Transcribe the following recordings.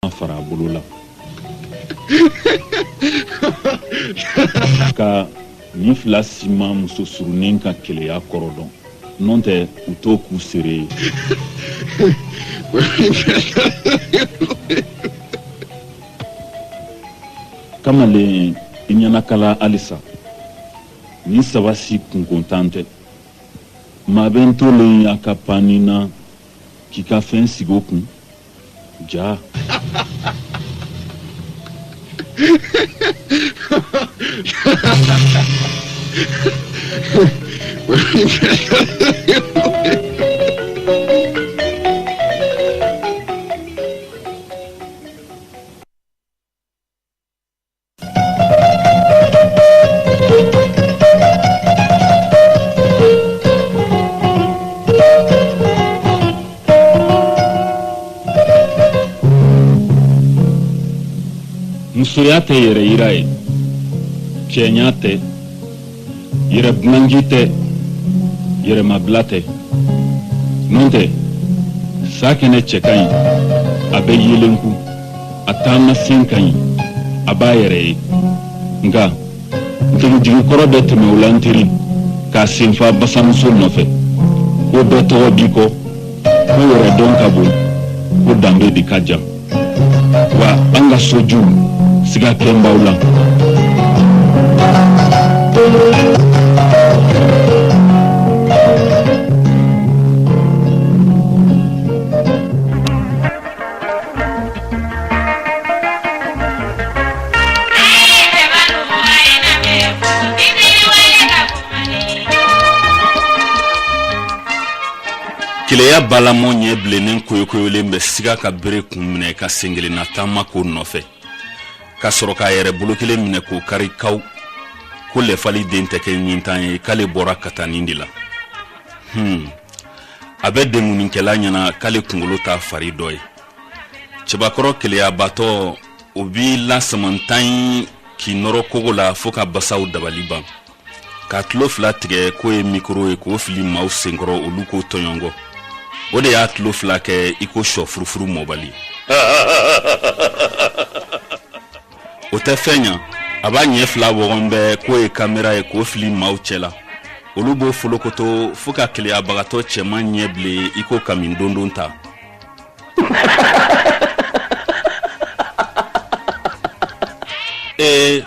fara bolo la ka ni fila sima muso surunin ka keleya kɔrɔ dɔn n'o tɛ u t'o k'u sere kamalen I ɲanakala halisa ni sabasi kunkontan tɛ maa bɛ n tolen a ka panni na k'i ka fɛn sigi o kun ja musoya tɛ yɛrɛ yira ye cɛɲa tɛ yɛrɛ bunanji tɛ yɛrɛmabila tɛ n'o tɛ sa kɛnɛ cɛ ka ɲi a bɛ yelenku a taama sen ka ɲi a b'a yɛrɛ ye nka ntegijigikɔrɔ bɛ tɛmɛ o la n teri k'a senfa basamuso nɔfɛ ko bɛɛ tɔgɔ b'i kɔ ko yɛrɛ dɔn ka bon ko danbe de ka jan wa an ka sojuw siga kɛnbaw la Keleya balamɔ ɲɛ bilennen koyokoyolen bɛ siga ka bere kun minɛ ka sengelenna taama ko nɔfɛ ka sɔrɔ k'a yɛrɛ bolo kelen minɛ k'o kari kaw ko lɛfali den tɛ kɛ ɲintan ye k'ale bɔra ka taa nin de la a bɛ dengunikɛla ɲɛna k'ale kunkolo ta fari dɔ ye cɛbakɔrɔ keleyabatɔ o bi lasamantan k'i nɔrɔ kogo la fo ka basaw dabali ban ka tulo fila tigɛ k'o ye mikoro ye k'o fili maaw senkɔrɔ olu k'o tɔɲɔngɔ o de y'a tulo fila kɛ i ko sɔ furufuru mɔbali o tɛ fɛn ɲa a b'a ɲɛ fila wɔgɔn bɛɛ k'o ye kamera ye k'o fili maaw cɛ la olu b'o folokoto fo ka keleyabagatɔ cɛman ɲɛ bile i ko kami dondon ta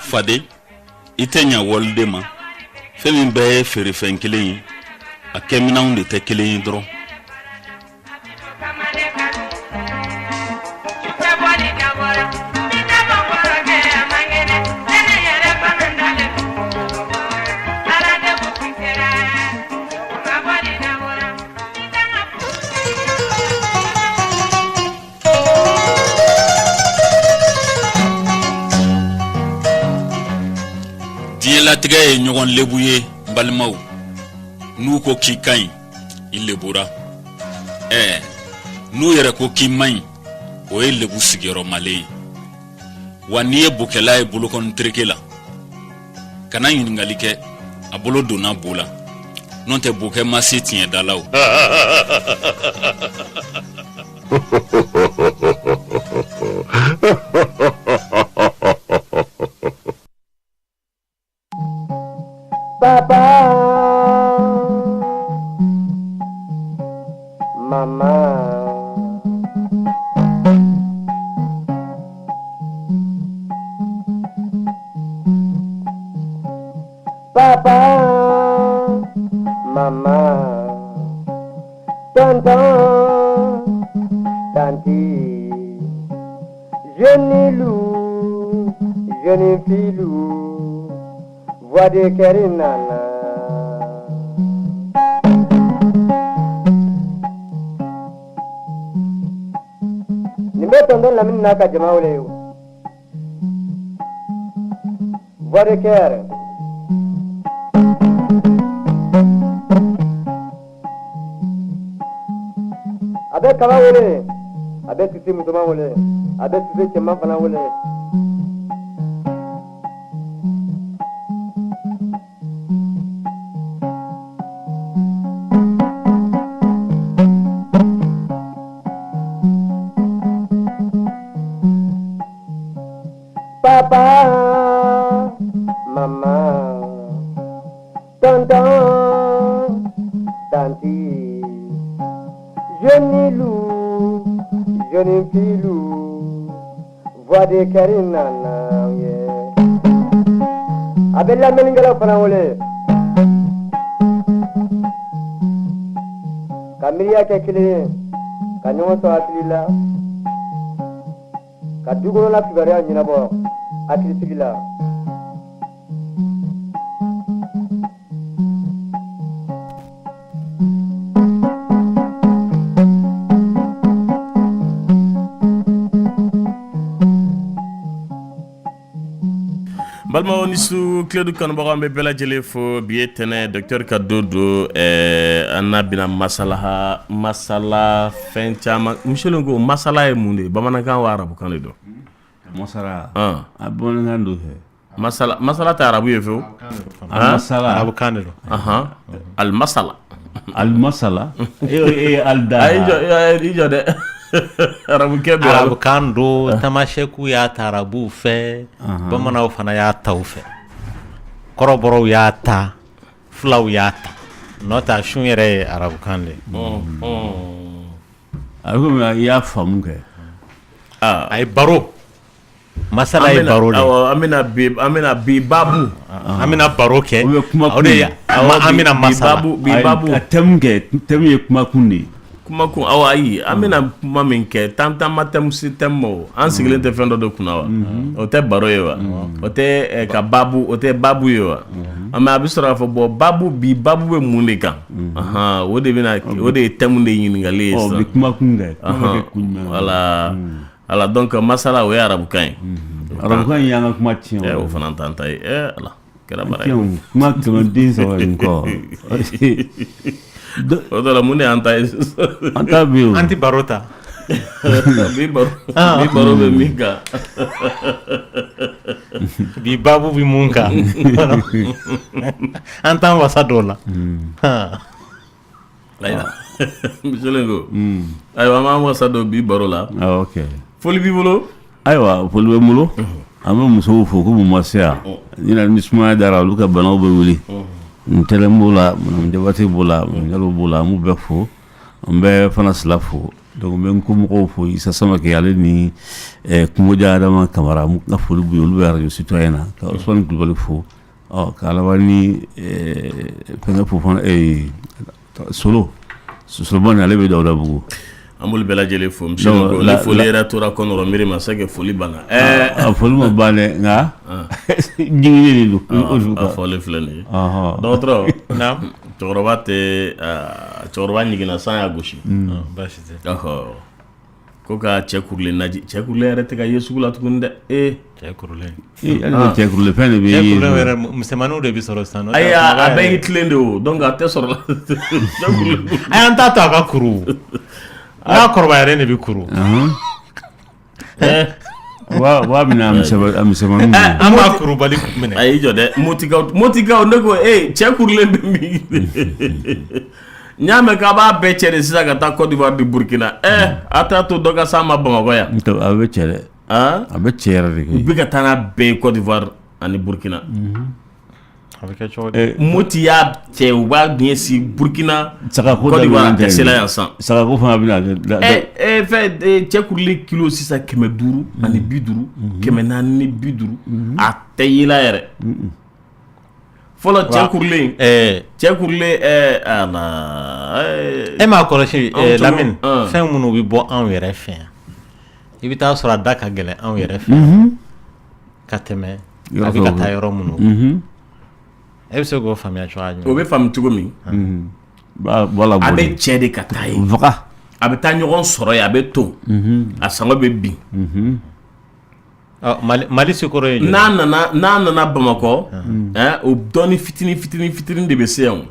fade i tɛ ɲa wɔliden ma fɛn min bɛɛ ye feerefɛn kelen ye a kɛminanw de tɛ kelen ye dɔrɔn diɲɛlatigɛ ye ɲɔgɔn lebu ye balimaw n'u ko k'i ka ɲi I lebura n'u yɛrɛ ko k'i man ɲi o ye lebu sigiyɔrɔmalen ye wa n'i ye bokɛla ye bolokɔni tereke la kana ɲininkali kɛ a bolo donna bo la n'o tɛ bokɛ ma se tiɲɛdala o Papa, Mama, Papa, Mama, Tonton, Tanti, jeune loup, jeune filou, voix de Kerinana. Nimbe Tonton Lamine naka jama wole yo. Voix de Ker. Abe kaba wole, abe tisi mutuma wole, abe tisi cɛman fana wole. Papa, maman, tonton, tanti, jeune loup, jeune filou, voix de Karinana, avec la meningala panawole. Kamiya kekele, kanyon so akilila, kadugo la figarea nyinabo, akilisila. balma ni su clé du kanbaga be bela jele fo biye tene docteur Kadodo anna bina masala fen chama monsieur ngo masala e munde bamanankan wa arabu kan do masala abon ngando he masala ta arabu yefo masala arabu kan do al masala e alda ay jo de arabu kebe arabu kan do tamasheku ya tarabu fe bamanaw fana ya tawfe koroboro ya ta flaw ya ta nota shunere arabu kan le abu ya famuke ay baro masala ay baro le amina bi babu amina baro ke ode amina masala bi babu temye kuma kundi kuma kun ayi amina kuma min kɛ tantan matem sistemo an sigilen tɛ fɛn dɔ de kunna wa o tɛ baro ye wa o tɛ ka babu o tɛ babu ye wa mais a bɛ sɔrɔ k'a fɔ bon babu bɛ mun de kan o de bɛna o de ye thème de ɲininkali ye sisan bi kuma kun kɛ voilà donc masala o ye arabukan ye arabukan ye an ka kuma tiɲɛ o fana t'an ta ye ala kɛra bara ye kuma kɛmɛ den saba nin kɔ o dɔ la mun de y'an ta ye an ta bɛ yen anti barota bi baro bɛ min kan bi babu bi mun kan an t'an wasa dɔw la ayiwa miselengo ayiwa an b'an wasa dɔ bi baro la ok foli b'i bolo ayiwa foli bɛ n bolo an bɛ musow fo ko mun ma se yan ni sumaya dara olu ka banaw bɛ wuli ntɛlɛn b'o la jabati b'o la jalo b'o la an b'u bɛɛ fo an bɛ fana sila fo donc n bɛ n komɔgɔw fo Isa Samake ale ni Kungoja Adama Kamara n ka foli b'u ye olu bɛ radio citoyen na ka Usmani Kulubali fo ka laban ni fɛnkɛ fo fana Solomani ale bɛ Dawudabugu an b'olu bɛɛ lajɛlen fo monsieur ni foli yɛrɛ tora kɔnɔrɔ miiri ma c'est que foli banna foli ma ban dɛ nka jigini de don a fɔlen filɛ nin ye dɔgɔtɔrɔ cɛkɔrɔba tɛ cɛkɔrɔba ɲiginna san y'a gosi basi tɛ ko ka cɛ kurulen naji cɛ kurulen yɛrɛ tɛ ka ye sugu la tuguni dɛ cɛ kurulen cɛ kurulen fɛn de bɛ ye cɛ kurulen yɛrɛ misɛnmaninw de bɛ sɔrɔ sisan ayi a bɛɛ y'i tilen de o donc a tɛ sɔrɔ la cɛ kurulen a y'an ta to a ka kuru n'a kɔrɔbaya yɛrɛ de bɛ kuru wa bɛna misɛnmaninw an b'a kurubali minɛ a y'i jɔ dɛ motikaw ne ko cɛ kurulen bɛ min n y'a mɛn k'a b'a bɛɛ cɛ de sisan ka taa Côte d'Ivoire di Burkina a t'a to dɔ ka s'a ma Bamakɔ yan a bɛ cɛ dɛ a bɛ cɛ yɛrɛ de u bɛ ka taa n'a bɛɛ ye Côte d'Ivoire ani Burkina a bɛ kɛ cogo di Moti y'a cɛ u b'a ɲɛsin Burkina sagako Côte d'Ivoire a tɛ se la yan san sagako fana bɛna fɛn cɛ kurulen kilo sisan 550 ani 50 450 a tɛ yela yɛrɛ fɔlɔ cɛ kurulen e m'a kɔlɔsi Lamine fɛn minnu bɛ bɔ anw yɛrɛ fɛ yan i bɛ taa sɔrɔ a da ka gɛlɛn anw yɛrɛ fɛ ka tɛmɛ a bɛ ka taa yɔrɔ minnu e bɛ se k'o faamuya cogoya jumɛn o bɛ faamu cogo min a bɛ cɛ de ka taa ye a bɛ taa ɲɔgɔn sɔrɔ yen a bɛ to a sangɔ bɛ bin Mali sekɔrɔ ye n'a nana Bamakɔ o dɔɔni fitinin de bɛ se yan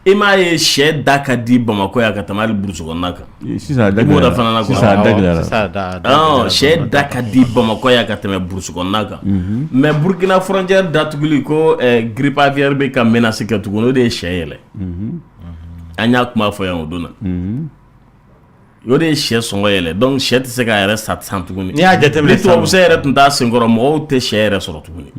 e m'a ye sɛ da ka di Bamakɔ yan ka tɛmɛ hali burusi kɔnɔna kan sisan i b'o da fana na quoi sisan sɛ da ka di Bamakɔ yan ka tɛmɛ burusi kɔnɔna kan mais Burkina frontière datuguli ko grippe aviaire bɛ ka menace kɛ tuguni o de ye sɛ yɛlɛ an y'a kuma fɔ yan o don na o de ye sɛ sɔngɔ yɛlɛ donc sɛ tɛ se ka yɛrɛ sa san tuguni n'i y'a jateminɛ ni tubabusɛ yɛrɛ tun t'a senkɔrɔ mɔgɔw tɛ sɛ yɛrɛ sɔrɔ tuguni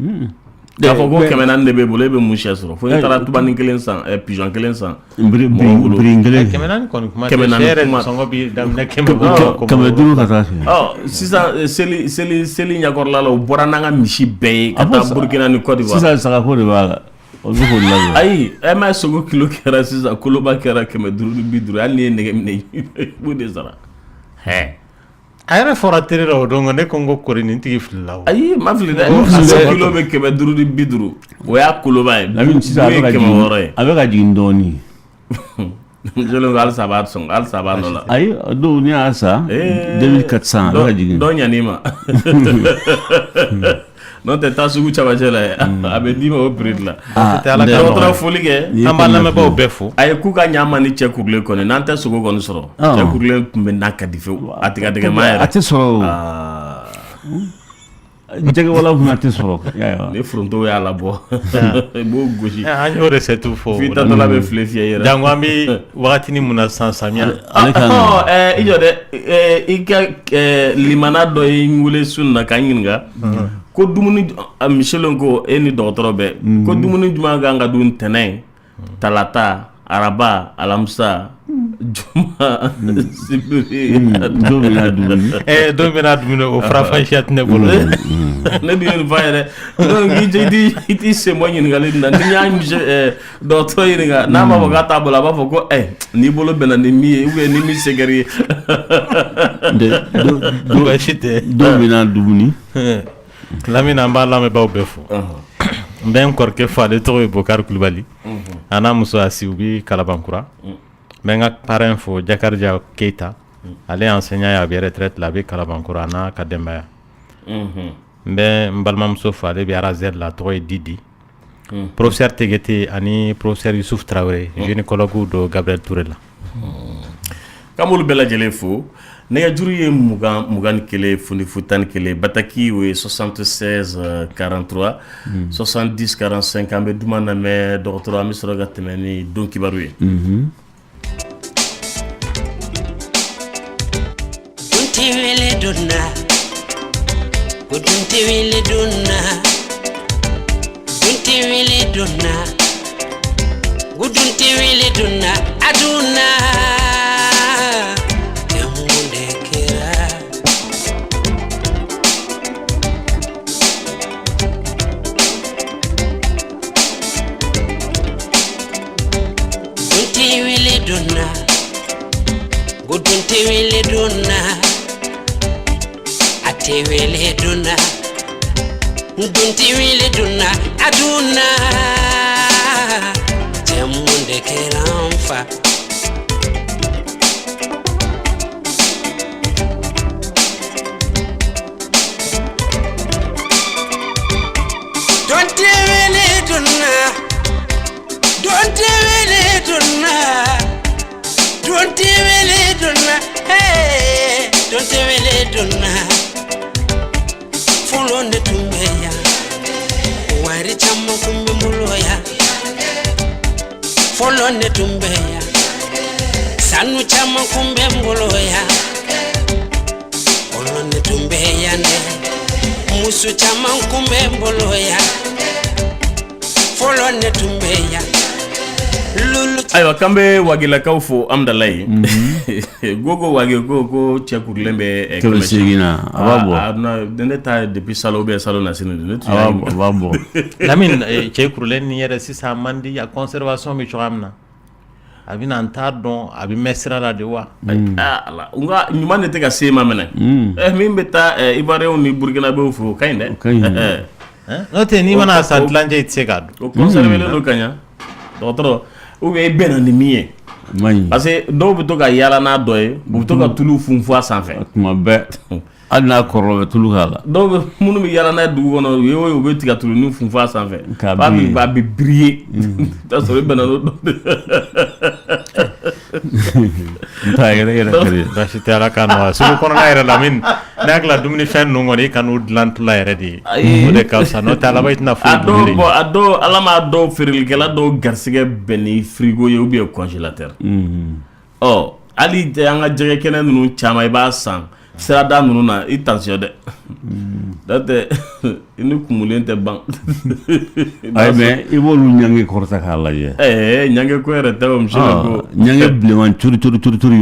k'a fɔ ko 400 de b'e bolo e bɛ mun sɛ sɔrɔ fo n'i taara tubanin kelen san pigeon kelen san biri kelen 400 kɔni kuma tɛ sɛ yɛrɛ sɔngɔ bi daminɛ 500 ka taa fɛ sisan seli ɲɛkɔrɔla la u bɔra n'an ka misi bɛɛ ye ka taa Burkina ni Côte d'Ivoire sisan sagako de b'a la o bɛ k'o labɛn ayi m'a sogo kilo kɛra sisan koloba kɛra 550 hali n'i ye nɛgɛ minɛ i b'o de sara a yɛrɛ fɔra teri la o don ne ko n ko kori nin tigi filila o ayi ma fili dɛ kilo bɛ 550 o y'a koloba ye sisan ye 600 ye a bɛ ka jigin dɔɔnin jɔlen ko halisa a b'a sɔn halisa a b'a nɔ la ayi don n'i y'a san 2400 a bɛ ka jigin dɔ ɲan'i ma n'o tɛ taa sugu camancɛ la a bɛ d'i ma o prix la dɔgɔtɔrɔ foli kɛ an b'a lamɛnbaaw bɛɛ fo a ye k'u ka ɲ'an ni cɛ kurulen kɔni n'an tɛ sogo kɔni sɔrɔ cɛ kurulen tun bɛ n'a ka di fewu a tigɛtigɛma yɛrɛ a tɛ sɔrɔ jɛgɛwala fana tɛ sɔrɔ ni foronto y'a labɔ i b'o gosi an y'o recette fɔ f'i tatɔla bɛ file fiyɛ yɛrɛ jango an bɛ wagatini mun na sisan samiya i jɔ dɛ i ka limana dɔ ye n wele su na k'an ɲininka ko dumuni Michelin ko e ni dɔgɔtɔrɔ bɛɛ ko dumuni jumɛn kan ka dun ntɛnɛn talata araba alamisa juma sibiri don bɛna dumuni o farafasiya tɛ ne bolo ne dun ye nin f'a ye dɛ donc i t'i sen bɔ ɲininkali na n'i y'a dɔgɔtɔrɔ ɲininka n'a m'a fɔ k'a t'a bolo a b'a fɔ ko n'i bolo bɛnna ni min ye ou bien ni min se kɛr'i ye don bɛna dumuni Lamine an b'a lamɛnbaaw bɛɛ fo n bɛ n kɔrɔkɛ fo ale tɔgɔ ye Bokari Kulibali a n'a muso Asi u bi Kalabankura n bɛ n ka parrain fo Jakarija Keita ale ye enseignant ye a bɛ retraite la a bɛ Kalabankura a n'a ka denbaya n bɛ n balimamuso fo ale bɛ Arazɛri la a tɔgɔ ye Didi professeur Tegete ani professeur Yusuf Traoré gynécologue do Gabriel Touré la k'an b'olu bɛɛ lajɛlen fo nɛgɛjuru ye 21 fundifu 11 bataki o ye 76 43 70 45 an bɛ duman lamɛn dɔgɔtɔrɔ an bɛ sɔrɔ ka tɛmɛ ni don kibaru ye dunti wele donna ko dunti wele donna dunti wele donna ko dunti wele donna aduna donna godunte wele donna ate wele donna dunte wele donna aduna temunde keramfa dunte wele donna dunte wele donna don't really donna hey don't really donna follow the tumbeya wari chamma kumbe muloya follow the tumbeya sanu chamma kumbe muloya follow the tumbeya ne musu chamma kumbe muloya follow the tumbeya ayiwa k'an bɛ wagilakaw fo Amdalayi gogo wage ko cɛ kurulen bɛ kɛmɛ seegin na a b'a bɔ ne ta depuis salon ou bien salon na sini ne tun a b'a bɔ Lamine cɛ kurulen ni yɛrɛ sisan man di a conservation bɛ cogoya min na a bɛ na n t'a dɔn a bɛ mɛn sira la de wa ala nka ɲuman de tɛ ka se ma minɛ min bɛ taa Ivoirien ni Burkinabéw fo o ka ɲi dɛ n'o tɛ n'i mana san tilancɛ i tɛ se k'a dɔn o conservé don ka ɲa dɔgɔtɔrɔ ou bien i bɛnna ni min ye parce que dɔw bɛ to ka yaala n'a dɔ ye u bɛ to ka tulu funfun a sanfɛ tuma bɛɛ hali n'a kɔrɔla bɛ tulu k'a la dɔw bɛ minnu bɛ yaala n'a ye dugu kɔnɔ u bɛ tigɛ tulunin funfun a sanfɛ a bɛ briller t'a sɔrɔ i bɛnna n'o dɔ n t'a yɛrɛ kari basi tɛ ala k'a nɔgɔya sugu kɔnɔna yɛrɛ la min ne hakili la dumunifɛn ninnu kɔni i ka n'u dilan tula yɛrɛ de ye o de ka fisa n'o tɛ alaba i tɛna foyi dun a dɔw ala m'a dɔw feerelikɛla dɔw garisɛgɛ bɛn ni frigo ye ou bien congélateur hali an ka jɛgɛ kɛnɛ ninnu caman i b'a san sirada ninnu na i tension dɛ dɔtɛ i ni kumulen tɛ ban ayi mais i b'olu ɲange kɔrɔta k'a lajɛ ɲange ko yɛrɛ tɛ misi ko ɲange bilenman turi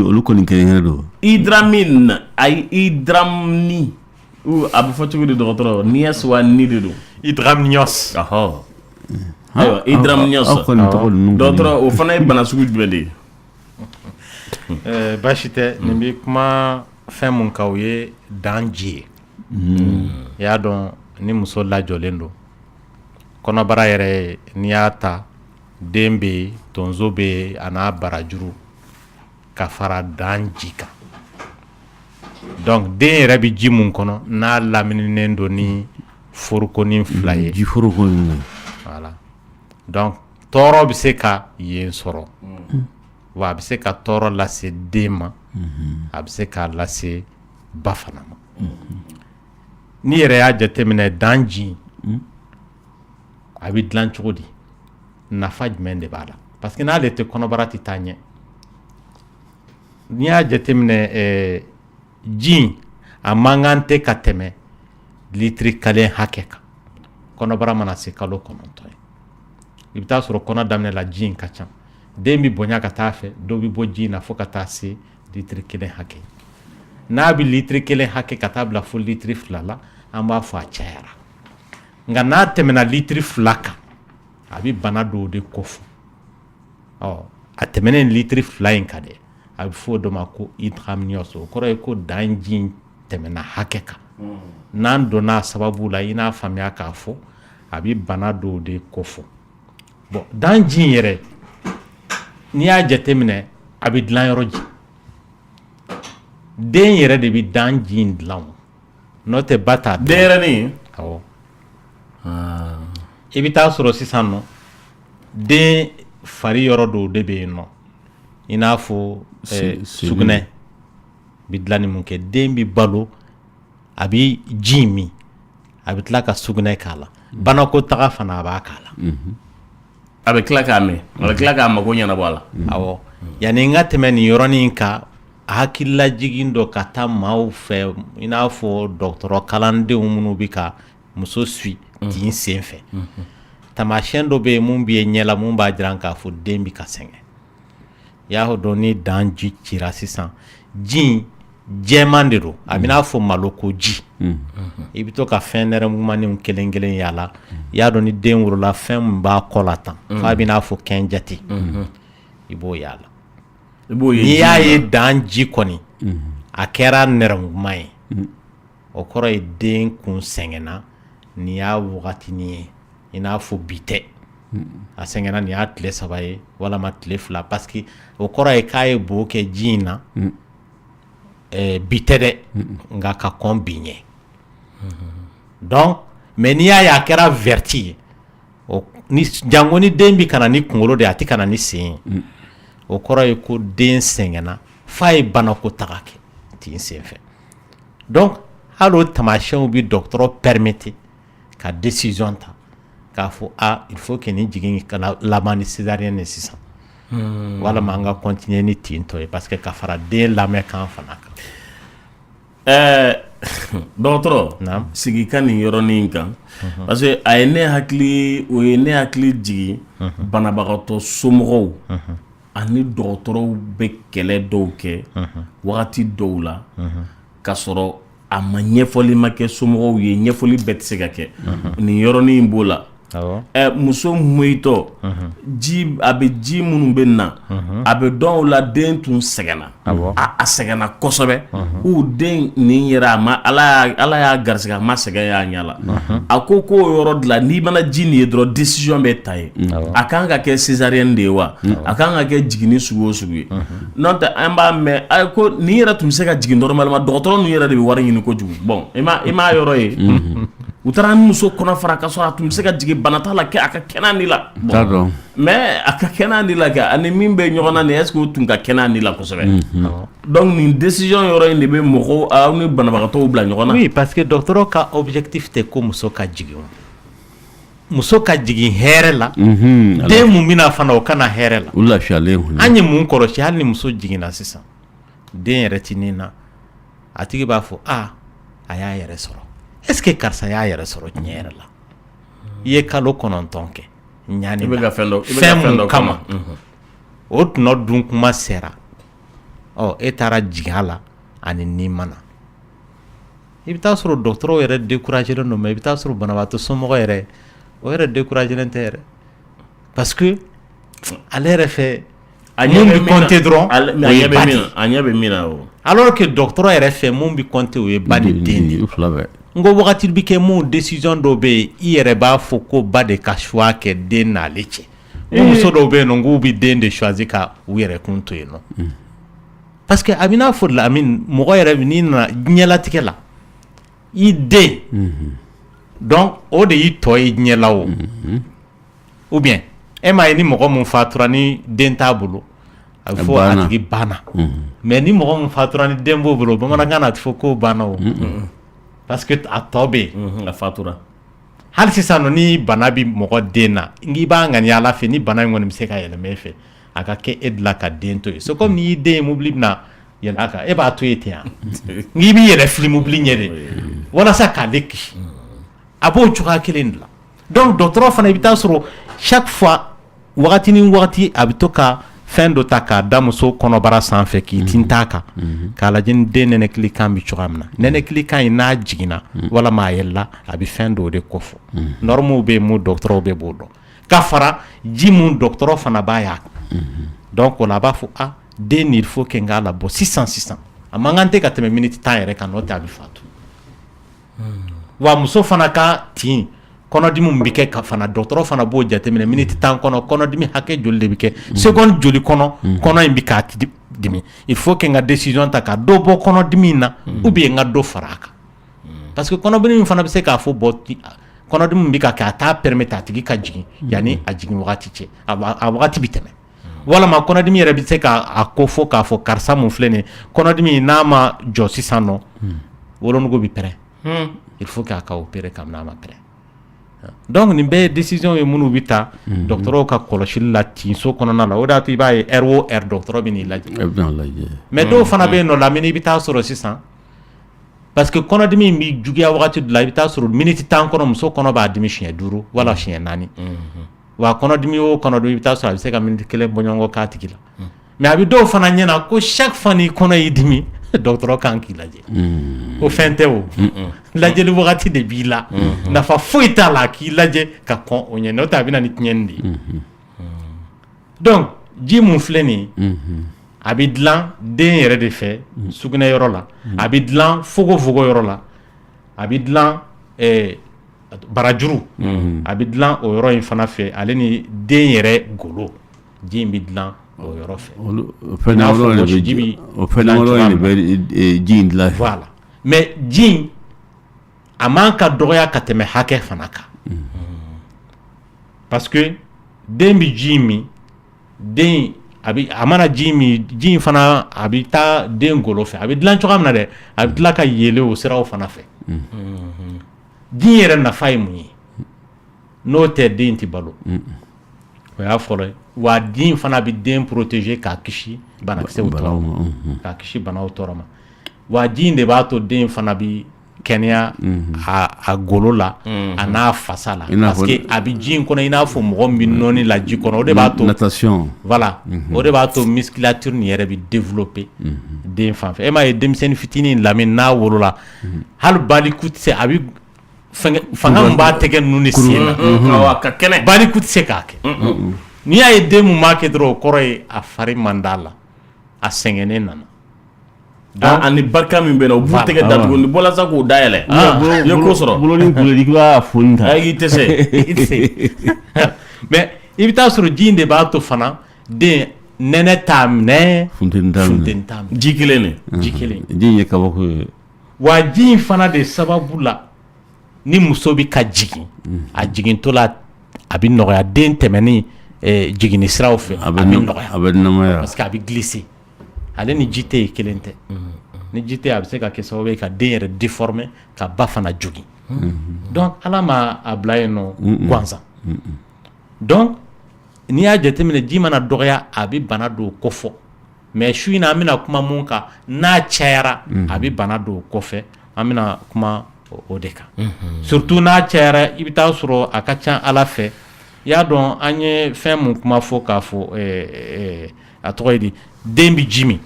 olu kɔni kelen don Hydramin ayi hydramni a bɛ fɔ cogo di dɔgɔtɔrɔ niès wa ni de don hydramnios ayiwa hydramnios dɔgɔtɔrɔ o fana ye bana sugu jumɛn de ye baasi tɛ nin bɛ kuma fɛn mun kan o ye dan ji ye i y'a dɔn ni muso lajɔlen don kɔnɔbara yɛrɛ n'i y'a ta den bɛ yen tonso bɛ yen a n'a barajuru ka fara dan ji kan donc den yɛrɛ bɛ ji mun kɔnɔ n'a lamininen don ni forokonin 2 ye ji forokonin voilà donc tɔɔrɔ bɛ se ka yen sɔrɔ wa a bɛ se ka tɔɔrɔ lase den ma a bɛ se k'a lase ba fana ma ni yɛrɛ y'a jateminɛ dan ji a bɛ dilan cogo di nafa jumɛn de b'a la parce que n'ale tɛ kɔnɔbara tɛ taa ɲɛ n'i y'a jateminɛ ji a man kan tɛ ka tɛmɛ litiri kelen hakɛ kan kɔnɔbara mana se kalo 9 ye i bɛ taa sɔrɔ kɔnɔ daminɛ la ji in ka ca den bɛ bonya ka taa fɛ dɔw bɛ bɔ ji in na fo ka taa se litiri 1 hakɛ n'a bɛ litiri 1 hakɛ ka taa bila fo litiri 2 la an b'a fɔ a cayara nka n'a tɛmɛna litiri 2 kan a bɛ bana dɔw de kofɔ a tɛmɛnen litiri 2 in kan dɛ a bɛ fɔ o dɔ ma ko hydramnios o kɔrɔ ye ko dan ji in tɛmɛna hakɛ kan n'an donna a sababu la i n'a faamuya k'a fɔ a bɛ bana dɔw de kofɔ bon dan ji in yɛrɛ n'i y'a jateminɛ a bɛ dilan yɔrɔ ji den yɛrɛ de bɛ dan ji in dilan n'o tɛ ba t'a den yɛrɛnin awɔ i bɛ taa sɔrɔ sisan nɔ den fari yɔrɔ dɔw de bɛ yen nɔ i n'a fɔ sugunɛ bɛ dilan ni mun kɛ den bɛ balo a bɛ ji min a bɛ tila ka sugunɛ k'a la banakotaga fana a b'a k'a la a bɛ tila k'a mɛn a bɛ tila k'a mago ɲɛnabɔ a la awɔ yanni n ka tɛmɛ nin yɔrɔnin kan hakililajigin dɔ ka taa maaw fɛ i n'a fɔ dɔgɔtɔrɔ kalandenw minnu bɛ ka muso suit tin sen fɛ taamasiyɛn dɔ bɛ yen mun bɛ ɲɛ la mun b'a jira k'a fɔ den bɛ ka sɛgɛn i y'a dɔn ni dan ji cira sisan ji jɛman de don a bɛ n'a fɔ maloko ji i bɛ to ka fɛn nɛrɛmugumaninw kelen kelen y'a la i y'a dɔn ni den wolola fɛn min b'a kɔ la tan f'a bɛ n'a fɔ kɛn jate i b'o y'a la n'i y'a ye dan ji kɔni a kɛra nɛrɛmuguma ye o kɔrɔ ye den kun sɛgɛnna nin y'a wagatinin ye i n'a fɔ bi tɛ a sɛgɛnna nin y'a tile 3 ye walama tile 2 parce que o kɔrɔ ye k'a ye bo kɛ ji in na bi tɛ dɛ nka ka kɔn bi ɲɛ donc mais n'i y'a ye a kɛra verti ye jango ni den bi kana ni kunkolo de a tɛ kana ni sen ye o kɔrɔ ye ko den sɛgɛnna f'a ye banakotaga kɛ tin sen fɛ donc hali o taamasiyɛnw bi dɔgɔtɔrɔ permettre ka décision ta k'a fɔ il faut que nin jigin kana laban ni césarienne ye sisan walama an ka continuer ni tin tɔ ye parce que ka fara den lamɛn kan fana kan dɔgɔtɔrɔ sigi ka nin yɔrɔnin kan parce que a ye ne hakili jigin banabagatɔ somɔgɔw ani dɔgɔtɔrɔw bɛ kɛlɛ dɔw kɛ wagati dɔw la ka sɔrɔ a ma ɲɛfɔli ma kɛ somɔgɔw ye ɲɛfɔli bɛɛ tɛ se ka kɛ nin yɔrɔnin b'o la muso mɔyitɔ a bɛ ji minnu bɛ na a bɛ dɔn o la den tun sɛgɛnna a sɛgɛnna kosɛbɛ u den nin yɛrɛ a ma ala y'a garisɛgɛ a ma sɛgɛn y'a ɲɛ la a ko k'o yɔrɔ de la n'i mana ji nin ye dɔrɔn décision bɛ ta ye a kan ka kɛ césarienne de ye wa a kan ka kɛ jiginni sugu o sugu ye n'o tɛ an b'a mɛn ko nin yɛrɛ tun bɛ se ka jigin normalement dɔgɔtɔrɔ ninnu yɛrɛ de bɛ wari ɲini kojugu bon i m'a yɔrɔ ye u taara ni muso kɔnɔ fara ka sɔrɔ a tun bɛ se ka jigin bana t'a la a ka kɛnɛ nin la mais a ka kɛnɛ nin la kɛ ani min bɛ ɲɔgɔn na nin est ce que o tun ka kɛnɛ nin la kosɛbɛ donc nin décision yɔrɔ in de bɛ mɔgɔw aw ni banabagatɔw bila ɲɔgɔn na. oui parce que dɔgɔtɔrɔ ka objectif tɛ ko muso ka jigin muso ka jigin hɛrɛ la den mun bɛna fana o kana hɛrɛ la u lafiyalen an ye mun kɔlɔsi hali ni muso jiginna sisan den yɛrɛ ti nin na a tigi b'a fɔ a y'a yɛrɛ sɔrɔ est ce que karisa y'a yɛrɛ sɔrɔ tiɲɛ yɛrɛ la i ye kalo 9 kɛ ɲani la fɛn mun kama o tuma dun kuma sera e taara jigin a la ani nin mana i bɛ taa sɔrɔ dɔgɔtɔrɔw yɛrɛ découragélen don mais i bɛ taa sɔrɔ banabaatɔ somɔgɔ yɛrɛ o yɛrɛ découragélen tɛ yɛrɛ parce que ale yɛrɛ fɛ mun bɛ compter dɔrɔn o ye ba de ye a ɲɛ bɛ min na o alors que dɔgɔtɔrɔ yɛrɛ fɛ mun bɛ compter o ye ba ni den de ye n ko wagati bɛ kɛ mun décision dɔw bɛ yen i yɛrɛ b'a fɔ ko ba de ka choix kɛ den n'ale cɛ muso dɔw bɛ yen nɔ k'u bɛ den de choisir ka u yɛrɛ kun to yen nɔ parce que a bɛ n'a fɔ Lamine mɔgɔ yɛrɛ n'i nana diɲɛlatigɛ la i den donc o de y'i tɔ ye diɲɛ la o ou bien e m'a ye ni mɔgɔ mun fatura ni den t'a bolo a bɛ fɔ a tigi banna mais ni mɔgɔ mun fatura ni den b'o bolo bamanankan na a tɛ fɔ k'o banna o parce que a tɔ bɛ yen a fatura hali sisan nɔ ni bana bɛ mɔgɔ den na n'i b'a ŋaniya Ala fɛ ni bana in kɔni bɛ se ka yɛlɛma e fɛ a ka kɛ e de la ka den to yen c'est comme n'i y'i den ye mobili bɛna yɛlɛ a kan e b'a to yen ten yan n'i b'i yɛrɛ fili mobili ɲɛ de walasa k'ale kisi a b'o cogoya kelen de la donc dɔgɔtɔrɔ fana i bɛ taa sɔrɔ chaque fois wagati ni wagati a bɛ to ka fɛn dɔ ta k'a da muso kɔnɔbara sanfɛ k'i tin t'a kan k'a lajɛ ni den nɛnɛkili kan bɛ cogoya min na nɛnɛkili kan in n'a jiginna walama a yɛlɛla a bɛ fɛn dɔw de kofɔ normes bɛ yen mun dɔgɔtɔrɔw bɛ b'o dɔn ka fara ji mun dɔgɔtɔrɔ fana b'a y'a donc o la a b'a fɔ den nin il faut que n k'a labɔ sisan a man kan tɛ ka tɛmɛ minute 10 yɛrɛ kan n'o tɛ a bɛ fatu wa muso fana ka tin kɔnɔdimi min bɛ kɛ ka fana dɔgɔtɔrɔ fana b'o jateminɛ minute 10 kɔnɔ kɔnɔdimi hakɛ joli de bɛ kɛ seconde joli kɔnɔ kɔnɔ in bɛ k'a dimi il faut que n ka décision ta ka dɔ bɔ kɔnɔdimi in na ou bien n ka dɔ fara a kan parce que kɔnɔdimi min fana bɛ se k'a fɔ kɔnɔdimi min bɛ ka kɛ a t'a permettre a tigi ka jigin yanni a jigin wagati cɛ a wagati bɛ tɛmɛ walama kɔnɔdimi yɛrɛ bɛ se k'a ko fɔ k'a fɔ karisa mun filɛ nin ye kɔnɔdimi n'a ma jɔ sisan nɔ wolonugu bɛ pɛrɛn il faut k'a ka opérer kabini a ma pɛrɛn donc nin bɛɛ ye décision ye minnu bɛ ta dɔgɔtɔrɔw ka kɔlɔsili la tinso kɔnɔna la o de y'a to i b'a ye heure o heure dɔgɔtɔrɔ bɛ n'i lajɛ mais dɔw fana bɛ yen nɔ Lamini i bɛ taa sɔrɔ sisan parce que kɔnɔdimi in bɛ juguya wagati dɔ la i bɛ taa sɔrɔ minute 10 kɔnɔ muso kɔnɔ b'a dimi siɲɛ 5 wala siɲɛ 4 wa kɔnɔdimi o kɔnɔdimi i bɛ taa sɔrɔ a bɛ se ka minute 1 bɔ ɲɔgɔn kɔ k'a tigi la mais a bɛ dɔw fana ɲɛna ko chaque fois ni kɔnɔ y'i dimi dɔgɔtɔrɔ kan k'i lajɛ o fɛn tɛ o lajɛli wagati de b'i la nafa foyi t'a la k'i lajɛ ka kɔn o ɲɛ n'o tɛ a bɛ na ni tiɲɛni de ye donc ji mun filɛ nin ye a bɛ dilan den yɛrɛ de fɛ sugunɛyɔrɔ la a bɛ dilan fogofogo yɔrɔ la a bɛ dilan barajuru a bɛ dilan o yɔrɔ in fana fɛ ale ni den yɛrɛ golo ji in bɛ dilan o yɔrɔ fɛ o fɛn damadɔ de bɛ ji in dilan fɛ voilà mais ji in a man ka dɔgɔya ka tɛmɛ hakɛ fana kan parce que den bɛ ji min den a mana ji min ji in fana a bɛ taa den golo fɛ a bɛ dilan cogoya min na dɛ a bɛ tila ka yɛlɛ o siraw fana fɛ ji yɛrɛ nafa ye mun ye n'o tɛ den tɛ balo o y'a fɔlɔ ye wa den fana bɛ den protéger k'a kisi banakisɛw tɔɔrɔ ma k'a kisi banaw tɔɔrɔ ma wa ji in de b'a to den fana bɛ kɛnɛya a golo la a n'a fasa la parce que a bɛ ji in kɔnɔ i n'a fɔ mɔgɔ min bɛ nɔɔni la ji kɔnɔ o de b'a to natation voilà o de b'a to musculature nin yɛrɛ bɛ développer den fan fɛ e m'a ye denmisɛnnin fitinin Lamini n'a wolola hali baliku tɛ se a bɛ fanga min b'a tɛgɛ ninnu de sen na a ka kɛnɛ baliku tɛ se k'a kɛ n'i y'a ye den mun b'a kɛ dɔrɔn o kɔrɔ ye a fari man d'a la a sɛgɛnnen nana ani barika min bɛ na o b'u tɛgɛ datugu ni bɔla sa k'o dayɛlɛ i ye ko sɔrɔ bolo ni kulo i b'a foni ta i tɛ se mais i bɛ taa sɔrɔ ji in de b'a to fana den nɛnɛ t'a minɛ funteni t'a minɛ ji kelen de ji kelen ji in ye kabako ye wa ji in fana de sababu la ni muso bɛ ka jigin a jigintɔ la a bɛ nɔgɔya den tɛmɛni jiginni siraw fɛ a bɛ nɔgɔya a bɛ namaya parce que a bɛ glisser ale ni ji tɛ ye kelen tɛ ni ji tɛ a bɛ se ka kɛ sababu ye ka den yɛrɛ déformer ka ba fana jogin donc Ala ma a bila yen nɔ gansan donc n'i y'a jateminɛ ji mana dɔgɔya a bɛ bana dɔw kofɔ mais su in na an bɛna kuma mun kan n'a cayara a bɛ bana don kɔfɛ an bɛna kuma o de kan surtout n'a cayara i bɛ taa sɔrɔ a ka ca Ala fɛ i y'a dɔn an ye fɛn mun kuma fɔ k'a fɔ a tɔgɔ ye di den bɛ ji min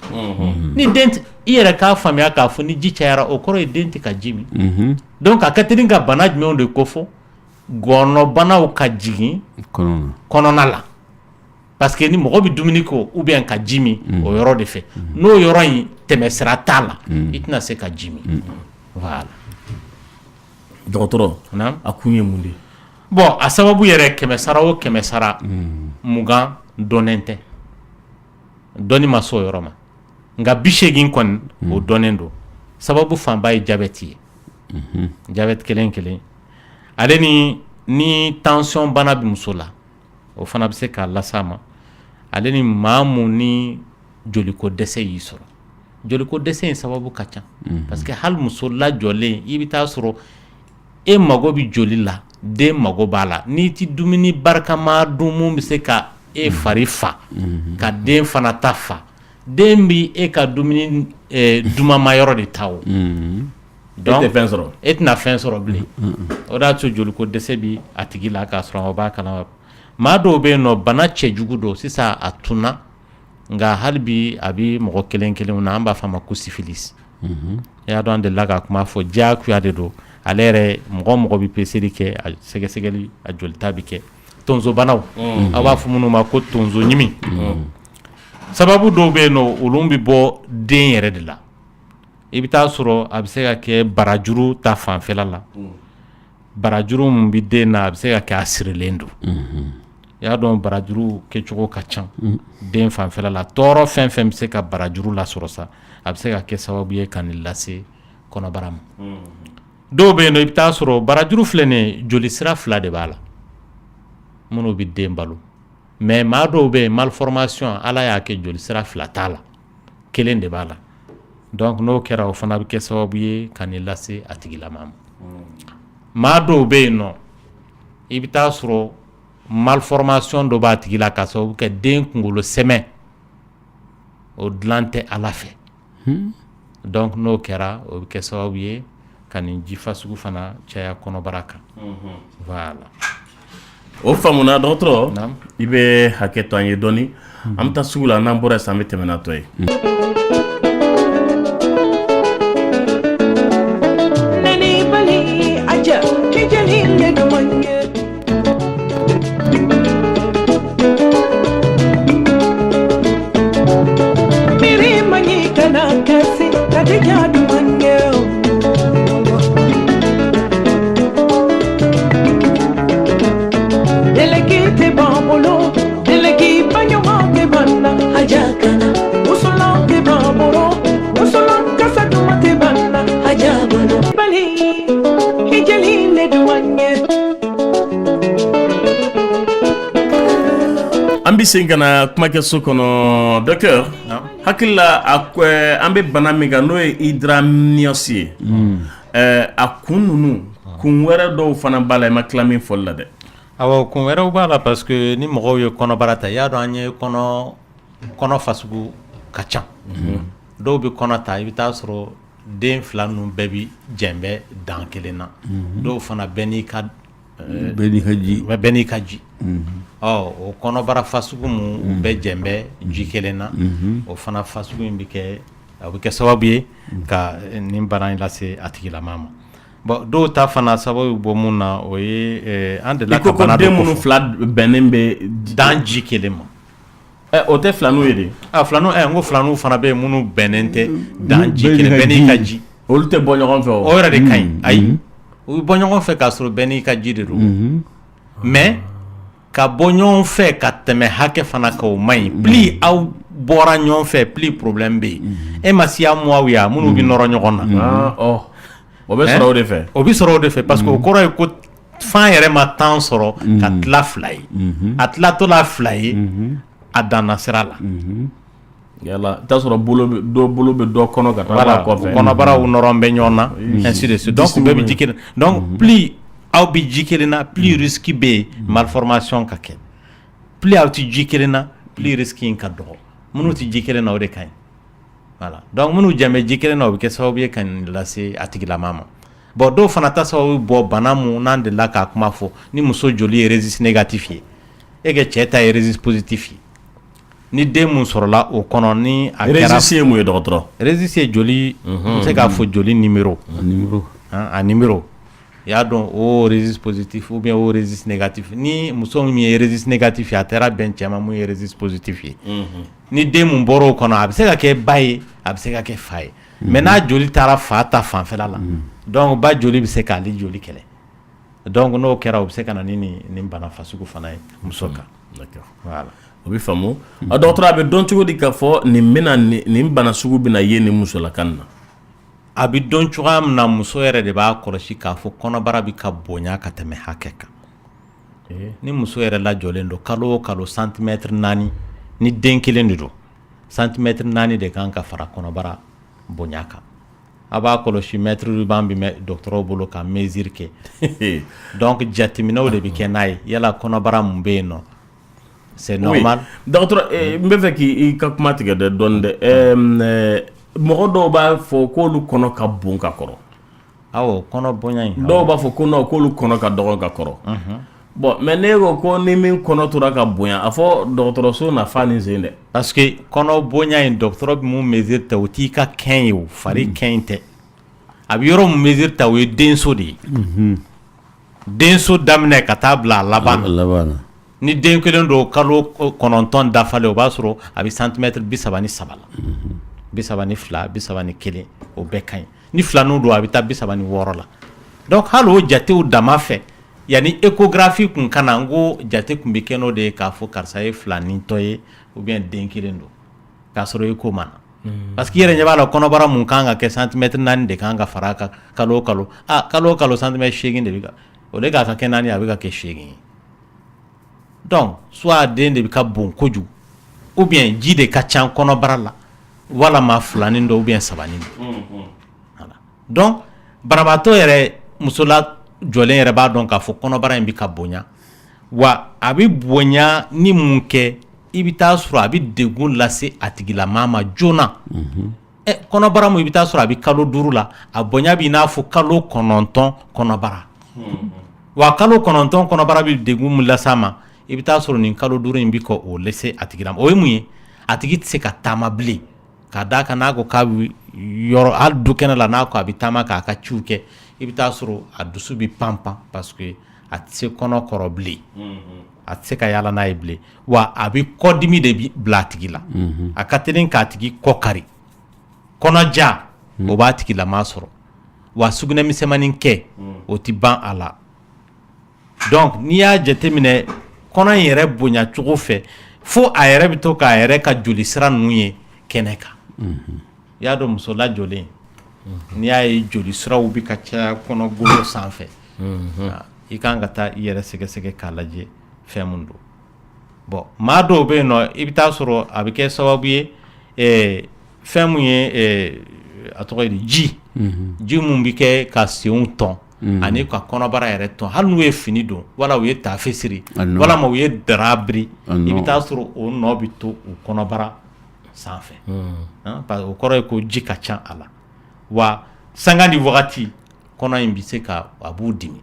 ni den i yɛrɛ k'a faamuya k'a fɔ ni ji cayara o kɔrɔ ye den tɛ ka ji min donc a ka teli ka bana jumɛnw de kofɔ gɔnɔbanaw ka jigin kɔnɔna la parce que ni mɔgɔ bɛ dumuni ko ou bien ka ji min o yɔrɔ de fɛ n'o yɔrɔ in tɛmɛsira t'a la i tɛna se ka ji min voilà dɔgɔtɔrɔ a kun ye mun de bon a sababu yɛrɛ 100 sara o 100 sara 20 dɔnnen tɛ dɔnni ma se o yɔrɔ ma nka 80 kɔni o dɔnnen don sababu fanba ye diabète ye diabète kelen ale ni tension bana bɛ muso la o fana bɛ se k'a las'a ma ale ni maa mun ni joliko dɛsɛ y'i sɔrɔ joliko dɛsɛ in sababu ka ca parce que hali muso lajɔlen i bɛ taa sɔrɔ e mago bɛ joli la den mago b'a la n'i ti dumuni barikama dun mun bɛ se ka e fari fa ka den fana ta fa den bɛ e ka dumuni dumama yɔrɔ de ta o donc e tɛna fɛn sɔrɔ bilen o de y'a to joliko dɛsɛ bi a tigi la k'a sɔrɔ o b'a kalama maa dɔw bɛ yen nɔ bana cɛjugu don sisan a tunna nka hali bi a bɛ mɔgɔ kelen na an b'a fɔ a ma ko syphilis i y'a dɔn an delila ka kuma fɔ diyagoya de don ale yɛrɛ mɔgɔ bɛ peseli kɛ a sɛgɛsɛgɛli a jolita bɛ kɛ tonso banaw aw b'a fɔ minnu ma ko tonso ɲimi sababu dɔw bɛ yen nɔ olu bɛ bɔ den yɛrɛ de la i bɛ taa sɔrɔ a bɛ se ka kɛ barajuru ta fanfɛla la barajuru mun bɛ den na a bɛ se ka kɛ a sirilen don i y'a dɔn barajuru kɛcogo ka ca den fanfɛla la tɔɔrɔ fɛn fɛn bɛ se ka barajuru lasɔrɔ sa a bɛ se ka kɛ sababu ye ka nin lase kɔnɔbara ma dɔw bɛ yen nɔ i bɛ taa sɔrɔ barajuru filɛ nin ye joli sira 2 de b'a la minnu bɛ den balo mais maa dɔw bɛ yen malformation Ala y'a kɛ joli sira 2 t'a la 1 de b'a la donc n'o kɛra o fana bɛ kɛ sababu ye ka nin lase a tigilama ma maa dɔw bɛ yen nɔ i bɛ taa sɔrɔ malformation dɔ b'a tigi la ka sababu kɛ den kunkolo sɛmɛ o dilan tɛ Ala fɛ donc n'o kɛra o bɛ kɛ sababu ye ka nin jifa sugu fana caya kɔnɔbara kan voilà o faamuna dɔgɔtɔrɔ i bɛ hakɛ to an ye dɔɔni an bɛ taa sugu la n'an bɔra sisan an bɛ tɛmɛ n'a tɔ ye an bɛ segin ka na kuma kɛ so kɔnɔ docteur hakili la an bɛ bana min kan n'o ye hydramnios ye a kun ninnu kun wɛrɛ dɔw fana b'a la i ma tila min fɔli la dɛ awɔ kun wɛrɛw b'a la parce que ni mɔgɔw ye kɔnɔbara ta i y'a dɔn an ye kɔnɔ fasugu ka ca dɔw bɛ kɔnɔ ta i bɛ taa sɔrɔ den 2 ninnu bɛɛ bɛ jɛnbɛ dan kelen na dɔw fana bɛɛ n'i ka ji o kɔnɔbara fasugu mun bɛɛ jɛnbɛ ji kelen na o fana fasugu in bɛ kɛ sababu ye ka nin bana in lase a tigilama ma bon dɔw ta fana sababu bɔ mun na o ye an delila ka bana dɔ den minnu 2 bɛnnen bɛ dan ji kelen ma o tɛ filaninw ye de filaninw n ko filaninw fana bɛ yen minnu bɛnnen tɛ dan ji kelen bɛɛ n'i ka ji olu tɛ bɔ ɲɔgɔn fɛ o yɛrɛ de ka ɲi ayi u bɛ bɔ ɲɔgɔn fɛ k'a sɔrɔ bɛɛ n'i ka ji de don mais ka bɔ ɲɔgɔn fɛ ka tɛmɛ hakɛ fana kan o man ɲi plus aw bɔra ɲɔgɔn fɛ plus problème bɛ yen e ma siya muwaw ya minnu bɛ nɔrɔ ɲɔgɔn na o bɛ sɔrɔ o de fɛ o bɛ sɔrɔ o de fɛ parce que o kɔrɔ ye ko fan yɛrɛ ma temps sɔrɔ ka tila 2 ye a tilatɔ la 2 ye a danna sira la yala t'a sɔrɔ dɔ bolo bɛ dɔ kɔnɔ ka taa kɔfɛ kɔnɔbaraw nɔrɔ bɛ ɲɔgɔn na ainsi de suite donc bɛɛ bɛ ji kelen donc plus aw bɛ ji kelen na plus risque bɛ yen malformation ka kɛ plus aw tɛ ji kelen na plus risque in ka dɔgɔ minnu tɛ ji kelen na o de ka ɲi voilà donc minnu jɛmɛ ji kelen na o bɛ kɛ sababu ye ka nin lase a tigilama ma bon dɔw fana ta sababu bɔ bana mun n'an delila k'a kuma fɔ ni muso joli ye registre négatif ye e ka cɛ ta ye registre positif ye ni den mun sɔrɔla o kɔnɔ ni a kɛra registre ye mun ye dɔgɔtɔrɔ registre ye joli n se k'a fɔ joli numéro a numéro i y'a dɔn o registre positif ou bien o registre négatif ni muso min ye registre négatif ye a taara bɛn cɛ ma mun ye registre positif ye ni den mun bɔra o kɔnɔ a bɛ se ka kɛ ba ye a bɛ se ka kɛ fa ye mais n'a joli taara fa ta fanfɛla la donc ba joli bɛ se k'ale joli kɛlɛ donc n'o kɛra o bɛ se ka na ni nin bana fasugu fana ye muso kan voilà o bɛ faamu a dɔgɔtɔrɔ a bɛ dɔn cogo di k'a fɔ nin bana sugu bɛna ye nin musolaka na a bɛ dɔn cogoya min na muso yɛrɛ de b'a kɔlɔsi k'a fɔ kɔnɔbara bɛ ka bonya ka tɛmɛ hakɛ kan ni muso yɛrɛ lajɔlen don kalo o kalo santimètre 4 ni den kelen de don santimètre 4 de kan ka fara kɔnɔbara bonya kan a b'a kɔlɔsi mètre ruban bɛ dɔgɔtɔrɔw bolo ka mesure kɛ donc jateminɛw de bɛ kɛ n'a ye yala kɔnɔbara mun bɛ yen nɔ c'est normal dɔgɔtɔrɔ n bɛ fɛ k'i ka kuma tigɛ dɛ dɔɔni dɛ mɔgɔ dɔw b'a fɔ k'olu kɔnɔ ka bon ka kɔrɔ awɔ kɔnɔ bonya in dɔw b'a fɔ ko non k'olu kɔnɔ ka dɔgɔ ka kɔrɔ bon mais ne ko ni min kɔnɔ tora ka bonya a fɔ dɔgɔtɔrɔso nafa ni sen dɛ parce que kɔnɔ bonya in dɔgɔtɔrɔ bɛ mun mesure ta o t'i ka kɛn ye o fari kɛn tɛ a bɛ yɔrɔ mun mesure ta o ye denso de ye denso daminɛ ka taa bila a laban ni den kelen don kalo 9 dafalen o b'a sɔrɔ a bɛ santimètre 33 la 32 31 o bɛɛ ka ɲi ni filaninw don a bɛ taa 36 la donc hali o jatew dama fɛ yanni échographie kun ka na n ko jate kun bɛ kɛ n'o de ye k'a fɔ karisa ye filanintɔ ye ou bien den kelen don k'a sɔrɔ écho ma na parce que i yɛrɛ ɲɛ b'a la kɔnɔbara mun kan ka kɛ santimètre 4 de kan ka fara a kan kalo o kalo kalo o kalo santimètre 8 de bɛ ka o de k'a ka kɛ 4 a bɛ ka kɛ 8 ye donc soit den de bɛ ka bon kojugu ou bien ji de ka ca kɔnɔbara la walama filanin dɔ ou bien sabanin dɔ voilà donc banabaatɔ yɛrɛ muso la jɔlen yɛrɛ b'a dɔn k'a fɔ kɔnɔbara in bɛ ka bonya wa a bɛ bonya ni mun kɛ i bɛ taa sɔrɔ a bɛ degun lase a tigilamaa ma joona kɔnɔbara mun i bɛ taa sɔrɔ a bɛ kalo 5 la a bonya bɛ i n'a fɔ kalo 9 kɔnɔbara wa kalo 9 kɔnɔbara bɛ degun mun lase a ma i bɛ taa sɔrɔ nin kalo 5 in bɛ ka o lase a tigilamaa o ye mun ye a tigi tɛ se ka taama bilen k'a d'a kan n'a ko k'a bɛ yɔrɔ hali du kɛnɛ la n'a ko a bɛ taama k'a ka ciw kɛ i bɛ taa sɔrɔ a dusu bɛ panpan parce que a tɛ se kɔnɔ kɔrɔ bilen a tɛ se ka yaala n'a ye bilen wa a bɛ kɔdimi de bila a tigi la a ka teli k'a tigi kɔ kari kɔnɔja o b'a tigilama sɔrɔ wa sugunɛ misɛnmanin kɛ o tɛ ban a la donc n'i y'a jateminɛ kɔnɔ in yɛrɛ bonya cogo fɛ fo a yɛrɛ bɛ to k'a yɛrɛ ka joli sira ninnu ye kɛnɛ kan i y'a dɔn muso lajɔlen n'i y'a ye joli siraw bɛ ka caya kɔnɔgolo sanfɛ i kan ka taa i yɛrɛ sɛgɛsɛgɛ k'a lajɛ fɛn mun don bon maa dɔw bɛ yen nɔ i bɛ taa sɔrɔ a bɛ kɛ sababu ye fɛn mun ye a tɔgɔ ye di ji mun bɛ kɛ ka senw tɔn ani ka kɔnɔbara yɛrɛ tɔn hali n'u ye fini don wala u ye taafe siri walama u ye dara biri i bɛ taa sɔrɔ o nɔ bɛ to u kɔnɔbara sanfɛ parce que o kɔrɔ ye ko ji ka ca a la wa sanga ni wagati kɔnɔ in bɛ se ka a b'u dimi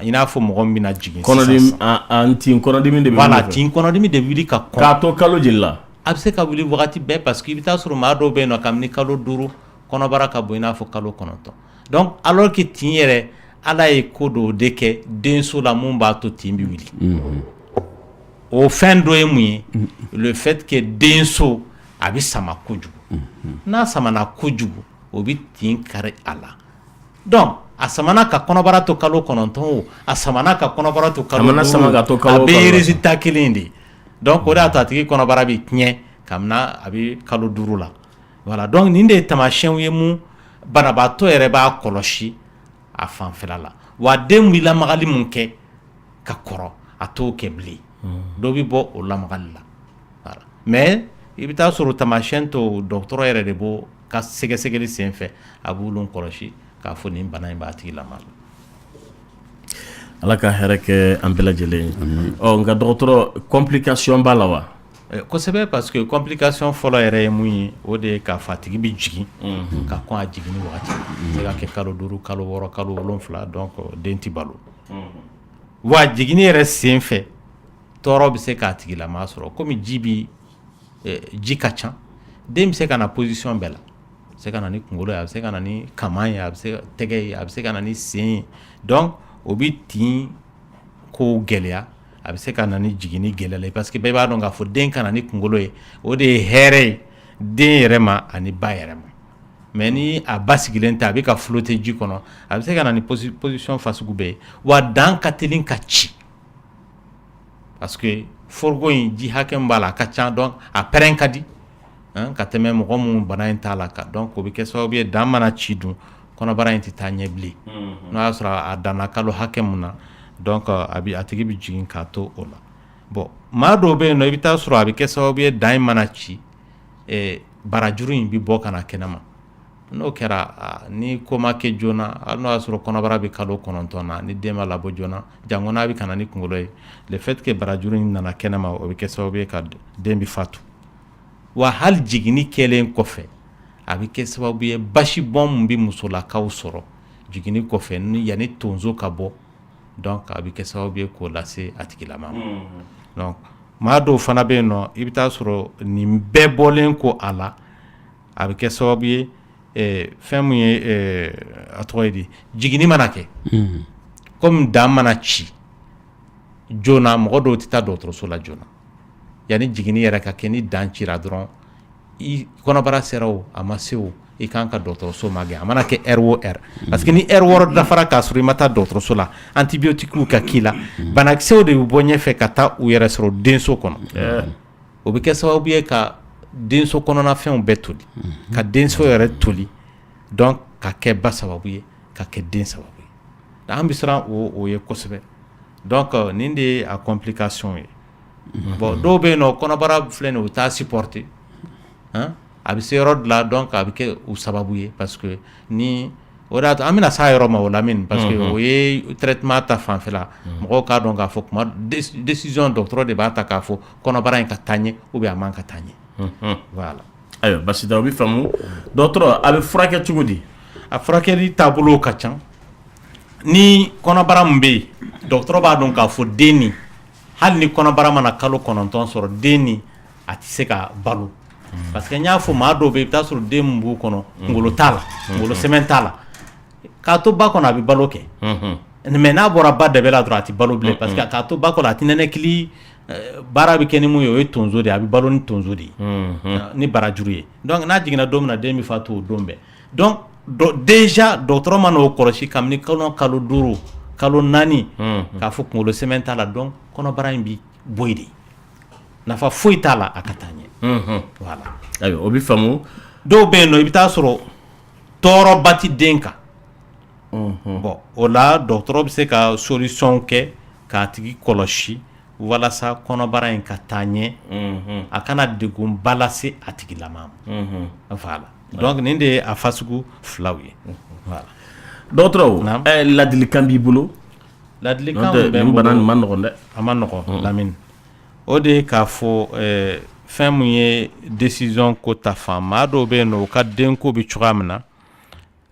i n'a fɔ mɔgɔ min bɛna jigin sisan tin kɔnɔdimi de bɛ voilà tin kɔnɔdimi de wuli ka kɔn k'a to kalo joli la a bɛ se ka wuli wagati bɛɛ parce que i bɛ taa sɔrɔ maa dɔw bɛ yen nɔ kabini kalo 5 kɔnɔbara ka bon i n'a fɔ kalo 9 donc alors que tin yɛrɛ ala ye ko dɔw de kɛ denso la mun b'a to tin bɛ wuli o fɛn dɔ ye mun ye le fait que denso a bɛ sama kojugu n'a samana kojugu o bɛ tin kari a la donc a samana ka kɔnɔbara to kalo 9 o a samana ka kɔnɔbara to kalo 5 a bɛɛ ye résultat kelen de donc o de y'a to a tigi kɔnɔbara bɛ tiɲɛ kabini a bɛ kalo 5 la voilà donc nin de ye taamasiyɛnw ye mun banabaatɔ yɛrɛ b'a kɔlɔsi a fanfɛla la wa den bɛ lamagali mun kɛ ka kɔrɔ a t'o kɛ bilen dɔ bɛ bɔ o lamagali la voilà mais i bɛ taa sɔrɔ taamasiyɛn tɔw dɔgɔtɔrɔ yɛrɛ de b'o ka sɛgɛsɛgɛli senfɛ a b'olu kɔlɔsi k'a fɔ nin bana in b'a tigi lama la ala ka hɛrɛ kɛ an bɛɛ lajɛlen ɔ nka dɔgɔtɔrɔ complication b'a la wa kosɛbɛ parce que complication fɔlɔ yɛrɛ ye mun ye o de ye k'a fɔ a tigi bɛ jigin ka kɔn a jiginni wagati se ka kɛ kalo 5 kalo 6 kalo 7 donc den tɛ balo wa jiginni yɛrɛ sen fɛ tɔɔrɔ bɛ se k'a tigilama sɔrɔ komi ji ka ca den bɛ se ka na position bɛɛ la a bɛ se ka na ni kunkolo ye a bɛ se ka na ni kaman ye a bɛ se ka tɛgɛ ye a bɛ se ka na ni sen ye donc o bɛ tin ko gɛlɛya a bɛ se ka na ni jiginni gɛlɛya la parce que bɛɛ b'a dɔn k'a fɔ den ka na ni kunkolo ye o de ye hɛrɛ ye den yɛrɛ ma ani ba yɛrɛ ma mais ni a ba sigilen tɛ a bɛ ka flotter ji kɔnɔ a bɛ se ka na ni position fasugu bɛɛ ye wa dan ka teli ka ci parce que foroko in ji hakɛ min b'a la a ka ca donc a pɛrɛn ka di ka tɛmɛ mɔgɔ minnu bana in t'a la kan donc o bɛ kɛ sababu ye dan mana ci dun kɔnɔbara in tɛ taa ɲɛ bilen n'o y'a sɔrɔ a danna kalo hakɛ min na donc a tigi bɛ jigin k'a to o la bon maa dɔw bɛ yen nɔ i bɛ taa sɔrɔ a bɛ kɛ sababu ye dan in mana ci barajuru in bɛ bɔ ka na kɛnɛma n'o kɛra ni ko ma kɛ joona hali n'o y'a sɔrɔ kɔnɔbara bɛ kalo 9 na ni den ma labɔ joona jango n'a bɛ ka na ni kunkolo ye le fait que barajuru in nana kɛnɛma o bɛ kɛ sababu ye ka den bɛ fatu wa hali jiginni kɛlen kɔfɛ a bɛ kɛ sababu ye basibɔn min bɛ musolakaw sɔrɔ jiginni kɔfɛ yanni tonso ka bɔ donc a bɛ kɛ sababu ye k'o lase a tigilama ma donc maa dɔw fana bɛ yen nɔ i bɛ taa sɔrɔ nin bɛɛ bɔlen ko a la a bɛ kɛ sababu ye fɛn min ye a tɔgɔ ye di jiginni mana kɛ komi dan mana ci joona mɔgɔ dɔw tɛ taa dɔgɔtɔrɔso la joona yanni jiginni yɛrɛ ka kɛ ni dan cira dɔrɔn i kɔnɔbara sera o a ma se o i kan ka dɔgɔtɔrɔso ma gɛn a mana kɛ heure o heure parce que ni heure 6 dafara k'a sɔrɔ i ma taa dɔgɔtɔrɔso la antibiotiques ka k'i la banakisɛw de bɛ bɔ ɲɛfɛ ka taa u yɛrɛ sɔrɔ denso kɔnɔ o bɛ kɛ sababu ye ka denso kɔnɔna fɛnw bɛɛ toli ka denso yɛrɛ toli donc ka kɛ ba sababu ye ka kɛ den sababu ye an bɛ siran o ye kosɛbɛ donc nin de ye a complication ye bon dɔw bɛ yen nɔ kɔnɔbara filɛ nin ye u t'a supporter a bɛ se yɔrɔ de la donc a bɛ kɛ u sababu ye parce que ni o de y'a to an bɛna s'a yɔrɔ ma o lamini parce que o ye traitement ta fanfɛla mɔgɔw k'a dɔn k'a fɔ kuma décision dɔgɔtɔrɔ de b'a ta k'a fɔ kɔnɔbara in ka taa ɲɛ ou bien a man ka taa ɲɛ voilà. ayiwa basi tɛ o bɛ faamu dɔgɔtɔrɔ a bɛ furakɛ cogo di. a furakɛli taabolo ka ca ni kɔnɔbara min bɛ yen dɔgɔtɔrɔ b'a dɔn k'a fɔ den nin hali ni kɔnɔbara mana kalo 9 sɔrɔ den nin a tɛ se ka balo parce que n y'a fɔ maa dɔw bɛ yen i bɛ taa sɔrɔ den min b'u kɔnɔ kunkolo t'a la kunkolo sɛmɛn t'a la k'a to ba kɔnɔ a bɛ balo kɛ mais n'a bɔra ba dɛbɛ la dɔrɔn a tɛ balo bilen parce que k'a to ba kɔnɔ a tɛ nɛnɛkili baara bɛ kɛ ni mun ye o ye tonso de ye a bɛ balo ni tonso de ye ni barajuru ye donc n'a jiginna don min na den bɛ fatu o don bɛɛ donc déjà dɔgɔtɔrɔ ma n'o kɔlɔsi kabini kalo 5 kalo 4 k'a fɔ kunkolo sɛmɛn t'a la donc kɔnɔbara in bɛ bɔ yen de nafa foyi t'a la a ka taa ɲɛ voilà. ayiwa o bɛ faamu dɔw bɛ yen nɔ i bɛ taa sɔrɔ tɔɔrɔba tɛ den kan bon o la dɔgɔtɔrɔ bɛ se ka solution kɛ k'a tigi kɔlɔsi walasa kɔnɔbara in ka taa ɲɛ a kana degunba lase a tigilama ma voilà donc nin de ye a fasugu filaw ye voilà. dɔgɔtɔrɔ ladilikan b'i bolo. ladilikan bɛ n bolo bana nin ma nɔgɔn dɛ. a ma nɔgɔn Lamini o de ye k'a fɔ fɛn min ye décision ko ta fan maa dɔw bɛ yen nɔ u ka denko bɛ cogoya min na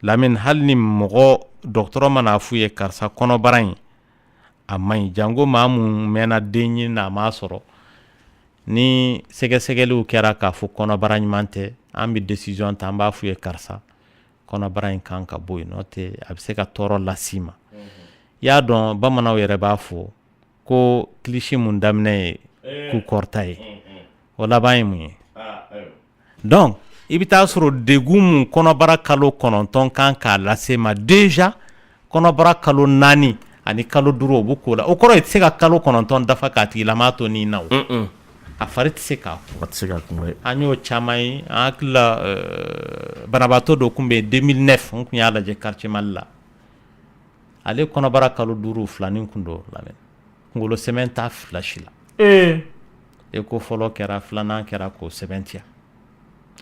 Lamini hali ni dɔgɔtɔrɔ mana f'u ye karisa kɔnɔbara in a man ɲi jango maa mun mɛnna den ɲini na a m'a sɔrɔ ni sɛgɛsɛgɛliw kɛra k'a fɔ kɔnɔbara ɲuman tɛ an bɛ décision ta an b'a f'u ye karisa kɔnɔbara in kan ka bɔ yen n'o tɛ a bɛ se ka tɔɔrɔ las'i ma i y'a dɔn bamananw yɛrɛ b'a fɔ ko kilisi mun daminɛ ye k'u kɔrɔta ye o laban ye mun ye donc i bɛ taa sɔrɔ degun mun kɔnɔbara kalo 9 kan k'a lase ma déjà kɔnɔbara kalo 4 ani kalo 5 o b'o k'o la o kɔrɔ i tɛ se ka kalo 9 dafa k'a tigilama to nin na o a fari tɛ se k'a kun an y'o caman ye an hakili la banabaatɔ dɔ tun bɛ yen 2009 n tun y'a lajɛ quartier Mali la ale kɔnɔbara kalo 5 filanin kun don Lamini kunkolo sɛmɛn t'a fila si la eko fɔlɔ kɛra filanan kɛra k'o sɛbɛntiya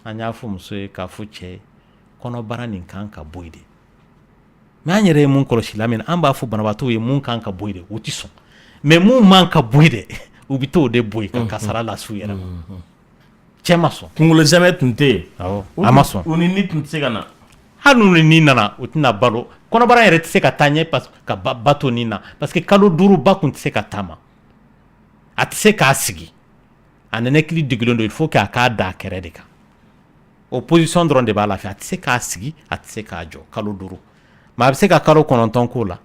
an y'a fɔ muso ye k'a fɔ cɛ ye kɔnɔbara nin kan ka bɔ yen de mais an yɛrɛ ye mun kɔlɔsi Lamini an b'a fɔ banabaatɔw ye mun kan ka bɔ yen de o tɛ sɔn mais mun man ka bɔ yen de u bɛ t'o de boyi ka kasara las'u yɛrɛ ma cɛ ma sɔn kunkolo zɛmɛ tun tɛ yen a ma sɔn u ni ni tun tɛ se ka na hali n'u ni nana u tɛna balo kɔnɔbara yɛrɛ tɛ se ka taa ɲɛ ka ba to nin na parce que kalo 5 ba kun tɛ se ka taama a tɛ se k'a sigi a nɛnɛkili digilen don il faut que a k'a da a kɛrɛ de kan opposition dɔrɔn de b'a la fɛ a tɛ se k'a sigi a tɛ se k'a jɔ kalo 5 mais a bɛ se ka kalo 9 k'o la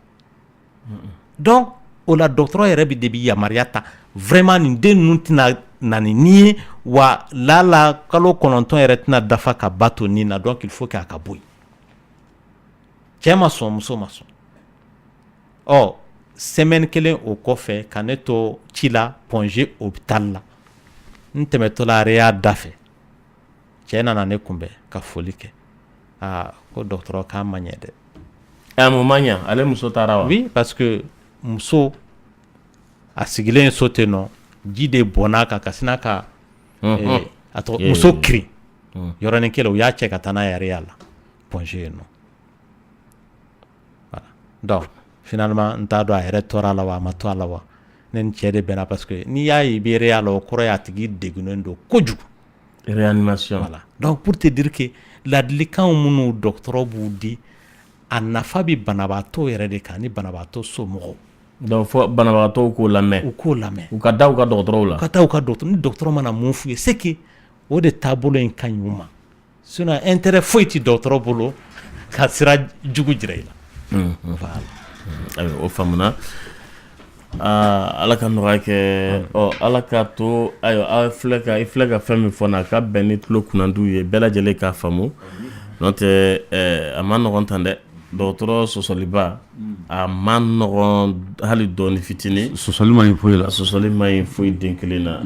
donc o la dɔgɔtɔrɔ yɛrɛ de bɛ yamaruya ta vraiment nin den ninnu tɛna na ni nin ye wa lala kalo 9 yɛrɛ tɛna dafa ka ba to nin na donc il faut que a ka bɔ yen cɛ ma sɔn muso ma sɔn semaine kelen o kɔfɛ ka ne to ci la Ponge hôpital la n tɛmɛtɔla Réa da fɛ cɛ nana ne kunbɛn ka foli kɛ ko dɔgɔtɔrɔ k'a ma ɲɛ dɛ mun ma ɲɛ ale muso taara wa oui parce que muso a sigilen so ten nɔ ji de bɔnna kan ka sina ka muso kirin yɔrɔnin kelen u y'a cɛ ka taa n'a ye Réa la Ponge yen nɔ voilà donc finalement n t'a dɔn a yɛrɛ tɔɔrɔ a la wa a ma to a la wa ne ni cɛ de bɛnna parce que n'i y'a ye i bɛ Réa la o kɔrɔ ye a tigi degunnen don kojugu réanimation voilà donc pour te dire que ladilikan minnu dɔgɔtɔrɔ b'u di a nafa bɛ banabaatɔ yɛrɛ de kan ni banabaatɔ somɔgɔw donc fo banabagatɔw k'o lamɛn u k'o lamɛn u ka da u ka dɔgɔtɔrɔw la u ka taa u ka dɔgɔtɔrɔ ni dɔgɔtɔrɔ mana mun f'u ye c'est que o de taabolo in ka ɲi u ma sinon intérêt foyi tɛ dɔgɔtɔrɔ bolo ka sira jugu jira i la voilà ayiwa o faamuna ala ka nɔgɔya kɛ ala ka to ayiwa i filɛ ka fɛn min fɔ na ka bɛn ni tulo kunnandiw ye bɛɛ lajɛlen k'a faamu n'o tɛ a ma nɔgɔn tan dɛ dɔgɔtɔrɔ sɔsɔliba a ma nɔgɔn hali dɔɔni fitinin sɔsɔli ma ɲi foyi la sɔsɔli ma ɲi foyi den kelen na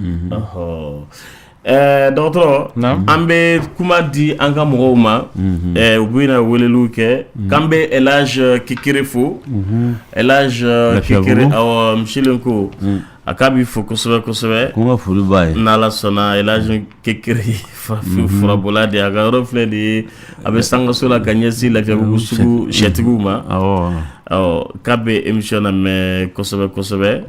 dɔgɔtɔrɔ an bɛ kuma di an ka mɔgɔw ma u bɛna weleliw kɛ k'an bɛ Elage Kikere fo Elage Kikere misilen ko a k'a b'i fo kosɛbɛ kosɛbɛ ko n ka foli b'a ye n'Ala sɔnna Elage Kikere furabɔla de a ka yɔrɔ filɛ de ye a bɛ sangaso la ka ɲɛsin Lafiyabugu sugu sɛtigiw ma k'a bɛ émission na mɛn kosɛbɛ kosɛbɛ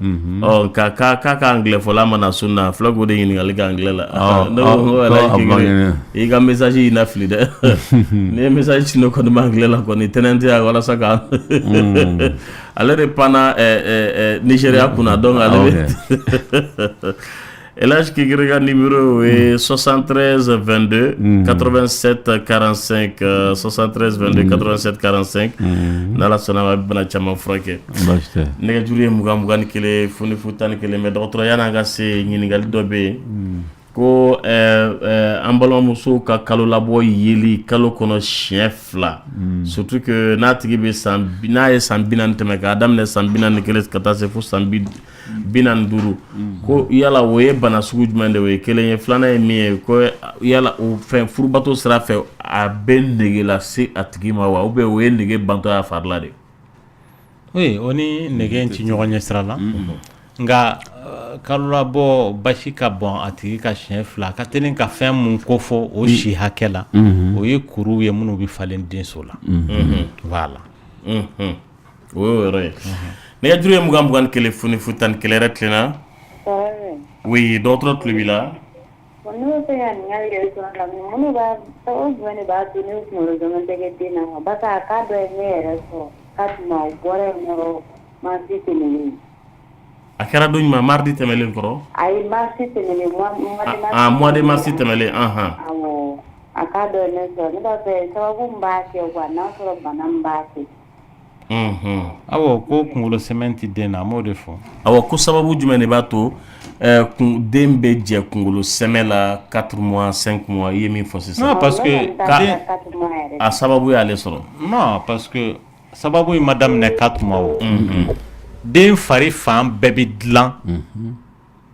k'a ka anglais-fɔla mana sun na fula k'o de ɲininkali kɛ anglais la ne ko Elage Kikere i ka message y'i na fili dɛ ni ye message ci ne kɔni ma anglais la kɔni tɛnɛn tɛ yan walasa ka ale de panna Nigeria kunna donc ale bɛ Elage Kikere ka numéro est 73 22 87 45 73 22 87 45 n'Ala sɔnna ma bana caman furakɛ nɛgɛjuru ye 20 ni kelen foni fu 11 mais dɔgɔtɔrɔ yan'an ka se ɲininkali dɔ bɛ yen ko an balimamusow ka kalo labɔ yeli kalo kɔnɔ siɲɛ 2 surtout que n'a tigi bɛ n'a ye san 40 tɛmɛ k'a daminɛ san 41 ka taa se fo san 45 ko yala o ye bana sugu jumɛn de o ye kelen ye filanan ye min ye ko yala o fɛn furubato sira fɛ a bɛ nege lase a tigi ma wa ou bien o ye nege bantɔ a fari la de oui o ni nege ti ɲɔgɔn ɲɛ sira la nka kalo labɔ basi ka bɔn a tigi ka siɲɛ 2 ka teli ka fɛn mun kofɔ o si hakɛ la o ye kuruw ye minnu bɛ falen denso la voilà o y'o yɔrɔ ye nɛgɛjuru ye 20 ni kelen foni fu 11 yɛrɛ tilenna oui dɔgɔtɔrɔ tulo b'i la ne bɛ se ka ɲininkali kɛ sɔrɔ la minnu b'a sababu jumɛn de b'a to ne kunkolo zɛmɛ tɛ kɛ den na parce que a ka dɔ ye ne yɛrɛ sɔrɔ ka tuma o bɔra yen nɔrɔ mardi tɛmɛnen a kɛra don jumɛn mardi tɛmɛlen kɔrɔ ayi mardi tɛmɛnen mois de mars tɛmɛlen awɔ a ka dɔ ye ne sɔrɔ ne b'a fɛ sababu min b'a kɛ quoi n'a sɔrɔ bana min b'a kɛ awɔ ko kunkolo sɛmɛ tɛ den na a m'o de fɔ awɔ ko sababu jumɛn de b'a to den bɛ jɛ kunkolo sɛmɛ la 4 mois 5 mois i ye min fɔ sisan non parce que a sababu y'ale sɔrɔ non parce que sababu in ma daminɛ 4 mois o den fari fan bɛɛ bɛ dilan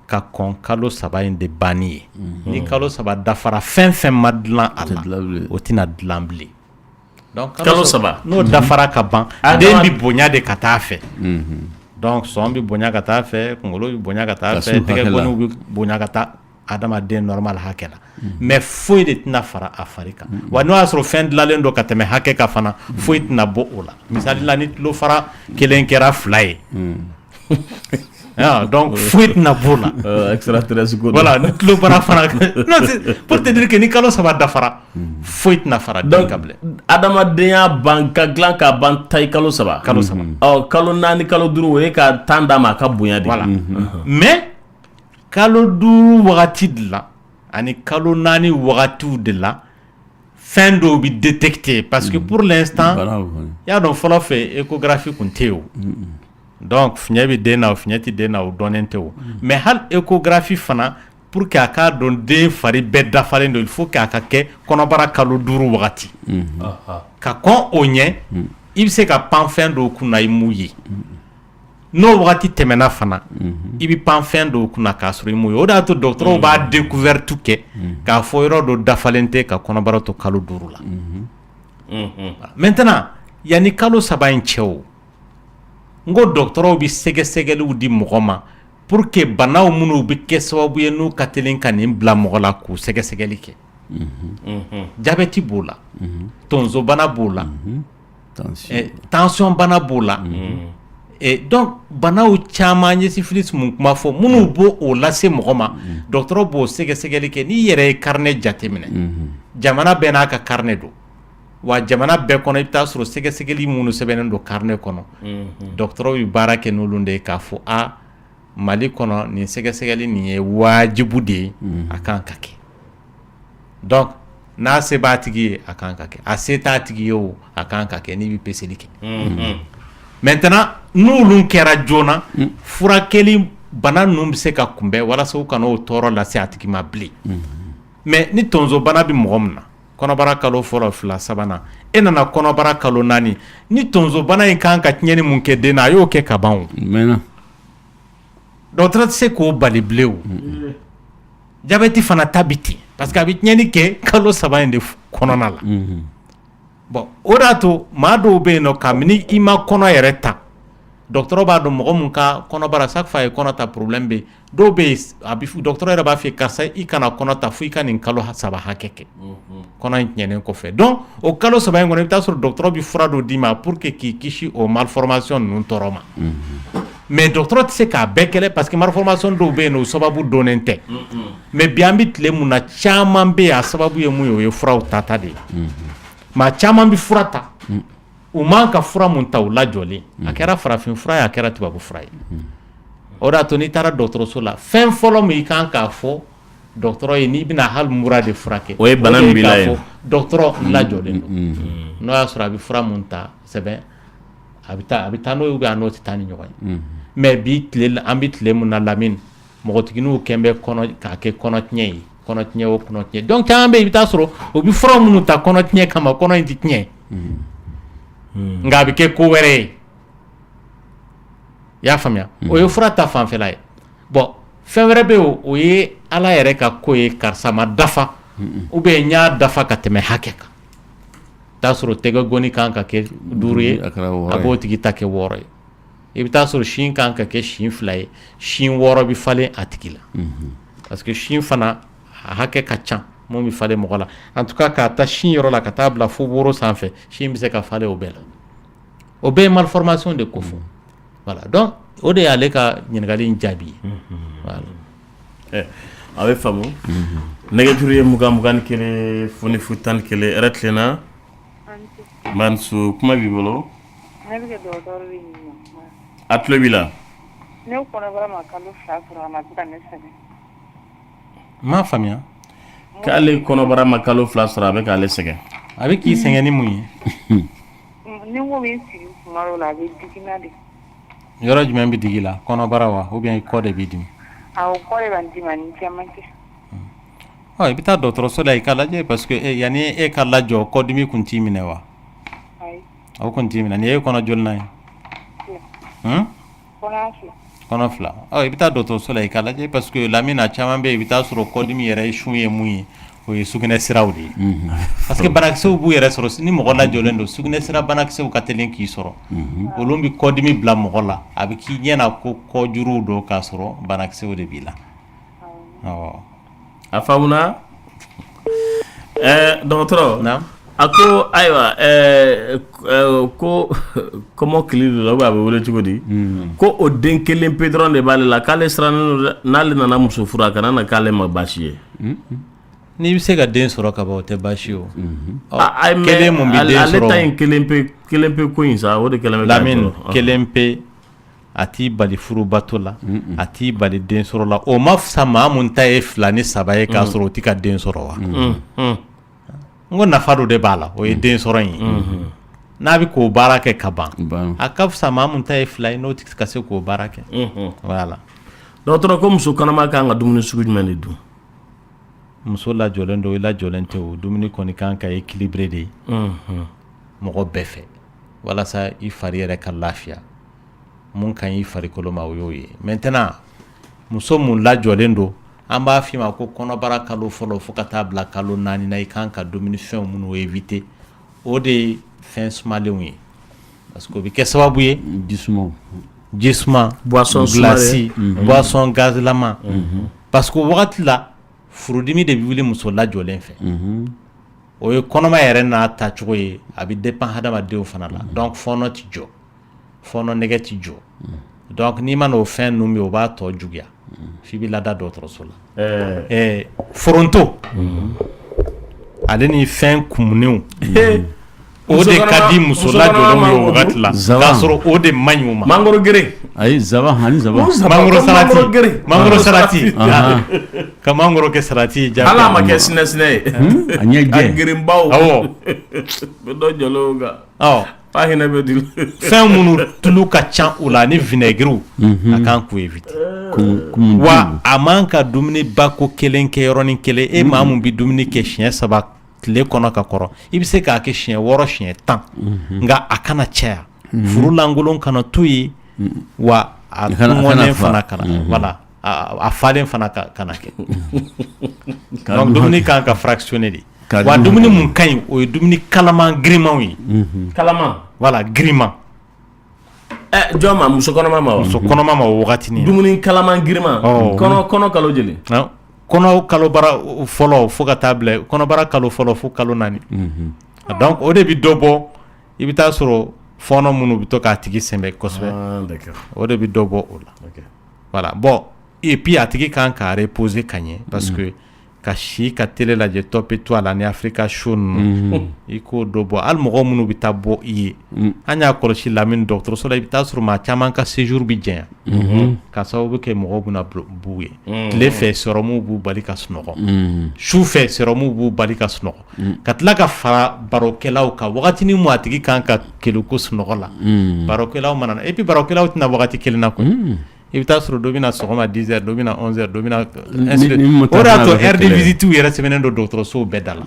ka kɔn kalo 3 in de banni ye ni kalo 3 dafara fɛn fɛn ma dilan a la o tɛna dilan bilen donc kalo 3 n'o dafara ka ban den bɛ bonya de ka taa fɛ donc sɔn bɛ bonya ka taa fɛ kunkolo bɛ bonya ka taa fɛ tɛgɛkɔniw bɛ bonya ka taa adamaden normal hakɛ la mais foyi de tɛna fara a fari kan wa n'o y'a sɔrɔ fɛn dilanlen don ka tɛmɛ hakɛ kan fana foyi tɛna bɔ o la misali la ni tulo fara kelen kɛra 2 ye Donc foyi tɛna b'o la extraterrestre ko voilà ni tulo bara fana non c'est pour te dire que ni kalo 3 dafara foyi tɛna fara den kan bilen adamadenya ban ka dilan ka ban tayi kalo 3 kalo 4 kalo 5 o ye ka temps d'a ma a ka bonya de voilà mais kalo 5 wagati de la ani kalo 4 wagatiw de la fɛn dɔw bi détecter parce que pour l'instant y'a dɔn fɔlɔ fɛ échographie kun tɛ o donc fiɲɛ bɛ den na o fiɲɛ tɛ den na o dɔnnen tɛ o mais hali échographie fana pour que a k'a dɔn den fari bɛɛ dafalen don il faut que a ka kɛ kɔnɔbara kalo 5 wagati ka kɔn o ɲɛ i bɛ se ka pan fɛn dɔw kunna i m'u ye n'o wagati tɛmɛna fana i bɛ pan fɛn dɔw kunna k'a sɔrɔ i m'u ye o de y'a to dɔgɔtɔrɔw b'a découverte kɛ k'a fɔ yɔrɔ dɔ dafalen tɛ ka kɔnɔbara to kalo 5 la maintenant yanni kalo 3 in cɛ o n ko dɔgɔtɔrɔw bɛ sɛgɛsɛgɛliw di mɔgɔ ma pour que banaw minnu bɛ kɛ sababu ye n'u ka teli ka nin bila mɔgɔ la k'u sɛgɛsɛgɛli kɛ jabɛti b'o la tonso bana b'o la tension bana b'o la donc banaw caman ye syphilis mun kuma fɔ minnu b'o o lase mɔgɔ ma dɔgɔtɔrɔ b'o sɛgɛsɛgɛli kɛ n'i yɛrɛ ye carnet jateminɛ jamana bɛɛ n'a ka carnet don wa jamana bɛɛ kɔnɔ i bɛ taa sɔrɔ sɛgɛsɛgɛli minnu sɛbɛnnen don carnet kɔnɔ dɔgɔtɔrɔw bɛ baara kɛ n'olu de ye k'a fɔ Mali kɔnɔ nin sɛgɛsɛgɛli nin ye wajibu de ye a kan ka kɛ donc n'a se b'a tigi ye a kan ka kɛ a se t'a tigi ye o a kan ka kɛ n'i bɛ peseli kɛ maintenant n'olu kɛra joona furakɛli bana ninnu bɛ se ka kunbɛn walasa u kana o tɔɔrɔ lase a tigi ma bilen mais ni tonso bana bɛ mɔgɔ min na kɔnɔbara kalo 1 2 3 e nana kɔnɔbara kalo 4 ni tonso bana in kan ka tiɲɛni mun kɛ den na a y'o kɛ ka ban o dɔgɔtɔrɔ tɛ se k'o bali bilen o jabɛti fana ta bɛ ten parce que a bɛ tiɲɛni kɛ kalo 3 in de kɔnɔna la bon o de y'a to maa dɔw bɛ yen nɔ kabini i ma kɔnɔ yɛrɛ ta dɔgɔtɔrɔ b'a dɔn mɔgɔ mun ka kɔnɔbara chaque fois a ye kɔnɔ ta problème bɛ yen dɔw bɛ yen a bɛ dɔgɔtɔrɔ yɛrɛ b'a fɔ karisa i kana kɔnɔ ta fo i ka nin kalo 3 hakɛ kɛ kɔnɔ in tiɲɛnen kɔfɛ donc o kalo 3 in kɔnɔ i bɛ taa sɔrɔ dɔgɔtɔrɔ bɛ fura dɔ d'i ma pour que k'i kisi o malformation ninnu tɔɔrɔ ma mais dɔgɔtɔrɔ tɛ se k'a bɛɛ kɛlɛ parce que malformation dɔw bɛ yen o sababu dɔnnen tɛ mais bi an bɛ tile mun na caman bɛ yen a sababu ye mun ye o ye furaw tata de ye maa caman bɛ fura ta u man ka fura mun ta u lajɔlen a kɛra farafin fura ye a kɛra tubabu fura ye o de y'a to n'i taara dɔgɔtɔrɔso la fɛn fɔlɔ min i kan k'a fɔ dɔgɔtɔrɔ ye n'i bɛna hali mura de furakɛ o ye bana min b'i la ye dɔgɔtɔrɔ lajɔlen don n'o y'a sɔrɔ a bɛ fura mun ta sɛbɛn a bɛ taa n'o ye ou bien a n'o tɛ taa ni ɲɔgɔn ye mais bi tile an bɛ tile mun na Lamine mɔgɔtigininw kɛn bɛ k'a kɛ kɔnɔtiɲɛ ye kɔnɔtiɲɛ o kɔnɔtiɲɛ donc caman bɛ yen i bɛ taa sɔrɔ o bɛ fura minnu ta kɔnɔtiɲɛ kama kɔnɔ in tɛ tiɲɛ nka a bɛ kɛ ko wɛrɛ ye i y'a faamuya o ye fura ta fanfɛla ye bon fɛn wɛrɛ bɛ yen o ye Ala yɛrɛ ka ko ye karisa ma dafa ou bien n y'a dafa ka tɛmɛ hakɛ kan t'a sɔrɔ tɛgɛ gɔni kan ka kɛ 5 ye a b'o tigi ta kɛ 6 ye i bɛ taa sɔrɔ sin kan ka kɛ sin 2 ye sin 6 bɛ falen a tigi la parce que sin fana a hakɛ ka ca mun bɛ falen mɔgɔ la en tout cas k'a ta sin yɔrɔ la ka taa bila fo woro sanfɛ sin bɛ se ka falen o bɛɛ la o bɛɛ ye malformation de ko fɔ voilà donc o de y'ale ka ɲininkali in jaabi ye voilà a bɛ faamu nɛgɛjuru ye 21 fo ni 11 yɛrɛ tilenna Mansu kuma b'i bolo ne bɛ kɛ dɔgɔtɔrɔ bɛ ɲininka a tulo b'i la ne kɔnɔbara ma kalo 2 sɔrɔ a ma se ka ne sɛgɛn m'a faamuya k'ale kɔnɔbara ma kalo 2 sɔrɔ a bɛ k'ale sɛgɛn a bɛ k'i sɛgɛn ni mun ye ni ko bɛ sigi kuma dɔw la a bɛ digi na de yɔrɔ jumɛn bɛ digi la kɔnɔbara wa ou bien i kɔ de b'i dimi awɔ kɔ de b'an dimi ani caman cɛ i bɛ taa dɔgɔtɔrɔso la i ka lajɛ parce que yanni e ka lajɔ kɔdimi kun t'i minɛ wa ayi o kun t'i minɛ nin ye kɔnɔ joli na ye kɔnɔ 2 i bɛ taa dɔgɔtɔrɔso la i ka lajɛ parce que Lamine a caman bɛ yen i bɛ taa sɔrɔ kɔdimi yɛrɛ sun ye mun ye o ye sugunɛ siraw de ye parce que banakisɛw b'u yɛrɛ sɔrɔ ni mɔgɔ lajɔlen don sugunɛ sira banakisɛw ka teli k'i sɔrɔ olu bɛ kɔdimi bila mɔgɔ la a bɛ k'i ɲɛna ko kɔjuruw don k'a sɔrɔ banakisɛw de b'i la a faamuna dɔgɔtɔrɔ ako ayiwa ko comment kili la ba wele cogo di ko o den kelen pe dɔrɔn de b'ale la k'ale sirannen n'ale nana muso furu a kana na k'ale ma baasi ye n'i bɛ se ka den sɔrɔ ka ban o tɛ baasi o kelen mun bɛ den sɔrɔ ale ta in kelen pe ko in sa o de kɛlen bɛ Lamine kelen pe a t'i bali furu bato la a t'i bali den sɔrɔ la o ma fisa maa mun ta ye 2 ni 3 ye k'a sɔrɔ o tɛ ka den sɔrɔ wa n ko nafa dɔ de b'a la o ye den sɔrɔ in ye n'a bɛ k'o baara kɛ ka ban a ka fisa maa mun ta ye 2 ye n'o tɛ ka se k'o baara kɛ voilà dɔgɔtɔrɔ ko muso kɔnɔma kan ka dumuni sugu jumɛn de dun muso lajɔlen don i lajɔlen tɛ o dumuni kɔni kan ka équilibré de ye mɔgɔ bɛɛ fɛ walasa i fari yɛrɛ ka lafiya mun kan i farikolo ma o y'o ye maintenant muso mun lajɔlen don an b'a f'i ma ko kɔnɔbara kalo fɔlɔ fo ka taa bila kalo 4 na i kan ka dumuni fɛnw minnu éviter o de ye fɛn sumalenw ye parce que o bɛ kɛ sababu ye jisuma boisson glacée boisson gazlama parce que wagati la furudimi de bɛ wuli muso lajɔlen fɛ o ye kɔnɔma yɛrɛ n'a tacogo ye a bɛ dépend hadamadenw fana la donc fɔɔnɔ ti jɔ fɔɔnɔ nɛgɛ ti jɔ donc n'i ma n'o fɛn ninnu min o b'a tɔ juguya f'i bɛ lada dɔgɔtɔrɔso la foronto ale ni fɛn kumunenw o de ka di muso lajɔlenw ye o wagati la k'a sɔrɔ o de man ɲi o ma mangoro gere ayi zaban hani zaban mangoro salati ka mangoro kɛ salati ye hali a ma kɛ sinɛ ye a ɲɛ jɛ a gerenbaw awɔ bɛ dɔ jɔlen o kan a hinɛ bɛ di fɛn minnu tulu ka ca o la ni vinaigrew a kan k'o éviter wa a man ka dumuni bako kelen kɛ yɔrɔnin kelen e maa mun bɛ dumuni kɛ siɲɛ 3 tile kɔnɔ ka kɔrɔ i bɛ se k'a kɛ siɲɛ 6 siɲɛ 10 nka a kana caya furu lankolon kana to yen wa a mɔnen fana kana voilà a falen fana kana kɛ donc dumuni kan ka fractionner de wa dumuni mun ka ɲi o ye dumuni kalaman girimanw ye kalaman voilà giriman jɔn ma muso kɔnɔma ma wa muso kɔnɔma ma o wagati ni dumuni kalaman giriman kɔnɔ kalo joli kɔnɔ kalobara fɔlɔ fo ka taa bila kɔnɔbara kalo fɔlɔ fo kalo 4 donc o de bi dɔ bɔ i bɛ taa sɔrɔ fɔɔnɔ minnu bɛ to k'a tigi sɛnbɛ kosɛbɛ o de bi dɔ bɔ o la voilà bon et puis a tigi kan ka reposer ka ɲɛ parce que ka si ka télé lajɛ top étoile la ni Africa show ninnu i k'o dɔ bɔ hali mɔgɔ minnu bɛ taa bɔ i ye an y'a kɔlɔsi Lamine dɔgɔtɔrɔso la i bɛ taa sɔrɔ maa caman ka séjour bi janya ka sababu kɛ mɔgɔw bɛna b'u ye tile fɛ sɔrɔmuw b'u bali ka sunɔgɔ su fɛ sɔrɔmuw b'u bali ka sunɔgɔ ka tila ka fara barokɛlaw kan wagatinin mun a tigi kan ka kele ko sunɔgɔ la barokɛlaw mana na et puis barokɛlaw tɛna wagati kelen na koyi i bɛ taa sɔrɔ dɔ bɛna sɔgɔma 10 heures dɔ bɛna 11 heures dɔ bɛna o de y'a to heure de visite yɛrɛ sɛbɛnnen don dɔgɔtɔrɔsow bɛɛ da la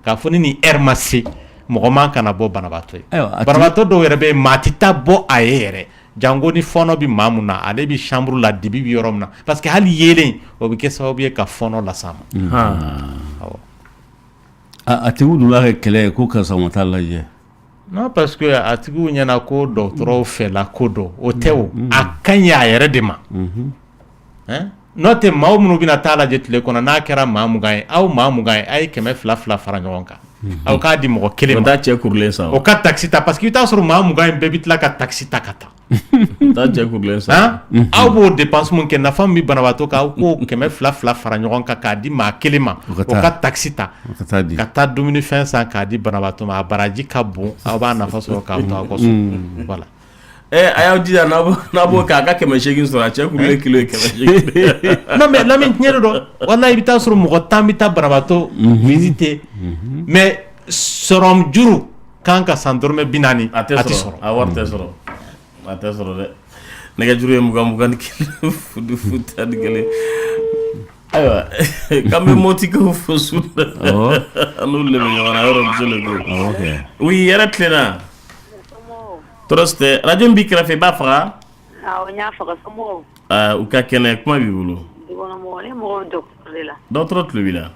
k'a fɔ ni heure ma se mɔgɔ man kana bɔ banabaatɔ ye banabaatɔ dɔw yɛrɛ bɛ yen maa ti taa bɔ a ye yɛrɛ jango ni fɔɔnɔ bɛ maa mun na ale bɛ chambre la dibi bɛ yɔrɔ min na parce que hali yeelen o bɛ kɛ sababu ye ka fɔɔnɔ las'a ma a tigiw dun b'a kɛ kɛlɛ ye ko karisa ma taa lajɛ non parce que a tigiw ɲɛna ko dɔgɔtɔrɔw fɛla ko dɔ o tɛ o a ka ɲi a yɛrɛ de ma n'o tɛ maa minnu bɛna taa lajɛ tile kɔnɔ n'a kɛra maa 20 ye aw maa 20 ye a ye 200 fara ɲɔgɔn kan aw k'a di mɔgɔ kelen ma o t'a cɛ kurulen san o ka taxi ta parce que i bɛ taa sɔrɔ maa 20 in bɛɛ bɛ tila ka taxi ta ka taa o t'a cɛ kurulen san aw b'o dépense mun kɛ nafa min bɛ banabaatɔ kan aw k'o 200 fara ɲɔgɔn kan k'a di maa kelen ma o ka taxi ta ka taa dumunifɛn san k'a di banabaatɔ ma a baraji ka bon aw b'a nafa sɔrɔ k'a to aw ka so voilà a y'aw jija n'a b'o kɛ a ka 800 sɔrɔ a cɛ kurulen kilo ye 800 non mais Lamine tiɲɛ de don walahi i bɛ taa sɔrɔ mɔgɔ 10 bɛ taa banabaatɔ visiter mais sɔrɔmu juru kan ka san dɔrɔmɛ 40 a tɛ sɔrɔ a wari tɛ sɔrɔ a tɛ sɔrɔ dɛ nɛgɛjuru ye 20 ni kelen futa ni kelen ayiwa k'an bɛ mɔtikaw fo su la an n'olu de bɛ ɲɔgɔn na yɔrɔ muso le ko oui yɛrɛ tilenna tɔɔrɔ si tɛ radio b'i kɛrɛfɛ i b'a faga awɔ n y'a faga somɔgɔw u ka kɛnɛ kuma b'i bolo dukɔnɔmɔgɔ ne mɔgɔw bɛ dɔgɔtɔrɔ de la dɔgɔtɔrɔ tulo b'i la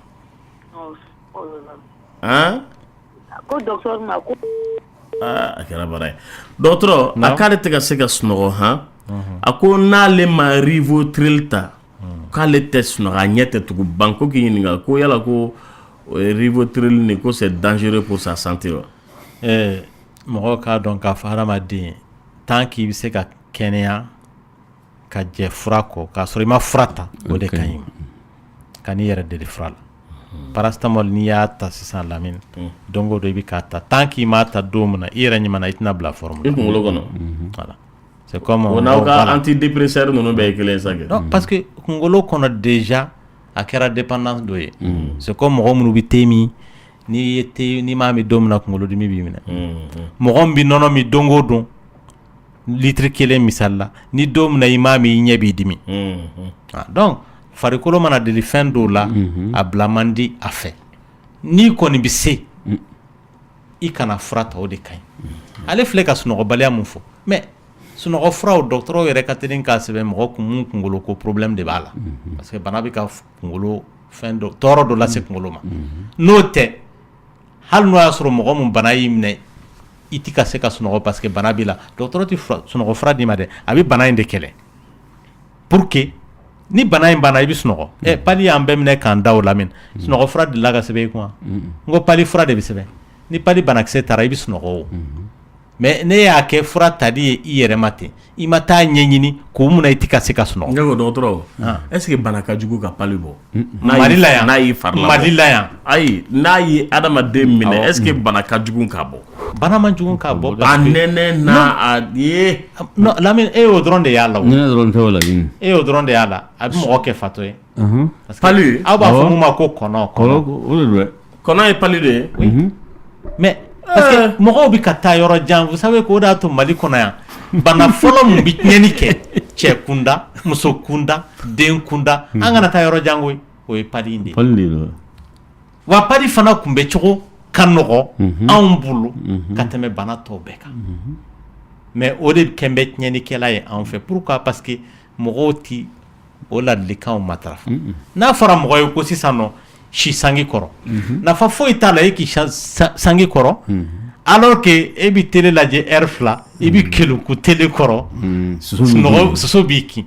ko dɔgɔtɔrɔ ma ko a kɛra baara ye dɔgɔtɔrɔ a k'ale tɛ ka se ka sunɔgɔ a ko n'ale ma Rivotril ta k'ale tɛ sunɔgɔ a ɲɛ tɛ tugu ban ko k'i ɲininka ko yala ko Rivotril ni ko c'est dangereux pour sa santé wa. Mɔgɔ k'a dɔn k'a fɔ hadamaden tant qu'il bɛ se ka kɛnɛya ka jɛ fura kɔ k'a sɔrɔ i ma fura ta o de ka ɲi ma ka n'i yɛrɛ deli fura la paracétamol n'i y'a ta sisan Lamine don o don i bɛ k'a ta tant qu'il m'a ta don min na i yɛrɛ ɲɛna i tɛna bila forme i kunkolo kɔnɔ voilà c'est comme o n'aw ka antidépresseur ninnu bɛɛ ye kelen sa kɛ non parce que kunkolo kɔnɔ déjà a kɛra dépendance dɔ ye c'est comme mɔgɔ minnu bɛ thé min n'i m'a min don min na kunkolodimi b'i minɛ mɔgɔ min bɛ nɔnɔ min don o don litre kelen misali la ni don min na i m'a min i ɲɛ b'i dimi donc farikolo mana deli fɛn dɔw la a bila man di a fɛ n'i kɔni bɛ se i kana fura ta o de ka ɲi ale filɛ ka sunɔgɔbaliya mun fɔ mais sunɔgɔ furaw dɔgɔtɔrɔw yɛrɛ ka teli k'a sɛbɛn mɔgɔ kun mun kunkolo ko problème de b'a la parce que bana bɛ ka kunkolo fɛn dɔ tɔɔrɔ dɔ lase kunkolo ma n'o tɛ hali n'o y'a sɔrɔ mɔgɔ mun bana y'i minɛ i ti ka se ka sunɔgɔ parce que bana b'i la dɔgɔtɔrɔ ti sunɔgɔ fura d'i ma dɛ a bɛ bana in de kɛlɛ pour que ni bana in banna i bɛ sunɔgɔ pali y'an bɛɛ minɛ k'an da o la min sunɔgɔ fura delila ka sɛbɛn i kun wa n ko pali fura de bɛ sɛbɛn ni pali banakisɛ taara i bɛ sunɔgɔ o mais ne y'a kɛ fura tali ye i yɛrɛ ma ten i ma taa ɲɛɲini k'o mun na i ti ka se ka sunɔgɔ. n ko dɔgɔtɔrɔ est-ce que bana ka jugu ka pali bɔ. Mali la yan n'a y'i fari labɔ Mali la yan. ayi n'a ye adamaden minɛ est-ce que bana ka jugu ka bɔ. Bana man jugu ka bɔ. a nɛnɛ n'a a ye. non Lamine e y'o dɔrɔn de y'a la o. ne dɔrɔn tɛ o la e y'o dɔrɔn de y'a la a bɛ mɔgɔ kɛ fatɔ ye. pali aw b'a fɔ mun ma ko kɔnɔ. o de don. kɔnɔ ye pali de ye. mais parce que mɔgɔw bɛ ka taa yɔrɔ jan vous savez k'o de y'a to Mali kɔnɔ yan bana fɔlɔ mun bɛ tiɲɛni kɛ cɛ kunda muso kunda den kunda an kana taa yɔrɔ jan koyi o ye pali in de ye. pali de don. wa pali fana kunbɛ cogo ka nɔgɔ anw bolo ka tɛmɛ bana tɔw bɛɛ kan mais o de kɛn bɛ tiɲɛnikɛla ye anw fɛ pourquoi parce que mɔgɔw ti o ladilikanw matarafa n'a fɔra mɔgɔ ye ko sisan nɔ si sangi kɔrɔ nafa foyi t'a la e k'i sangi kɔrɔ alors que e bɛ télé lajɛ heure 2 i bɛ kelenku télé kɔrɔ soso b'i kin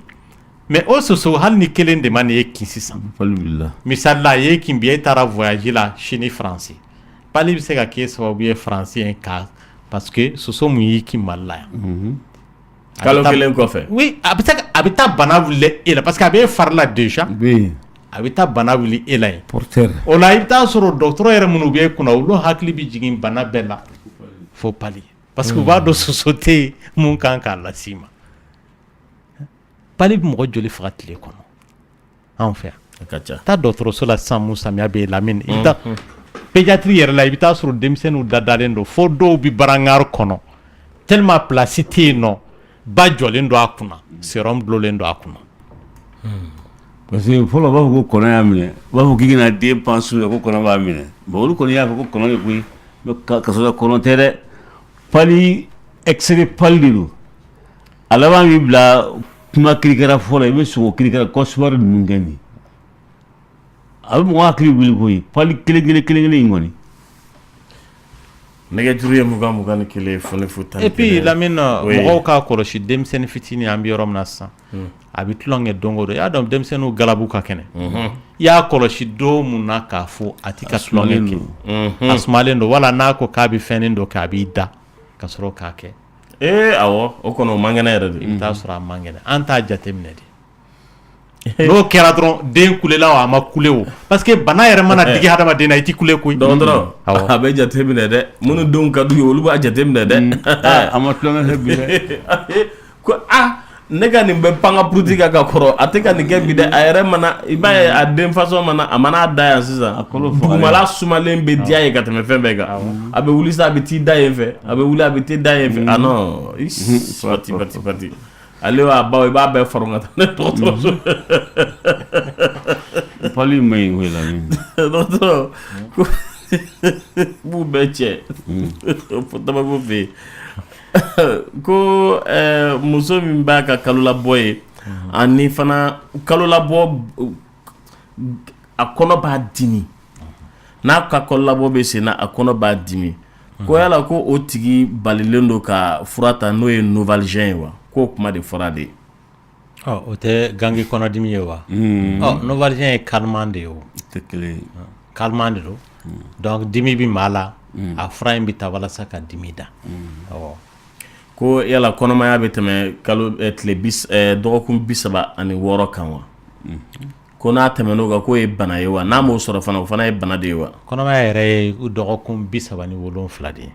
mais o soso hali ni kelen de ma nin ye kin sisan misali la a ye kin bi e taara voyage la Chine France pali bɛ se ka kɛ sababu ye France ye ka parce que soso mun y'i kin Mali la yan kalo kelen kɔfɛ. oui a bɛ taa bana wuli e la parce que a bɛ e fari la déjà a bɛ taa bana wuli e la yen o la i bɛ taa sɔrɔ dɔgɔtɔrɔ yɛrɛ minnu bɛ e kunna olu hakili bɛ jigin bana bɛɛ la fo pali parce que u b'a dɔn soso tɛ yen mun kan k'a las'i ma pali bɛ mɔgɔ joli faga tile kɔnɔ anw fɛ yan taa dɔgɔtɔrɔso la sisan mun samiya bɛ Lamine i bɛ taa pédiatrie yɛrɛ la i bɛ taa sɔrɔ denmisɛnninw dadalen don fo dɔw bɛ barankari kɔnɔ tellement place tɛ yen nɔ ba jɔlen don a kunna sérum dulonlen don a kunna. parce que fɔlɔ b'a fɔ ko kɔnɔ y'a minɛ u b'a fɔ k'i kana den pan su la ko kɔnɔ b'a minɛ bon olu kɔni y'a fɔ ko kɔnɔ de koyi ka sɔrɔ kɔnɔ tɛ dɛ pali excès pali de don a laban b'i bila kuma kirikara fɔlɔ i bɛ sɔn o kirikara kɔsumari ninnu kɛ nin a bɛ mɔgɔ hakili wuli koyi pali kelen in kɔni. nɛgɛjuru ye 20 ni kelen foni fu tan. et puis Lamine mɔgɔw k'a kɔlɔsi denmisɛnnin fitinin an bɛ yɔrɔ min na sisan a bɛ tulonkɛ don o don i y'a dɔn denmisɛnninw galabu ka kɛnɛ i y'a kɔlɔsi don mun na k'a fɔ a ti ka tulonkɛ kɛ a sumalen don wala n'a ko k'a bɛ fɛnnin dɔ kɛ a b'i da ka sɔrɔ k'a kɛ awɔ o kɔni o man kɛnɛ yɛrɛ de. i bɛ taa sɔrɔ a man kɛnɛ an t'a jateminɛ de n'o kɛra dɔrɔn den kulela o a ma kule o parce que bana yɛrɛ mana digi hadamaden na i ti kule koyi. dɔgɔtɔrɔ a bɛ jateminɛ dɛ minnu denw ka d'u ye olu b'a jateminɛ dɛ. a ma tulonkɛ kɛ bi dɛ. ko ne ka nin bɛ pan ka puruti ka kɔrɔ a tɛ ka nin kɛ bi dɛ a yɛrɛ mana i b'a ye a den façon mana a mana da yan sisan dugumala sumalen bɛ diya ye ka tɛmɛ fɛn bɛɛ kan a bɛ wuli sisan a bɛ t'i da yen fɛ a bɛ wuli a bɛ t'i da yen fɛ non pati ale b'a baw i b'a bɛɛ fara ka taa ne dɔgɔtɔrɔso. pali ma ɲi koyi la dɔgɔtɔrɔ ko b'u bɛɛ cɛ fo tabako fɛ yen ko muso min b'a ka kalo labɔ ye ani fana kalo labɔ a kɔnɔ b'a dimi n'a ka kalo labɔ bɛ sen na a kɔnɔ b'a dimi ko yala ko o tigi balilen don ka fura ta n'o ye Novalgin ye wa k'o kuma de fɔra de ye. o tɛ gangi kɔnɔdimi ye wa. Novalgin ye calmant de ye o. tɛ kelen ye. calmant de don donc dimi bi maa la a fura in bɛ taa walasa ka dimi da ko yala kɔnɔmaya bɛ tɛmɛ kalo tile dɔgɔkun 36 kan wa ko n'a tɛmɛn'o kan k'o ye bana ye wa n'a m'o sɔrɔ fana o fana ye bana de ye wa kɔnɔmaya yɛrɛ ye dɔgɔkun 37 de ye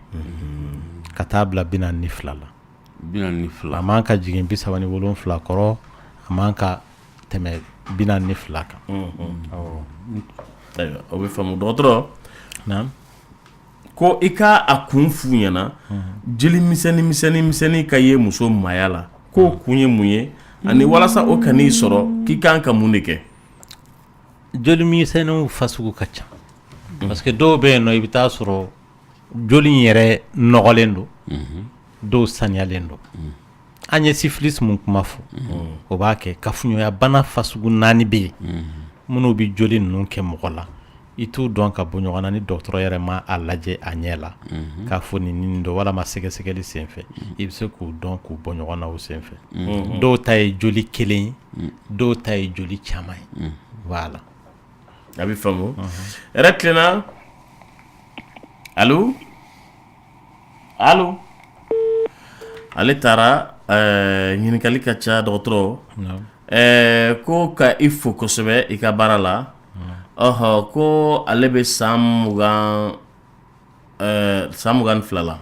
ka taa bila 42 la 42 a man ka jigin 37 kɔrɔ a man ka tɛmɛ 42 kan ayiwa o bɛ faamu dɔgɔtɔrɔ ko i ka a kun f'u ɲɛna jeli misɛnnin ka ye muso maya la k'o kun ye mun ye ani walasa o kan'i sɔrɔ k'i kan ka mun de kɛ joli misɛnninw fasugu ka ca parce que dɔw bɛ yen nɔ i bɛ taa sɔrɔ joli in yɛrɛ nɔgɔlen don dɔw saniyalen don an ye syphilis mun kuma fɔ o b'a kɛ kafoɲɔgɔnya bana fasugu 4 bɛ yen minnu bɛ joli ninnu kɛ mɔgɔ la i t'u dɔn ka bɔ ɲɔgɔn na ni dɔgɔtɔrɔ yɛrɛ ma a lajɛ a ɲɛ la k'a fɔ nin don walama sɛgɛsɛgɛli senfɛ i bɛ se k'u dɔn k'u bɔ ɲɔgɔn na o senfɛ dɔw ta ye joli kelen ye dɔw ta ye joli caman ye voilà a bɛ faamu yɛrɛ tilenna allo ale taara ɲininkali ka ca dɔgɔtɔrɔ ko ka i fo kosɛbɛ i ka baara la ko ale bɛ san 22 la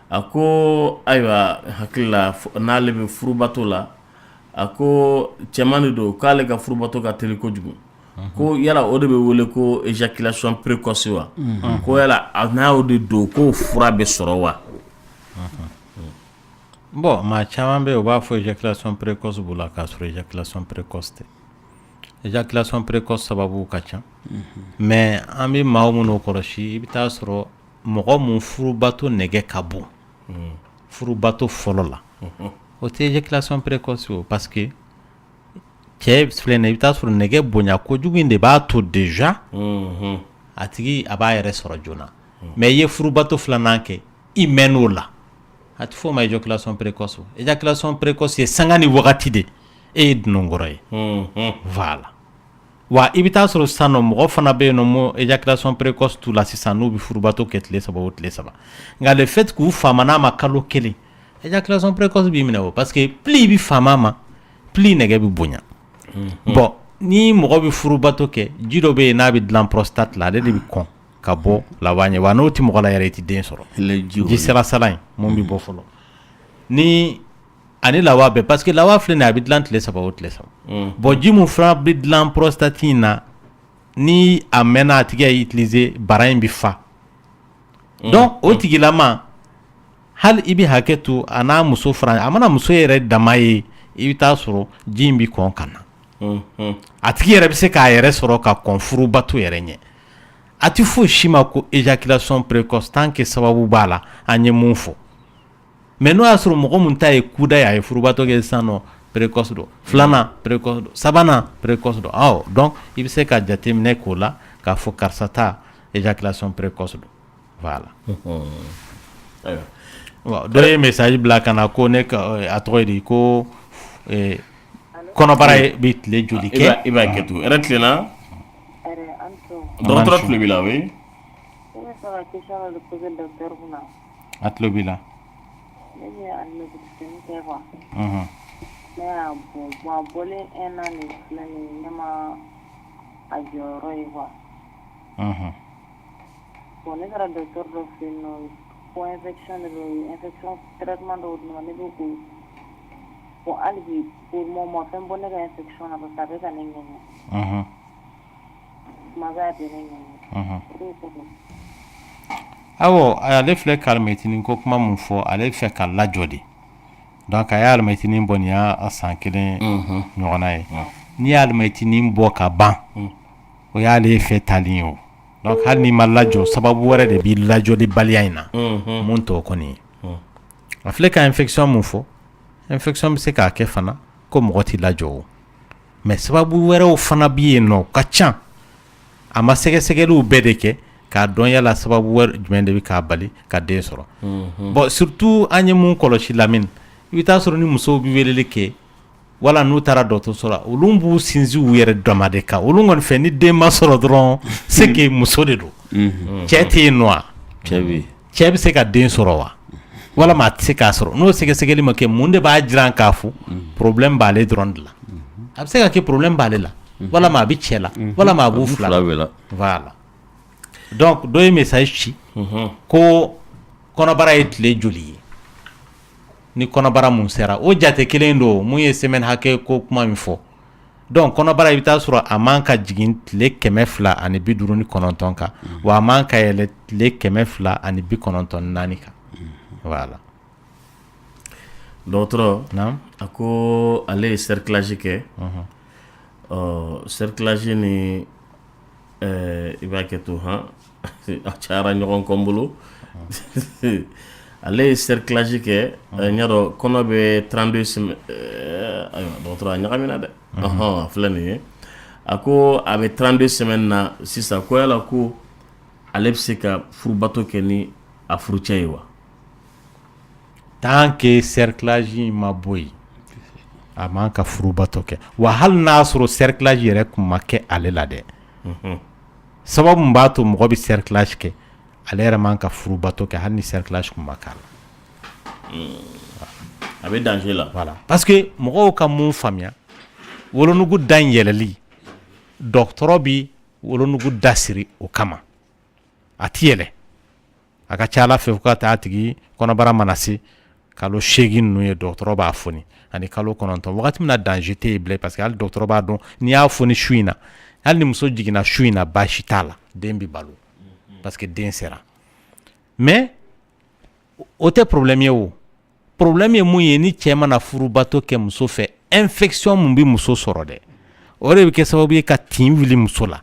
a ko ayiwa hakili la n'ale bɛ furubato la a ko cɛman de don k'ale ka furubato ka teli kojugu ko yala o de bɛ wele ko éjaculation précoce wa ko yala n'a y'o de don ko fura bɛ sɔrɔ wa bon maa caman bɛ yen u b'a fɔ éjaculation précoce b'u la k'a sɔrɔ éjaculation précoce tɛ éjaculation précoce sababu ka ca mais an bɛ maa minnu kɔlɔsi i bɛ taa sɔrɔ mɔgɔ mun furubato nɛgɛ ka bon furubato fɔlɔ la o tɛ éjaculation précoce o parce que cɛ filɛ nin ye i bɛ taa sɔrɔ nɛgɛ bonya kojugu in de b'a to déjà a tigi a b'a yɛrɛ sɔrɔ joona mais i ye furubato 2nan kɛ i mɛnn'o la a tɛ fɔ o ma éjaculation précoce éjaculation précoce ye sanga ni wagati de e ye dununkɔrɔ ye voilà wa i bɛ taa sɔrɔ sisan nɔ mɔgɔ fana bɛ yen nɔ mo éjaculation précoce t'u la sisan n'u bɛ furubato kɛ tile 3 o tile 3 nka le fait k'u faama n'a ma kalo 1 éjaculation précoce b'i minɛ o parce que plus i bɛ faama ma plus nɛgɛ bɛ bonya bon ni mɔgɔ bɛ furubato kɛ ji dɔ bɛ yen n'a bɛ dilan prostate la ale de bɛ kɔn ka bɔ laban ɲɛ wa n'o tɛ mɔgɔ la yɛrɛ i tɛ den sɔrɔ ji sirasala in mun bɛ bɔ fɔlɔ ni ani lawa bɛɛ parce que lawa filɛ nin ye a bɛ dilan tile 3 o tile 3 bon ji mun fana bɛ dilan prostate in na ni a mɛnna a tigi y'a utiliser bara in bɛ fa donc o tigilama hali i bɛ hakɛ to a n'a muso fara a mana muso yɛrɛ dama ye i bɛ taa sɔrɔ ji in bɛ kɔn ka na a tigi yɛrɛ bɛ se k'a yɛrɛ sɔrɔ ka kɔn furubato yɛrɛ ɲɛ a tɛ foyi si ma ko éjaculation précoce tant que sababu b'a la an ye mun fɔ mais n'o y'a sɔrɔ mɔgɔ mun ta ye kuda ye a ye furubato kɛ sisan nɔ précoce don 2nan précoce don 3nan précoce don donc i bɛ se ka jateminɛ k'o la k'a fɔ karisa ta éjaculation précoce don voilà dɔ ye message bila ka na ko ne a tɔgɔ ye di ko kɔnɔbara bɛ tile joli kɛ i b'a kɛ to yɛrɛ tilenna dɔgɔtɔrɔ tulo b'i la oui a tulo b'i la ne bɛ alimɛtisɛni kɛ quoi ne y'a bɔ a bɔlen 1 an de filɛ nin ye ne ma a jɔyɔrɔ ye quoi bon ne taara docteur dɔ fɛ yen nɔ ko infection de don infection traitement dɔw di ne ma ne bɛ k'o bon hali bi pour le moment fɛn bɔ ne ka infection na parce que a bɛ ka ne ŋɛɲɛ kuma bɛɛ a bɛ ne ŋɛɲɛ o de ko don awɔ ale filɛ ka alimɛtinin ko kuma mun fɔ ale fɛ ka lajɔ de donc a ye alimɛtinin bɔ nin y'a san 1 ɲɔgɔnna ye n'i ye alimɛtinin bɔ ka ban o y'ale fɛ tali ye o donc hali n'i ma lajɔ sababu wɛrɛ de b'i lajɔlibaliya in na mun t'o kɔni ye a filɛ ka infection mun fɔ infection bɛ se k'a kɛ fana ko mɔgɔ t'i lajɔ o mais sababu wɛrɛw fana bɛ yen nɔ ka ca a ma sɛgɛsɛgɛliw bɛɛ de kɛ k'a dɔn yala sababu wɛrɛ jumɛn de bɛ k'a bali ka den sɔrɔ bon surtout an ye mun kɔlɔsi Lamine i bɛ taa sɔrɔ ni musow bɛ weleli kɛ wala n'u taara dɔgɔtɔrɔso la olu b'u sinsin u yɛrɛ dama de kan olu kɔni fɛ ni den ma sɔrɔ dɔrɔn c'est que muso de don cɛ tɛ yen nɔ wa cɛ bɛ se ka den sɔrɔ wa walama a tɛ se k'a sɔrɔ n'o sɛgɛsɛgɛli ma kɛ mun de b'a jira k'a fɔ problème b'ale dɔrɔn de la a bɛ se ka kɛ problème b'ale la walama a bɛ cɛ la walama a b'u fila la voilà donc dɔ ye message ci ko kɔnɔbara ye tile joli ye ni kɔnɔbara mun sera o jate kelen don mun ye semaine hakɛ ko kuma min fɔ donc kɔnɔbara i bɛ taa sɔrɔ a man ka jigin tile 259 kan wa a man ka yɛlɛ tile 294 kan voilà dɔgɔtɔrɔ a ko ale ye cerclage kɛ cerclage ni i b'a kɛ to a cayara ɲɔgɔn kɔ n bolo ale ye cerclage kɛ n y'a dɔn kɔnɔ bɛ 32 semaines ayiwa dɔgɔtɔrɔ a ɲagamina dɛ filɛ nin ye a ko a bɛ 32 semaines na sisan ko yala ko ale bɛ se ka furubato kɛ ni a furucɛ ye wa tant que cerclage ma bɔ yen a man ka furubato kɛ wa hali n'a sɔrɔ cerclage yɛrɛ tun ma kɛ ale la dɛ sababu mun b'a to mɔgɔ bɛ cerclage kɛ ale yɛrɛ man ka furubato kɛ hali ni cerclage tun ma k'a la a bɛ danger la voilà parce que mɔgɔw ka mun faamuya wolonugu da in yɛlɛli dɔgɔtɔrɔ bi wolonugu da siri o kama a ti yɛlɛ a ka ca ala fɛ fo ka taa tigi kɔnɔbara mana se kalo 8 ninnu ye dɔgɔtɔrɔ b'a foni ani kalo 9 wagati min na danger tɛ yen bilen parce que hali dɔgɔtɔrɔ b'a dɔn n'i y'a foni su in na hali ni muso jiginna su in na baasi t'a la den bɛ balo parce que den sera mais o tɛ problème ye o problème ye mun ye ni cɛ mana furubato kɛ muso fɛ infection mun bɛ muso sɔrɔ dɛ o de bɛ kɛ sababu ye ka tin wuli muso la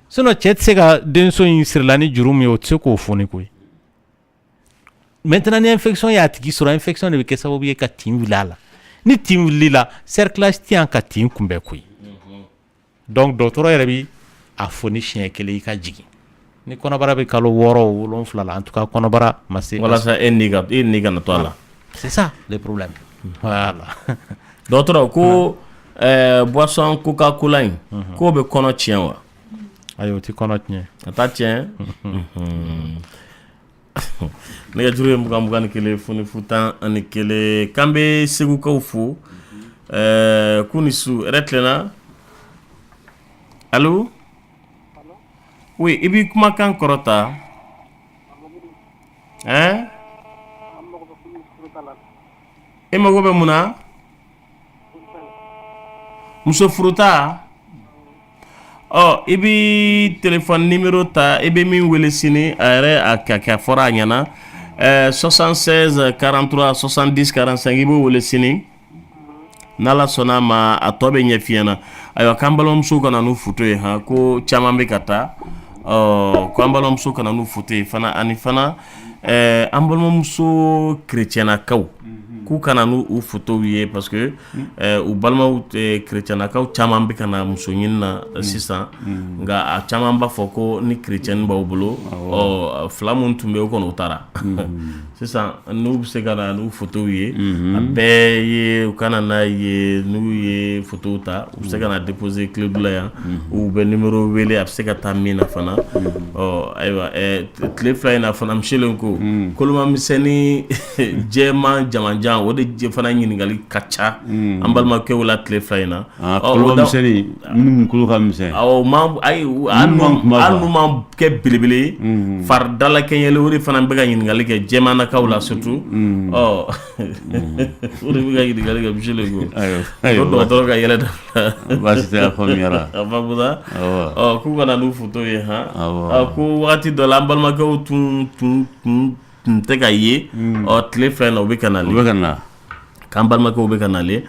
sinon cɛ tɛ se ka denso in sirila ni juru min ye o tɛ se k'o foni koyi maintenant ni infection y'a tigi sɔrɔ infection de bɛ kɛ sababu ye ka tin wuli a la ni tin wulila cerclage tɛ yan ka tin kunbɛn koyi donc dɔgɔtɔrɔ yɛrɛ bi a foni siɲɛ kelen i ka jigin ni kɔnɔbara bɛ kalo 6 o 7 la en tout cas kɔnɔbara ma se walasa e n'i ka na to a la c'est ça le problème voilà dɔgɔtɔrɔ ko boisson coca-cola in k'o bɛ kɔnɔ tiɲɛ wa ayi o tɛ kɔnɔ tiɲɛ a t'a tiɲɛ nɛgɛjuru ye 21 00 11 k'an bɛ segukaw fo k'u ni su yɛrɛ tilenna allo oui i b'i kumakan kɔrɔta hein e mago bɛ mun na muso furuta i b'i téléphone numéro ta i bɛ min wele sini a yɛrɛ a ka fɔra a ɲɛna 76 43 70 45 i b'o wele sini n'ala sɔnna ma a tɔ bɛ ɲɛ f'i ɲɛna ayiwa k'an balimamuso kana n'u foto ye ko caman bɛ ka taa k'an balimamuso kana n'u foto ye fana ani fana an balimamuso kerecɛnnakaw k'u kana n'u fotow ye parce que u balimaw kerecɛnnakaw caman bɛ ka na muso ɲini na sisan nka a caman b'a fɔ ko ni kerecɛnni b'aw bolo fila mun tun bɛ yen o kɔni o taara sisan n'u bɛ se ka na n'u fotow ye a bɛɛ ye u kana n'a ye n'u ye fotow ta u bɛ se ka na déposer clé la yan u bɛ numéro wele a bɛ se ka taa min na fana ayiwa tile fila in na fana misilen ko kolomamisɛnnin jɛman jamanjan o de fana ɲininkali ka ca an balimakɛw la tile fila in na kolomamisɛnnin minnu kolo ka misɛn hali n'u ma kɛ belebele ye faridala kɛɲɛlen o de fana bɛ ka ɲininkali kɛ jɛmannakaw la surtout o de bɛ ka ɲininkali kɛ misilen ko dɔgɔtɔrɔ ka yɛlɛ dabila baasi tɛ a faamuyara a faamuya k'u kana n'u foto ye ko wagati dɔ la an balimakɛw tun tɛ ka ye tile fila in na u bɛ ka nalen k'an balimakɛw bɛ ka nalen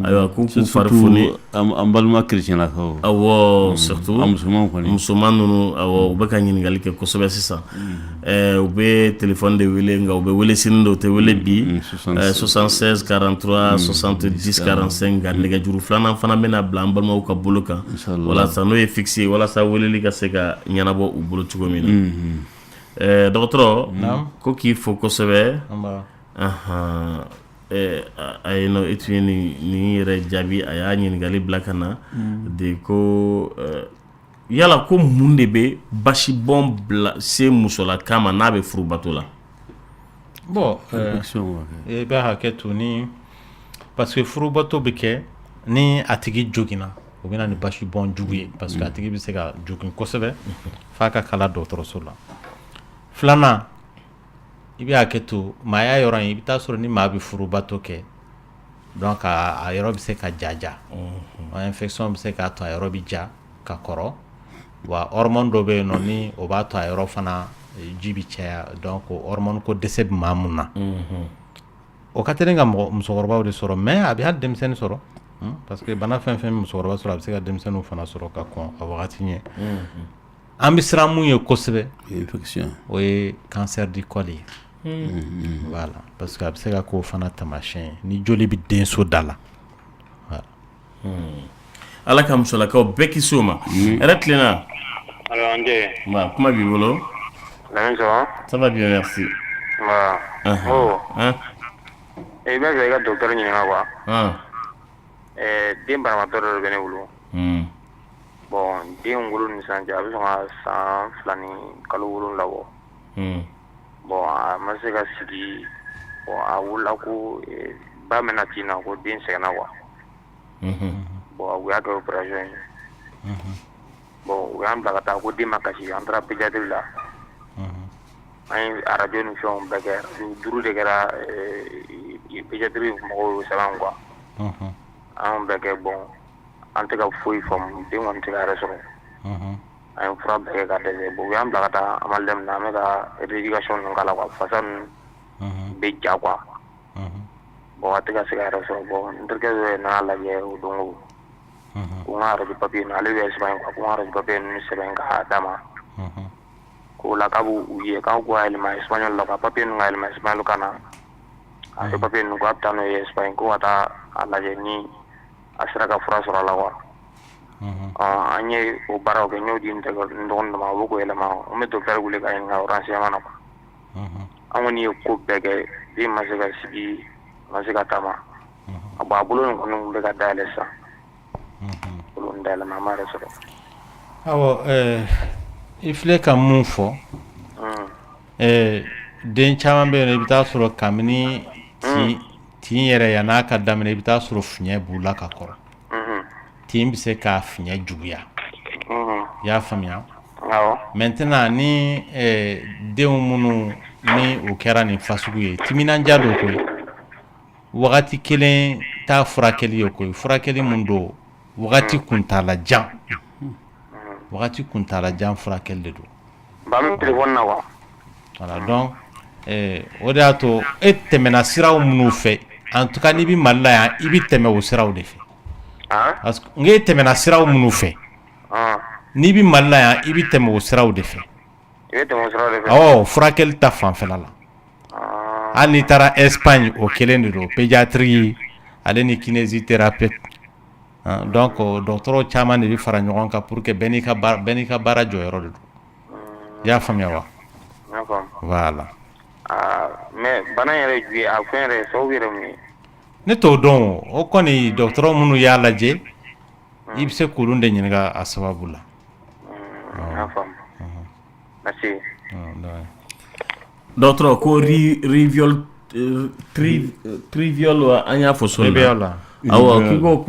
ayiwa k'u fari foni an balima kerecɛnnakaw awɔ surtout musoman kɔni musoman ninnu awɔ u bɛ ka ɲininkali kɛ kosɛbɛ sisan u bɛ téléphone de wele nka u bɛ wele sini de u tɛ wele bi 76 43 70 45 nka nɛgɛjuru filanan fana bɛna bila an balimaw ka bolo kan walasa n'o ye fixe walasa weleli ka se ka ɲɛnabɔ u bolo cogo min na dɔgɔtɔrɔ ko k'i fo kosɛbɛ a ye no itu nin yɛrɛ jaabi a y'a ɲininkali bila ka na de ko yala ko mun de bɛ basibɔn bila se musola kama n'a bɛ furubato la. Bon, i bɛ hakɛ to ni parce que furubato bɛ kɛ ni a tigi joginna o bɛ na ni basibɔn jugu ye parce que a tigi bɛ se ka jogin kosɛbɛ f'a ka kala dɔgɔtɔrɔso la. Filanan i bɛ hakɛ to maaya yɔrɔ in i bɛ taa sɔrɔ ni maa bɛ furubato kɛ donc a yɔrɔ bɛ se ka jaja infection bɛ se k'a to a yɔrɔ bɛ ja ka kɔrɔ wa hormone dɔ bɛ yen nɔ ni o b'a to a yɔrɔ fana ji bɛ caya donc hormone ko dɛsɛ bɛ maa mun na o ka teli ka musokɔrɔbaw de sɔrɔ mais a bɛ hali denmisɛnnin sɔrɔ parce que bana fɛn fɛn musokɔrɔba sɔrɔ a bɛ se ka denmisɛnninw fana sɔrɔ ka kɔn a wagati ɲɛ an bɛ siran mun ye kosɛbɛ o ye cancer du col ye voilà parce que a bɛ se ka k'o fana taamasiyɛn ni joli bɛ denso da la ala ka musolakaw bɛɛ kisi o ma yɛrɛ tilenna ba kuma b'i bolo ça va bien merci i bɛ fɛ i ka docteur ɲininka quoi den banabaatɔ dɔ bɛ ne bolo bon den wolo ni sisan cɛ a bɛ sɔn ka san 2 ni kalo 7 bɔ bon a ma se ka sigi bon a wolola ko ba mɛna tin na ko den sɛgɛnna quoi bon u y'a kɛ opération ye bon u y'an bila ka taa ko den ma kasi an taara pédiatrie la an ye radio ni fɛnw bɛɛ kɛ 5 de kɛra pédiatrie mɔgɔw y'o sɛbɛn quoi an bɛɛ kɛ bon an tɛ ka foyi faamu den kɔni tɛ ka yɛrɛ sɔrɔ an ye fura bɛɛ kɛ ka dɛsɛ bon u y'an bila ka taa an ma daminɛ an bɛ ka rééducation ninnu k'a la quoi fasa ninnu bɛ ja quoi bon a tɛ ka se ka yɛrɛ sɔrɔ bon n terikɛ dɔ ye nana lajɛ o don o ko n ka radio papier ninnu ale bɛ Espagne quoi ko n ka radio papier ninnu sɛbɛn k'a d'a ma ko la k'a b'u ye k'aw ko a yɛlɛma espagnol la ka papier ninnu ka yɛlɛma espagnol kan na a bɛ papier ninnu ko a bɛ taa n'o ye Espagne ko ka taa a lajɛ ni a sera ka fura sɔrɔ a la quoi an ye o baaraw kɛ n y'o di n dɔgɔnin dɔ ma o bɛ k'o yɛlɛma n bɛ docteur wele ka ɲininka o renseignement na quoi an kɔni ye ko bɛɛ kɛ den ma se ka sigi ma se ka taama a bon a bolo nin kɔni bɛ ka dayɛlɛ sisan bolo nin dayɛlɛ an m'a yɛrɛ sɔrɔ awɔ i filɛ ka mun fɔ den caman bɛ yen i bɛ taa sɔrɔ kabini tin yɛrɛ yan'a ka daminɛ i bɛ taa sɔrɔ fiɲɛ b'u la ka kɔrɔ tin bɛ se ka fiɲɛ juguya i y'a faamuya maintenant ni denw minnu ni o kɛra nin fasugu ye timinandiya don koyi wagati kelen t'a furakɛli ye koyi furakɛli mun don wagati kuntalajan furakɛli de don ba min téléphone na wa voilà donc o de y'a to e tɛmɛna siraw minnu fɛ en tout cas n'i bɛ Mali la yan i bɛ tɛmɛ o siraw de fɛ parce que n'e tɛmɛna siraw minnu fɛ n'i bɛ Mali la yan i bɛ tɛmɛ o siraw de fɛ furakɛli ta fanfɛla la hali n'i taara Espagne o kelen de don pédiatrie ale ni kinésithérapeute donc dɔgɔtɔrɔ caman de bɛ fara ɲɔgɔn kan pour que bɛɛ n'i ka baara jɔyɔrɔ de don i y'a faamuya wa voilà mais bana yɛrɛ ju ye a fɛn yɛrɛ sababu yɛrɛ mun ye ne t'o dɔn o kɔni dɔgɔtɔrɔ minnu y'a lajɛ i bɛ se k'olu de ɲininka a sababu la n'a faamu merci dɔgɔtɔrɔ ko trivial an y'a fɔ sɔrɔ la awɔ k'i ko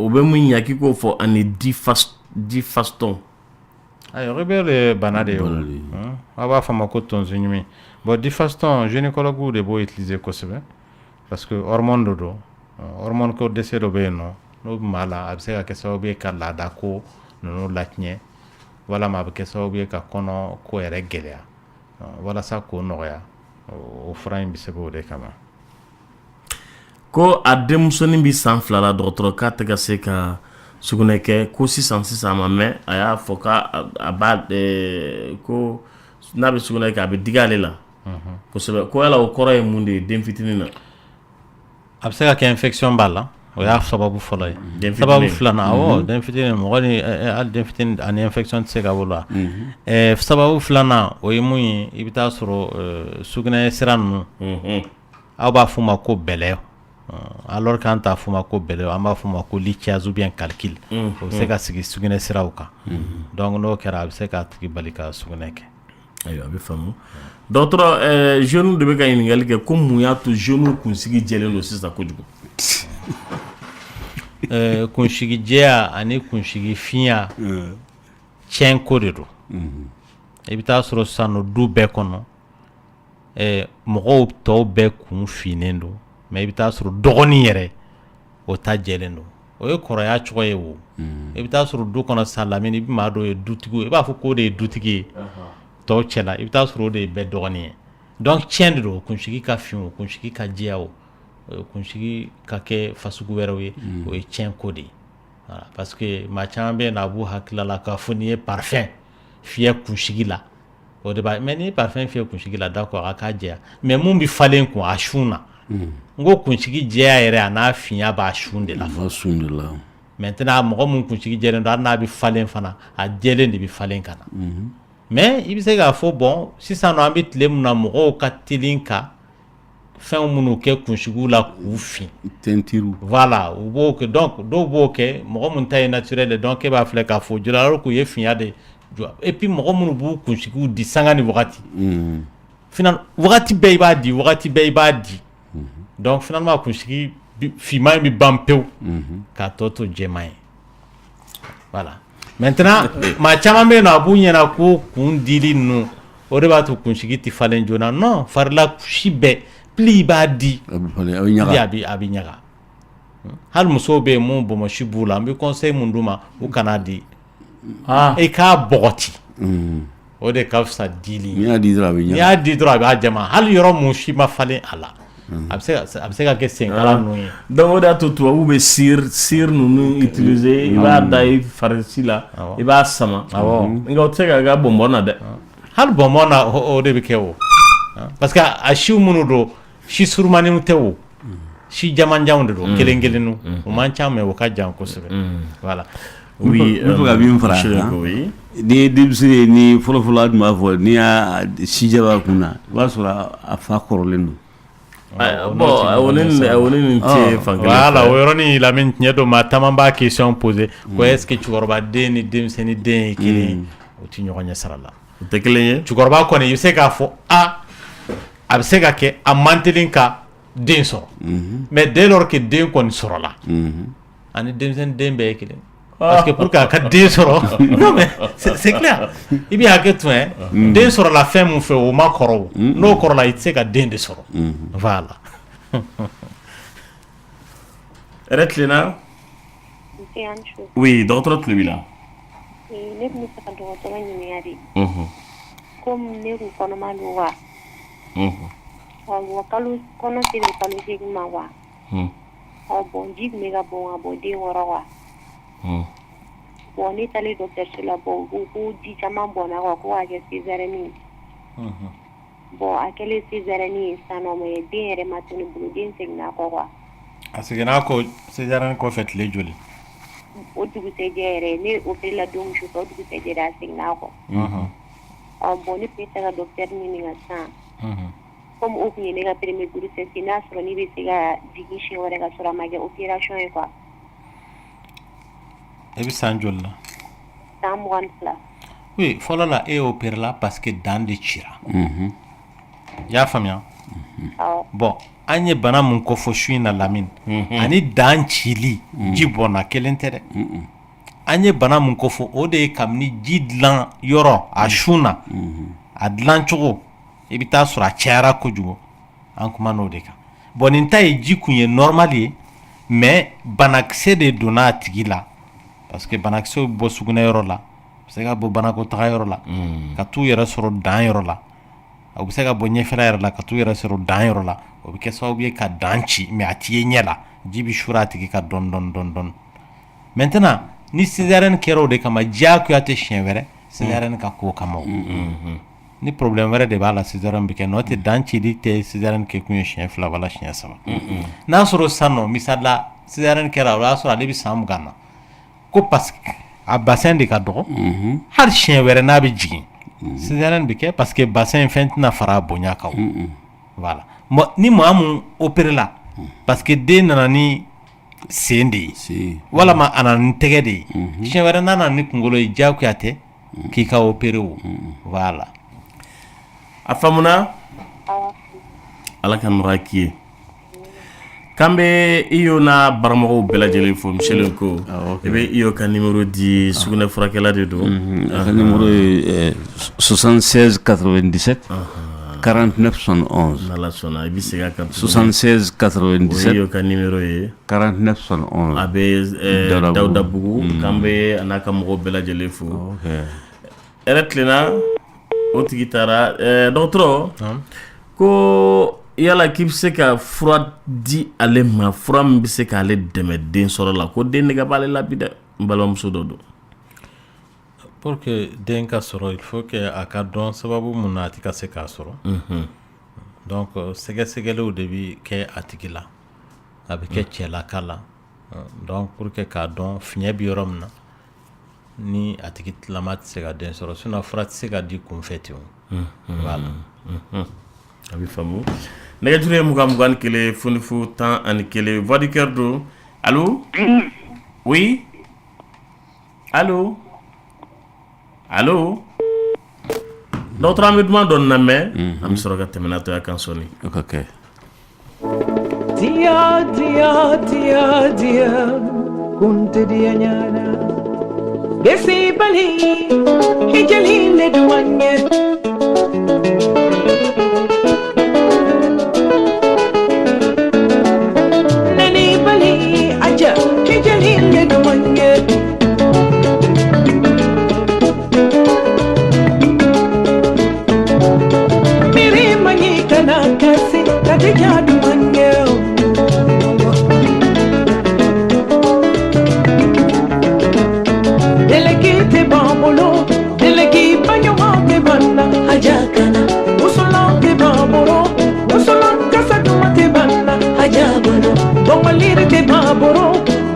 o bɛ mun ɲɛ k'i k'o fɔ ani difaston ayiwa rebelle ye bana de ye a b'a fɔ a ma ko tonso ɲimi bon difaston gynécologue de b'o utiliser kosɛbɛ parce que hormone de don hormone ko dɛsɛ dɔ bɛ yen nɔ n'o bɛ maa la a bɛ se ka kɛ sababu ye ka laada ko ninnu latiɲɛ walama a bɛ kɛ sababu ye ka kɔnɔ ko yɛrɛ gɛlɛya walasa k'o nɔgɔya o fura in bɛ se k'o de kama ko a denmusonin bɛ san 2 la dɔgɔtɔrɔ k'a tɛ ka se ka sugunɛ kɛ ko sisan a ma mɛn a y'a fɔ k'a b'a ko n'a bɛ sugunɛ kɛ a bɛ digi ale la kosɛbɛ ko yala o kɔrɔ ye mun de ye den fitinin na a bɛ se ka kɛ infection b'a la o y'a sababu fɔlɔ ye sababu filanan awɔ den fitinin mɔgɔ ni hali den fitinin ani infection tɛ se ka bɔ la sababu filanan o ye mun ye i bɛ taa sɔrɔ sugunɛ sira ninnu aw b'a f'o ma ko bɛlɛ alors qu'an t'a fɔ ma ko bɛlɛ an b'a fɔ ma ko lithiase ou bien calcul o bɛ se ka sigi sugunɛ siraw kan donc n'o kɛra a bɛ se k'a tigi bali ka sugunɛ kɛ. Ayiwa a bɛ faamu dɔgɔtɔrɔ jeunes de bɛ ka ɲininkali kɛ ko mun y'a to jeunes kunsigi jɛlen don sisan kojugu. Kunsigi jɛya ani kunsigi fiɲɛ tiɲɛko de don. I bɛ taa sɔrɔ sisan nɔ du bɛɛ kɔnɔ mɔgɔw tɔw bɛɛ kun finnen don mais i bɛ taa sɔrɔ dɔgɔnin yɛrɛ o ta jɛlen don o ye kɔrɔya cogo ye o i bɛ taa sɔrɔ du kɔnɔ sisan Lamini i bɛ maa dɔ ye dutigi i b'a fɔ k'o de ye dutigi ye tɔw cɛla i bɛ taa sɔrɔ o de ye bɛɛ dɔgɔnin ye donc tiɲɛ de don kunsigi ka fin o kunsigi ka jɛya o kunsigi ka kɛ fasugu wɛrɛw ye o ye tiɲɛko de ye voilà parce que maa caman bɛ yen nɔ a b'u hakili la k'a fɔ n'i ye parfum fiyɛ kunsigi la o de b'a mais n'i ye parfum fiyɛ kunsigi la d'accord a k'a jɛya mais mun bɛ falen kun a sun na n ko kunsigi jɛya yɛrɛ a n'a fiɲɛ b'a sun de la maintenant mɔgɔ mun kunsigi jɛlen don hali n'a bɛ falen fana a jɛlen de bɛ falen ka na mais i bɛ se k'a fɔ bon sisan nɔ an bɛ tile min na mɔgɔw ka teli ka fɛn minnu kɛ kunsigiw la k'u fin teinture voilà u b'o kɛ donc dɔw b'o kɛ mɔgɔ mun ta ye naturel ye donc e b'a filɛ k'a fɔ joli alors k'u ye fiɲɛ de jɔ et puis mɔgɔ minnu b'u kunsigiw di sanga ni wagati final wagati bɛɛ i b'a di wagati bɛɛ i b'a di donc finalement kunsigi finman bɛ ban pewu k'a tɔ to jɛman ye voilà maintenant maa caman bɛ yen nɔ a b'u ɲɛna ko kun dili ninnu o de b'a to kunsigi tɛ falen joona non farila si bɛɛ pli i b'a di a bɛ ɲaga hali musow bɛ yen mun bɔnmɔsi b'u la an bɛ conseil mun d'u ma u kana di i k'a bɔgɔti o de ka fisa dili n'i y'a di dɔrɔn a bɛ ɲaga n'i y'a di dɔrɔn a b'a jama hali yɔrɔ mun si ma falen a la a bɛ se ka kɛ senkala ninnu ye donc o de y'a to tubabuw bɛ cire ninnu utiliser i b'a da i farisi la i b'a sama nka o tɛ se ka kɛ bɔnbɔn na dɛ hali bɔnbɔn na o de bɛ kɛ o parce que a siw minnu don si surumaninw tɛ o si jamanjanw de don kelen kelennu o man ca mais o ka jan kosɛbɛ voilà oui n bɛ ka min fara a kan n'i ye denmisɛnnin ye ni fɔlɔfɔlɔ a tun b'a fɔ n'i y'a sijɛ b'a kun na i b'a sɔrɔ a fa kɔrɔlen don bon o ni nin tɛ fan kelen fɛ voilà o yɔrɔnin Lamini tiɲɛ don maa caman b'a question poser ko est ce que cɛkɔrɔba den ni denmisɛnnin den ye kelen ye o tɛ ɲɔgɔn ɲɛ sira la o tɛ kelen ye cɛkɔrɔba kɔni i bɛ se k'a fɔ a bɛ se ka kɛ a man teli ka den sɔrɔ mais dès lors que den kɔni sɔrɔla ani denmisɛnnin den bɛɛ ye kelen parce que pour que a ka den sɔrɔ non mais c'est clair i bɛ hakɛ to den sɔrɔla fɛn mun fɛ o ma kɔrɔ n'o kɔrɔla i tɛ se ka den de sɔrɔ voilà yɛrɛ tilenna oui dɔgɔtɔrɔ tulo b'i la ne tun bɛ fɛ ka dɔgɔtɔrɔ ɲininka de komi ne kun kɔnɔma don wa wa kɔnɔ sera kalo 8 ma wa bon ji tun bɛ ka bɔn ka bɔ den wɔrɔ wa bon ne taalen dɔgɔtɔrɔso la bon u ko ji caman bɔnna quoi ko k'a kɛ césarienne bon a kɛlen césarienne ye sisan nɔ mais den yɛrɛ ma to ne bolo den seginna kɔ quoi a seginna kɔ césarienne kɔfɛ tile joli o dugusɛjɛ yɛrɛ ne opéré la don sufɛ o dugusɛjɛ de a seginna kɔ bon ne tun bɛ fɛ ka docteur ɲininka sisan comme o tun ye ne ka premier grossesse n'a sɔrɔ ne bɛ se ka jigin siɲɛ wɛrɛ ka sɔrɔ a ma kɛ opération ye quoi e bɛ san joli la san 22 oui fɔlɔ la e opéré la parce que dan de cira i y'a faamuya bon an ye bana mun kɔfɔ su in na Lamini ani dan cili ji bɔnna kelen tɛ dɛ an ye bana mun kɔfɔ o de ye kabini ji dilan yɔrɔ a sun na a dilan cogo i bɛ taa sɔrɔ a cayara kojugu an kuma n'o de kan bon nin ta ye ji kun ye normal ye mais banakisɛ de donna a tigi la parce que banakisɛw bɛ bɔ sugunɛyɔrɔ la a bɛ se ka bɔ banakɔtagayɔrɔ la ka t'u yɛrɛ sɔrɔ dan yɔrɔ la a bɛ se ka bɔ ɲɛfɛla yɛrɛ la ka t'u yɛrɛ sɔrɔ dan yɔrɔ la o bɛ kɛ sababu ye ka dan ci mais a t'i ye ɲɛ la ji bɛ suri a tigi ka dɔɔni maintenant ni césarienne kɛra o de kama diyagoya tɛ siɲɛ wɛrɛ césarienne ka k'o kama o ni problème wɛrɛ de b'a la césarienne bɛ kɛ n'o tɛ dan cili tɛ césarienne kɛ kun ye siɲɛ 2 wala siɲɛ 3 n'a sɔrɔ sisan nɔ misali la césarienne kɛra o y'a sɔrɔ ale bɛ san 20 na ko parce que a bassin de ka dɔgɔ hali siɲɛ wɛrɛ n'a bɛ jigin césarienne bɛ kɛ parce que bassin fɛn tɛna fara a bonya kan o voilà ni maa mun opéré la parce que den nana ni sen de ye walama a nana ni tɛgɛ de ye tiɲɛ wɛrɛ n'a nana ni kunkolo ye diyagoya tɛ k'i ka opéré o voilà a faamuna ala ka nɔgɔya k'i ye k'an bɛ iyo n'a baramɔgɔw bɛɛ lajɛlen fo Michel ko i bɛ iyo ka numéro di sugunɛ furakɛla de don a ka numéro ye 76 97 49 71 n'ala sɔnna i bɛ segin a kan 76 97 iyo ka numéro ye 49 71 a bɛ Dawudabugu k'an bɛ a n'a ka mɔgɔw bɛɛ lajɛlen fo ɛrɛ tilenna o tigi taara dɔgɔtɔrɔ ko yala k'i bɛ se ka fura di ale ma fura min bɛ se k'ale dɛmɛ den sɔrɔ la ko den nege b'ale la bi dɛ n balimamuso dɔ don pour que den ka sɔrɔ il faut que a ka dɔn sababu mun na a tɛ ka se k'a sɔrɔ donc sɛgɛsɛgɛliw de bɛ kɛ a tigi la a bɛ kɛ cɛlaka la donc pour que k'a dɔn fiɲɛ bɛ yɔrɔ min na ni a tigi tilama tɛ se ka den sɔrɔ sinon fura tɛ se ka di kunfɛ ten voilà a bɛ faamu nɛgɛjuru ye 21 fonifu 11 voix du cœur don allo oui allo allo dɔgɔtɔrɔ an bɛ duman dɔ lamɛn an bɛ sɔrɔ ka tɛmɛ n'a tɔ ye kan sɔnni okay dia dia dia dia kunte dia nyana gesi bali hijali le duanye nani bali aja hijali le duanye miri mani kana kasi kadija duanye Delegate bambolo, delegate banyomate banna, hajakana. Usolante bambolo, usolante kasadumate banna, hajabana. Bongalire te bambolo,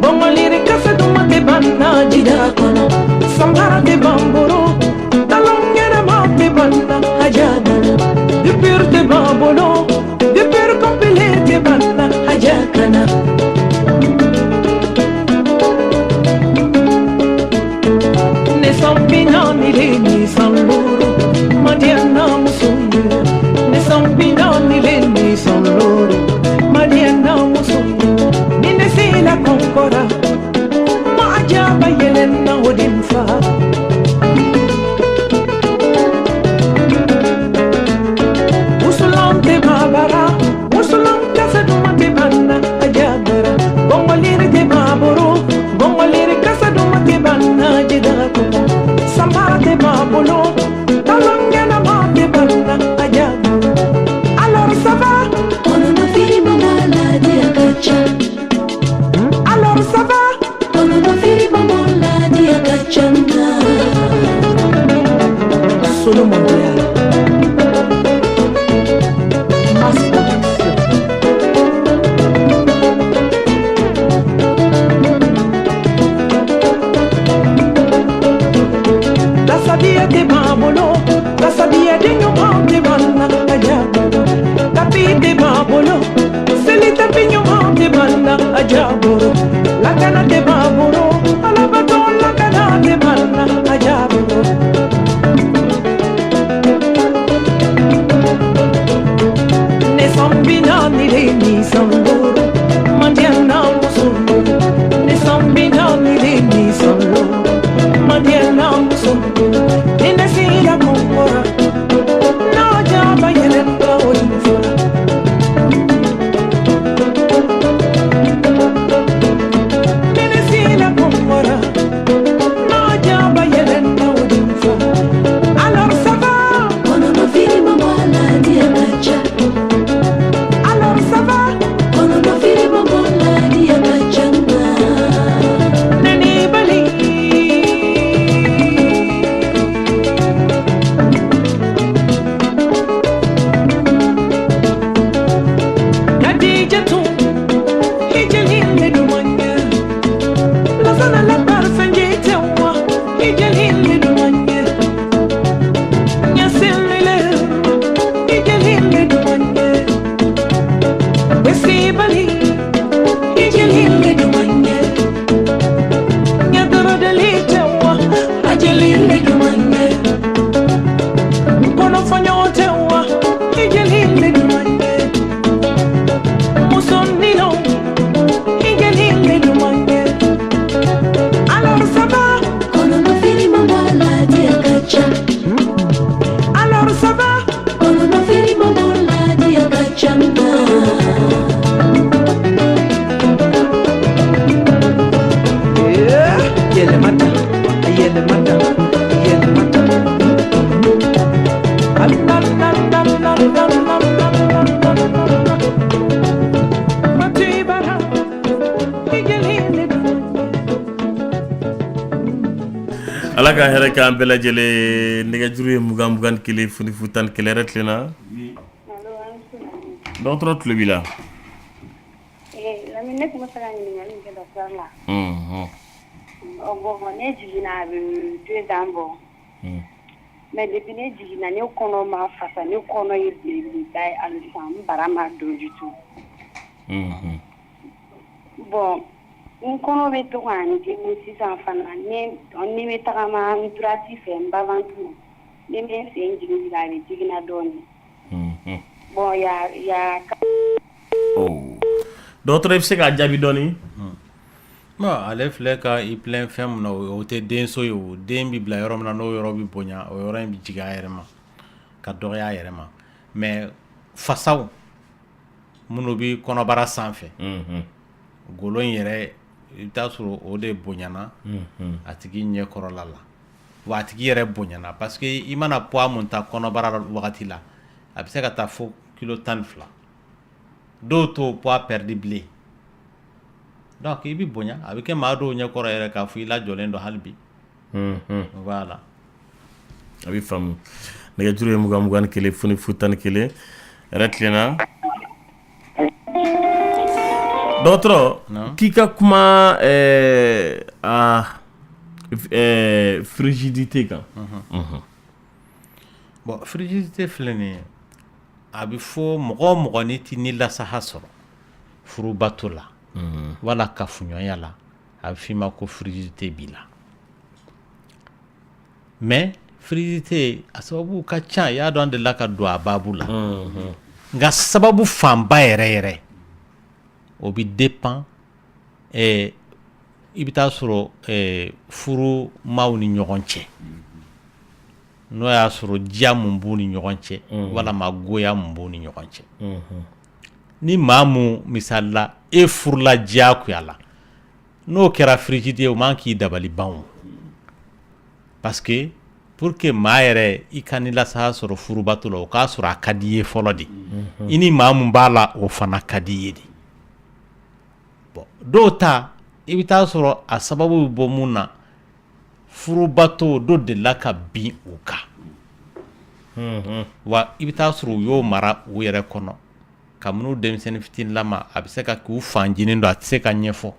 bongalire kasadumate banna, jidakana. Samara te bambolo, talongere mate banna, hajabana. Dupur te bambolo, dupur compile te banna, hajakana. Sampinani leni sanloro Madiana musundu Ne sampinani leni sanloro Madiana musundu Nine sila konkora Ma ajaba yelena odinfa Usulante babara Usulante kasadumate banna ajabara Bongaliri te baboro Bongaliri kasadumate banna jidakuma Samate babolo, talongena mate banna ajabu. Alors ça va? On a fini maman la diagacha. Alors ça va? On a fini maman la diagachana. Solo mondial. Mass production. Sabia de babolo, la sabia de nyomante banna ajabolo. Tapi de babolo, selita de nyomante banna ajabolo. La cana de babolo, ala baton la cana de banna ajabolo. Ne sambina ni le ni samboro, mandiana musundo. Ne sambina ni le ni samboro, mandiana musundo. Inasila kumbora na jaba yelenda oinfora Inasila kumbora na jaba yelenda oinfora Alors ça va? On a fini maman la diagacha. Alors ça va? On ala ka hɛrɛ k'an bɛɛ lajɛlen nɛgɛjuru ye 20 kelen funifu 10 kelen yɛrɛ tilenna dɔgɔtɔrɔ tulo b'i la Lamine ne tun bɛ fɛ ka ɲininkali min kɛ docteur la bon ne jiginna a bɛ 2 ans bɔ mais depuis ne jiginna ne kɔnɔ ma fasa ne kɔnɔ ye belebeleba ye hali sisan n bara ma don du tout bon n kɔnɔ bɛ to ka n dimi sisan fana ni bɛ tagama n droite fɛ n bas ventre ni bɛ n sen jigin a bɛ jiginna dɔɔnin bon ya dɔgɔtɔrɔ i bɛ se k'a jaabi dɔɔnin bon ale filɛ ka i plein fɛn min na o tɛ denso ye o den bɛ bila yɔrɔ min na n'o yɔrɔ bɛ bonya o yɔrɔ in bɛ jigin a yɛrɛ ma ka dɔgɔya a yɛrɛ ma mais fasaw minnu bɛ kɔnɔbara sanfɛ golo in yɛrɛ i bɛ taa sɔrɔ o de bonyana a tigi ɲɛkɔrɔla la wa a tigi yɛrɛ bonyana parce que i mana poids mun ta kɔnɔbara wagati la a bɛ se ka taa fo kilo 12 dɔw t'o poids perdu bilen donc i bɛ bonya a bɛ kɛ maa dɔw ɲɛkɔrɔ yɛrɛ k'a fɔ i lajɔlen don hali bi voilà a bɛ faamu nɛgɛjuru ye 20 kelen funifu 10 kelen yɛrɛ tilenna dɔgɔtɔrɔ k'i ka kuma frigidité kan bon frigidité filɛ nin ye a bɛ fɔ mɔgɔ o mɔgɔ n'i tɛ ni lasaha sɔrɔ furubato la wala kafoɲɔgɔnya la a bɛ f'i ma ko frigidité b'i la mais frigidité a sababu ka ca i y'a dɔn an delila ka don a baabu la nka sababu fanba yɛrɛ yɛrɛ o bɛ dépend i bɛ taa sɔrɔ furu maaw ni ɲɔgɔn cɛ n'o y'a sɔrɔ diya mun b'u ni ɲɔgɔn cɛ walama goya mun b'u ni ɲɔgɔn cɛ ni maa mun misalila e furula diyagoya la n'o kɛra frigide ye o man k'i dabali ban parce que pour que maa yɛrɛ i ka ni lasaha sɔrɔ furubato la o k'a sɔrɔ a ka di ye fɔlɔ de i ni maa mun b'a la o fana ka di ye de bon dɔw ta i bɛ taa sɔrɔ a sababu bɛ bɔ mun na furubato dɔ delila ka bin u kan wa i bɛ taa sɔrɔ u y'o mara u yɛrɛ kɔnɔ kabini denmisɛnnin fitinin lama a bɛ se ka k'u fanjinin don a tɛ se ka ɲɛfɔ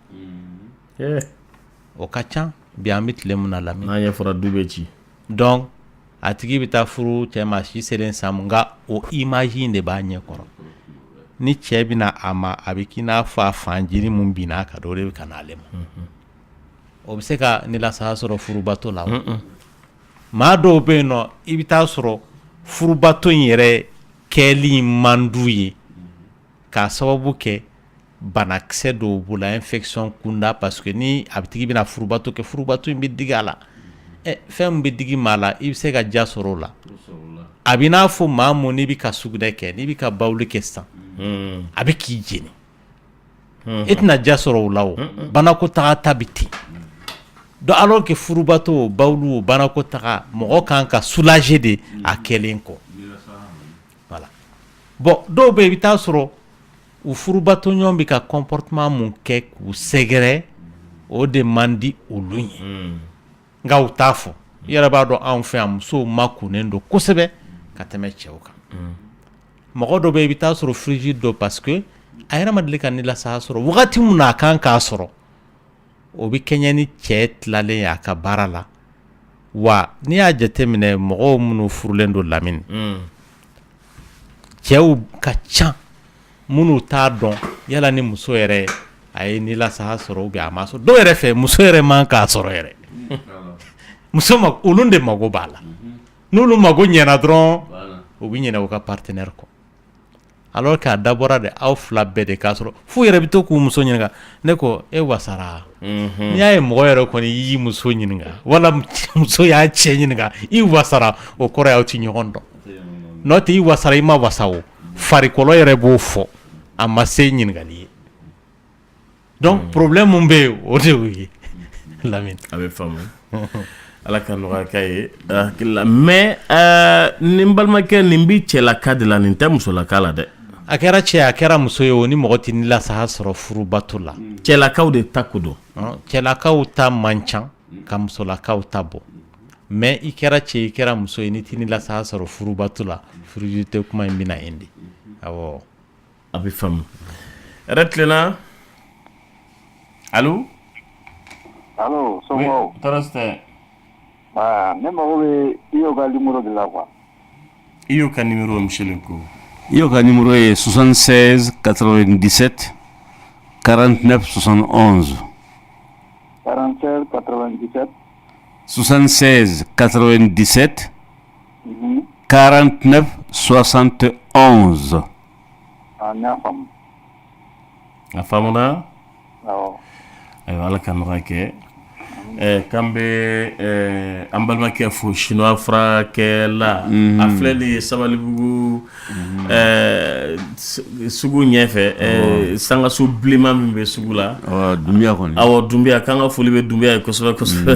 o ka ca bi an bɛ tile min na lamɛn n'a ɲɛfɔra du bɛ ci donc a tigi bɛ taa furu cɛ ma si selen san nka o image in de b'a ɲɛ kɔrɔ ni cɛ bɛ na a ma a bɛ k'i n'a fɔ a fanjinin mun binna a kan o de bɛ ka n'ale ma o bɛ se ka ni lasaha sɔrɔ furubato la maa dɔw bɛ yen nɔ i bɛ taa sɔrɔ furubato in yɛrɛ kɛli man d'u ye k'a sababu kɛ banakisɛ dɔw b'o la infection kunda parce que ni a tigi bɛna furubato kɛ furubato in bɛ digi a la fɛn min bɛ digi maa la i bɛ se ka ja sɔrɔ o la a bɛ n'a fɔ maa mun n'i bɛ ka sugunɛ kɛ n'i bɛ ka bawuli kɛ sisan a bɛ k'i jeni e tɛna ja sɔrɔ o la o banakotaga ta bɛ ten donc alors que furubato bawulu banakotaga mɔgɔ kan ka soulager de a kɛlen kɔ voilà bon dɔw bɛ yen i bɛ taa sɔrɔ u furubato ɲɔgɔn bɛ ka comportement mun kɛ k'u sɛgɛrɛ o de man di olu ye nka u t'a fɔ i yɛrɛ b'a dɔn anw fɛ yan musow makunnen don kosɛbɛ ka tɛmɛ cɛw kan mɔgɔ dɔ bɛ yen i bɛ taa sɔrɔ frigide don parce que a yɛrɛ ma deli ka ni lasaha sɔrɔ wagati mun na a kan k'a sɔrɔ o bɛ kɛɲɛ ni cɛ tilalen ye a ka baara la wa n'i y'a jateminɛ mɔgɔw minnu furulen don lamini cɛw ka ca minnu t'a dɔn yala ni muso yɛrɛ a ye ni lasaha sɔrɔ ou bien a ma sɔrɔ dɔw yɛrɛ fɛ muso yɛrɛ man k'a sɔrɔ yɛrɛ muso ma olu de mago b'a la n'olu mago ɲɛna dɔrɔn u bɛ ɲinɛ u ka partenaire kɔ alors que a dabɔra de aw fila bɛɛ de k'a sɔrɔ f'u yɛrɛ bɛ to k'u muso ɲininka ne ko e wasara n'i y'a ye mɔgɔ yɛrɛ kɔni y'i muso ɲininka wala muso y'a cɛ ɲininka i wasara o kɔrɔ y'aw ti ɲɔgɔn dɔn n'o tɛ i wasara i ma wasa o farikolo yɛrɛ b'o fɔ a ma se ɲininkali ye donc problème mun bɛ yen o de y'o ye Lamine a bɛ faamu ala ka nɔgɔya k'a ye mais ni n balimakɛ nin bɛ cɛlaka de la nin tɛ musolaka la dɛ a kɛra cɛ a kɛra muso ye o ni mɔgɔ tɛ ni lasaha sɔrɔ furubato la cɛlakaw de ta ko don cɛlakaw ta man ca ka musolakaw ta bɔ mais i kɛra cɛ i kɛra muso ye ni tini la sa sɔrɔ furubato la furu tɛ kuma in bɛna yen de awɔ a bɛ faamu yɛrɛ tilenna allo allo somɔgɔw tɔɔrɔ si tɛ ne mago bɛ iyo ka numéro de la quoi iyo ka numéro monsieur ko iyo ka numéro est 76 97 49 71 47 97 76 97 49 71 a faamuna awɔ ayiwa ala ka nɔgɔya kɛ k'an bɛ an balimakɛ fo chinois furakɛla a filɛ nin ye Sabalibugu sugu ɲɛfɛ sangaso bilenman min bɛ sugu la Dunbiya kɔni awɔ Dunbiya k'an ka foli bɛ Dunbiya ye kosɛbɛ kosɛbɛ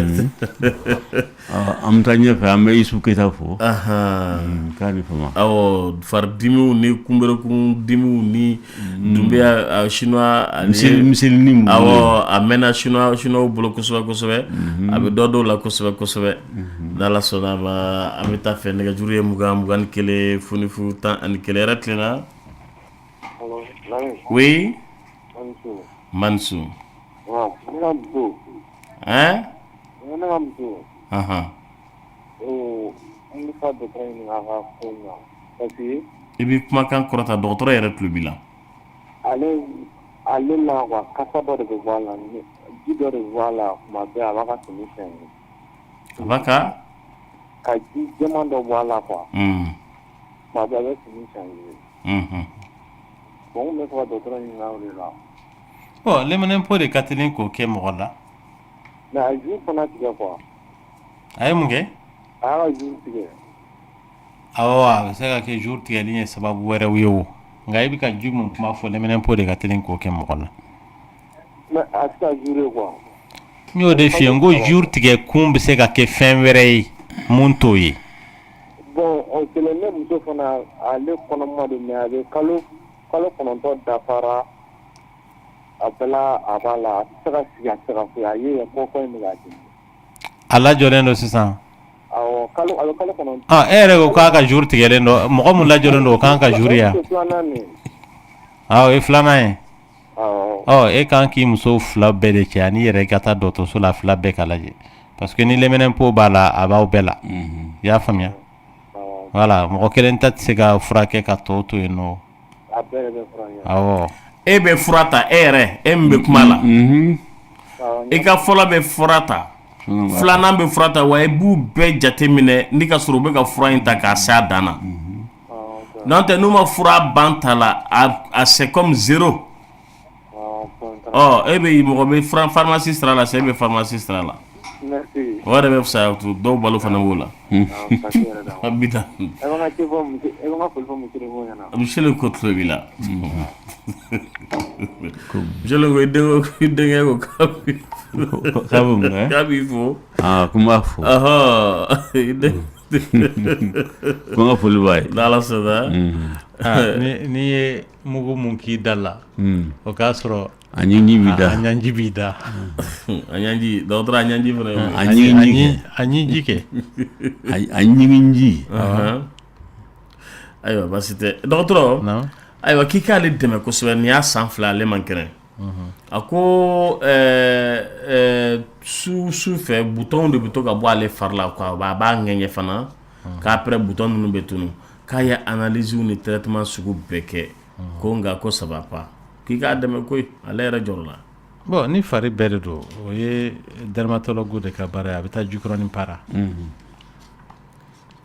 an bɛ taa ɲɛfɛ an bɛ Isu Keyita fo k'a ni fama awɔ faridimiw ni kunberekun dimiw ni Dunbiya chinois miselinin awɔ a mɛnna chinois bolo kosɛbɛ kosɛbɛ a bɛ dɔ dɔw la kosɛbɛ kosɛbɛ n'Ala sɔnna ma an bɛ taa fɛ nɛgɛjuru ye 21 fonifu 11 yɛrɛ tilenna oui Mansu hein i bɛ kumakan kɔrɔta dɔgɔtɔrɔ yɛrɛ tulo b'i la ale la wa kasa dɔ de bɛ bɔ a la ji dɔ de bɛ bɔ a la kuma bɛɛ a b'a ka fini fɛn a b'a ka ji jɛman dɔ bɔ a la quoi kuma bɛɛ a bɛ fini fɛn bon n bɛ fɛ ka dɔgɔtɔrɔ ɲininka o de la bon lɛmɛnɛpo de ka teli k'o kɛ mɔgɔ la mais a jour fana tigɛ quoi a ye mun kɛ a y'a ka jour tigɛ awɔ a bɛ se ka kɛ jour tigɛli ye sababu wɛrɛw ye o nka i bɛ ka ju mun kuma fɔ lɛmɛnɛpo de ka teli k'o kɛ mɔgɔ la mais a tɛ ka jour ye quoi n y'o de f'i ye n ko jour tigɛ kun bɛ se ka kɛ fɛn wɛrɛ ye mun t'o ye bon o kɛlen ne muso fana ale kɔnɔma don mais a bɛ kalo 9 dafara a bɛɛ la a b'a la a tɛ se ka sigi a tɛ se ka foyi a ye kɔfɛ in bɛ k'a dimi a lajɔlen don sisan awɔ a bɛ kalo 9 e yɛrɛ ko k'a ka jour tigɛlen don mɔgɔ min lajɔlen don o kan ka jour ya awɔ o ye filanan ye e kan k'i muso fila bɛɛ de cɛ ani yɛrɛ ka taa dɔgɔtɔrɔso la fila bɛɛ ka lajɛ parce que ni lɛmɛnɛpo b'a la a b'aw bɛɛ la i y'a faamuya voilà mɔgɔ kelen ta tɛ se ka furakɛ ka tɔw to yen nɔ awɔ e bɛ fura ta e yɛrɛ e min bɛ kuma la i ka fɔlɔ bɛ fura ta filanan bɛ fura ta wa i b'u bɛɛ jate minɛ ni ka sɔrɔ u bɛ ka fura in ta k'a s'a dan na n'o tɛ n'u ma fura ban ta la a c'est comme 0 e bɛ mɔgɔ bɛ fura pharmacie sira la sa e bɛ pharmacie sira la o de bɛ fisaya dɔw balo fana b'o la a bi taa monsieur ko tulo b'i la monsieur ko i denkɛ ko k'a b'i fo ko n b'a fo ko n ka foli b'a ye n'Ala sɔnna n'i ye mugu mun k'i da la o k'a sɔrɔ a ɲinji b'i da a ɲanji b'i da a ɲanji dɔgɔtɔrɔ a ɲanji fana a ɲinji kɛ a ɲinji ayiwa baasi tɛ dɔgɔtɔrɔ ayiwa k'i k'ale dɛmɛ kosɛbɛ nin y'a san 2 ale man kɛnɛ a ko su fɛ butɔnw de bɛ to ka bɔ ale fari la quoi a b'a ŋɛɲɛ fana k'après butɔn ninnu bɛ tunu k'a ye analyse ni traitement sugu bɛɛ kɛ ko nka ko ça va pas k'i k'a dɛmɛ koyi ale yɛrɛ jɔrɔ la bon ni fari bɛɛ de don o ye dermatologue de ka baara ye a bɛ taa jukɔrɔni para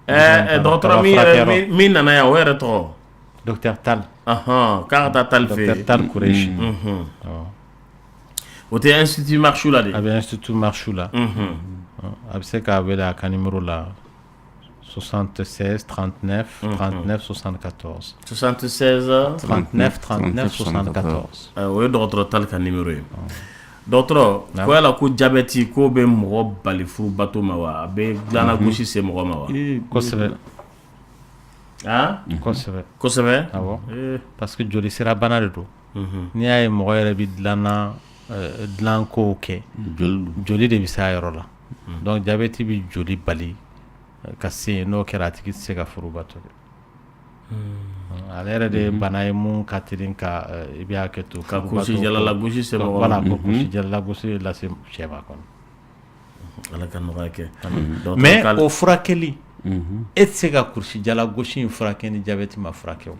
dɔgɔtɔrɔ min yɛrɛ min nana yan o yɛrɛ tɔgɔ docteur Tal k'a ka taa Tal fɛ yen docteur Tal Kureshi o tɛ institut Marchou la de a bɛ institut Marchou la a bɛ se k'a wele a ka numéro la 76 39 39 74 76 39 39 74 o ye dɔgɔtɔrɔ Tal ka numéro ye dɔgɔtɔrɔ ko yala ko diabète ko bɛ mɔgɔ bali furubato ma wa a bɛ dilanna gosi se mɔgɔ ma wa kosɛbɛ kosɛbɛ awɔ parce que joli sira bana de don n'i y'a ye mɔgɔ yɛrɛ bɛ dilanko kɛ joli de bɛ se a yɔrɔ la donc diabète bi joli bali ka se no kɛra a tigi se ka furu bato ale yɛrɛ de bana ye mun ka teli ka i bɛ hakɛ to ka kusi jalala gosi se mɔgɔ voilà ko kusi jalala gosi lase cɛ ma kɔnɔ ala ka nɔgɔya kɛ mais o furakɛli e tɛ se ka kusi jala gosi in furakɛ ni diabète ma furakɛ o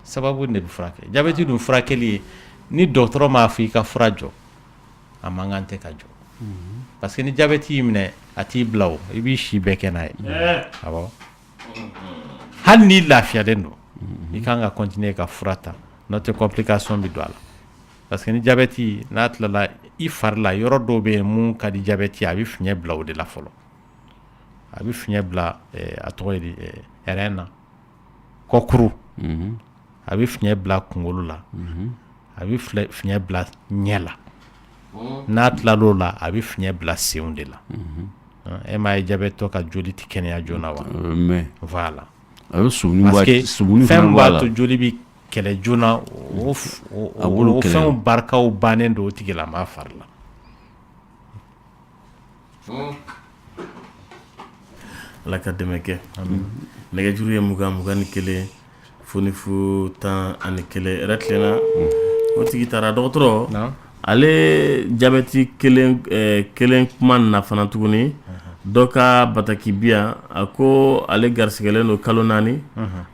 sababu de bɛ furakɛ diabète dun furakɛli ye ni dɔgɔtɔrɔ m'a fɔ i ka fura jɔ a man kan tɛ ka jɔ parce que ni diabète y'i minɛ a t'i bila o i b'i si bɛɛ kɛ n'a ye awɔ hali ni lafiyalen don i kan ka continuer ka fura ta n'o tɛ complication bɛ don a la parce que ni diabète n'a tilala i fari la yɔrɔ dɔw bɛ yen mun ka di diabète a bɛ fiɲɛ bila o de la fɔlɔ a bɛ fiɲɛ bila a tɔgɔ ye di rein na kɔkuru a bɛ fiɲɛ bila kunkolo la a bɛ fiɲɛ bila ɲɛ la n'a tilal'o la a bɛ fiɲɛ bila senw de la e m'a ye diabète ka joli tɛ kɛnɛya joona wa voilà parce que fɛn b'a to joli bɛ kɛlɛ joona o fɛnw barikaw bannen don o tigilama fari la ala ka dɛmɛ kɛ nɛgɛjuru ye 21 fonifu 11 yɛrɛ tilenna o tigi taara dɔgɔtɔrɔ ale diabète kelen kuma na fana tuguni dɔ ka bataki biya a ko ale garisigɛlen don kalo 4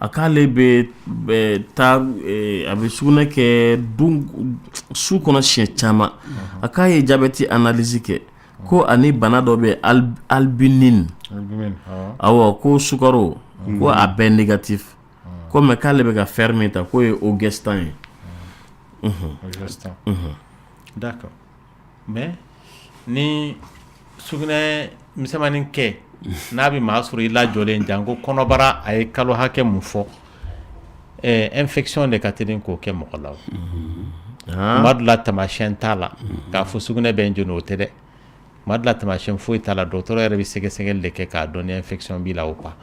a k'ale bɛ taa a bɛ sugunɛ kɛ su kɔnɔ siɲɛ caman a k'a ye diabète analyse kɛ ko ani bana dɔ bɛ albumine awɔ ko sukaro ko a bɛɛ négatif ko mais k'ale bɛ ka fer min ta k'o ye Augustin ye d'accord mais ni sugunɛ misɛmanin kɛ n'a bɛ maa sɔrɔ i lajɔlen janko kɔnɔbara a ye kalo hakɛ mun fɔ infection de ka teli k'o kɛ mɔgɔ la tuma dɔ la taamasiyɛn t'a la k'a fɔ sugunɛ bɛ n jeni o tɛ dɛ tuma dɔ la taamasiyɛn foyi t'a la dɔgɔtɔrɔ yɛrɛ bɛ sɛgɛsɛgɛli de kɛ k'a dɔn ni infection b'i la o pas